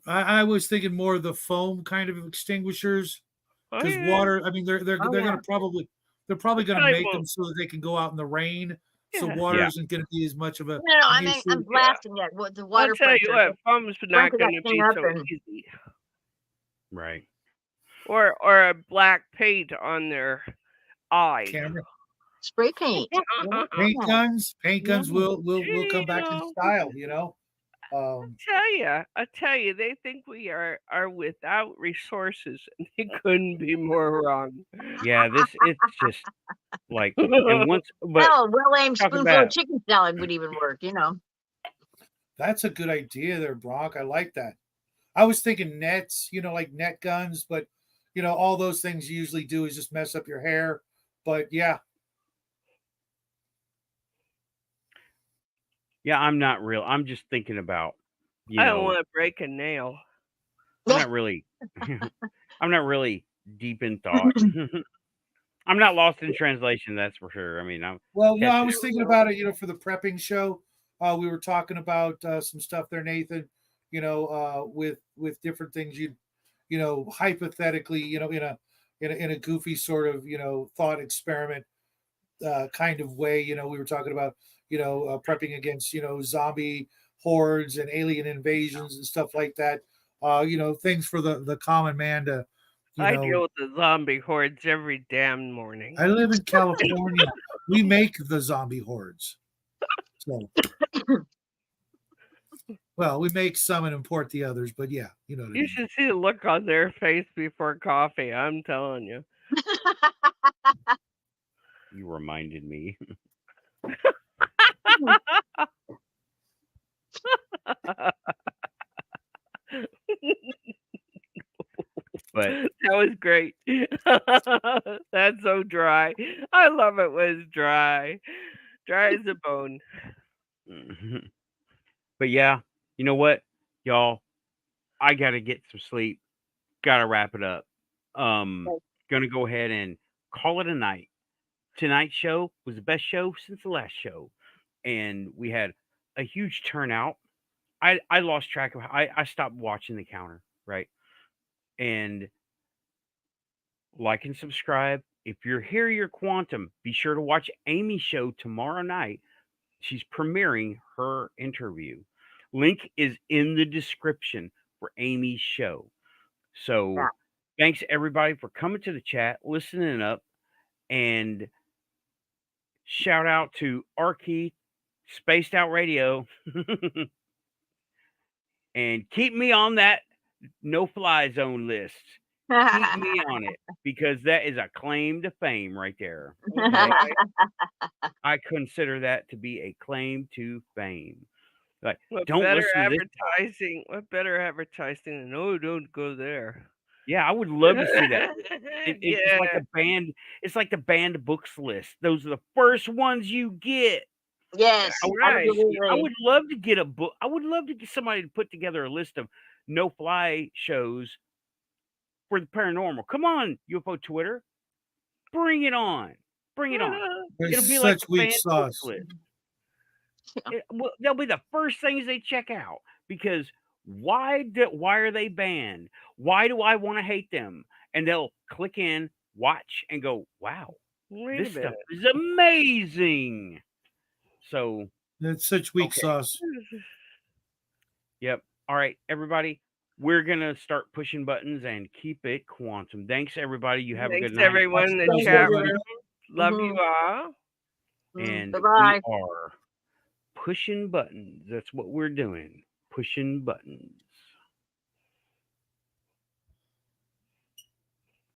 Speaker 5: I was thinking more of the foam kind of extinguishers
Speaker 2: Oh,
Speaker 5: because
Speaker 2: yeah.
Speaker 5: water. I mean, they're
Speaker 7: Oh, yeah.
Speaker 5: gonna they're probably gonna
Speaker 2: Probably
Speaker 5: make them
Speaker 2: won't.
Speaker 5: so that they can go out in the rain. So
Speaker 2: Yeah.
Speaker 5: water
Speaker 1: Yeah.
Speaker 5: isn't going to be as much of a
Speaker 7: No,
Speaker 5: an
Speaker 7: I mean, I'm
Speaker 5: issue.
Speaker 7: blasting it with the
Speaker 2: I'll
Speaker 7: water
Speaker 2: tell you
Speaker 7: pressure.
Speaker 2: what, foam's not
Speaker 7: Sprinkle
Speaker 2: going
Speaker 7: that
Speaker 2: to
Speaker 7: thing
Speaker 2: be
Speaker 7: up
Speaker 2: so
Speaker 7: and
Speaker 2: easy.
Speaker 1: Right.
Speaker 2: Or a black paint on their eye.
Speaker 5: Camera
Speaker 7: spray paint.
Speaker 5: paint
Speaker 7: Yeah.
Speaker 5: guns. Paint guns
Speaker 7: Yeah.
Speaker 5: will come back in
Speaker 2: Gee,
Speaker 5: style. You know.
Speaker 2: I tell you, they think we are without resources, and they couldn't be more wrong.
Speaker 1: Yeah, it's just like, and once, but
Speaker 7: Hell, a well-aimed
Speaker 1: talk
Speaker 7: spoonful of
Speaker 1: about,
Speaker 7: chicken salad would even work. You know.
Speaker 5: That's a good idea there, Brock. I like that. I was thinking nets, like net guns, but all those things you usually do is just mess up your hair. But yeah,
Speaker 1: yeah, I'm not real. I'm just thinking about,
Speaker 2: I don't want to break a nail.
Speaker 1: I'm not really, I'm not really deep in thought. I'm not lost in translation, that's for sure. I mean, I'm
Speaker 5: well, I
Speaker 1: catching
Speaker 5: was thinking about it, for the prepping show. We were talking about some stuff there, Nathan. With different things hypothetically, in a goofy sort of thought experiment kind of way. We were talking about prepping against zombie hordes and alien invasions and stuff like that. Things for the common man to
Speaker 2: I deal with the zombie hordes every damn morning.
Speaker 5: I live in California. We make the zombie hordes. So, well, we make some and import the others, but yeah, you know what I
Speaker 2: You
Speaker 5: mean.
Speaker 2: should see the look on their face before coffee. I'm telling you.
Speaker 1: you reminded me. But
Speaker 2: that was great. That's so dry. I love it when it's dry. Dry as a bone.
Speaker 1: but yeah, you know what, y'all? I gotta get some sleep. Gotta wrap it up. Gonna go ahead and call it a night. Tonight's show was the best show since the last show, and we had a huge turnout. I lost track of I stopped watching the counter, right? And like and subscribe. If you're here, you're Quantum. Be sure to watch Amy's show tomorrow night. She's premiering her interview. Link is in the description for Amy's show. So
Speaker 7: Yeah.
Speaker 1: thanks everybody for coming to the chat, listening up, and shout out to Arky Spaced Out Radio. And keep me on that no fly zone list. Keep me on it because that is a claim to fame right there. Okay? I consider that to be a claim to fame. Like,
Speaker 2: What
Speaker 1: don't
Speaker 2: better
Speaker 1: listen to this guy.
Speaker 2: advertising? What better advertising than "Oh, don't go there"?
Speaker 1: Yeah, I would love to see that. It's like
Speaker 2: Yeah.
Speaker 1: a band. It's like the band books list. Those are the first ones you get.
Speaker 7: Yes,
Speaker 2: Right.
Speaker 1: I
Speaker 7: absolutely.
Speaker 1: would love to get a book. I would love to get somebody to put together a list of no fly shows for the paranormal. Come on, UFO Twitter. Bring it on. Bring it on.
Speaker 5: There's
Speaker 1: It'll be like
Speaker 5: such
Speaker 1: the
Speaker 5: weak
Speaker 1: band books
Speaker 5: sauce.
Speaker 1: list. They'll be the first things they check out because why are they banned? Why do I want to hate them? And they'll click in, watch, and go, wow,
Speaker 2: Wait a
Speaker 1: this stuff
Speaker 2: minute.
Speaker 1: is amazing. So,
Speaker 5: It's such weak
Speaker 1: okay.
Speaker 5: sauce.
Speaker 1: Yep. All right, everybody. We're gonna start pushing buttons and keep it quantum. Thanks, everybody. You have a
Speaker 2: Thanks
Speaker 1: good night.
Speaker 2: everyone in the
Speaker 5: Thanks,
Speaker 2: chat
Speaker 5: everybody.
Speaker 2: room. Love you all.
Speaker 1: And
Speaker 7: Bye-bye.
Speaker 1: we are pushing buttons. That's what we're doing. Pushing buttons.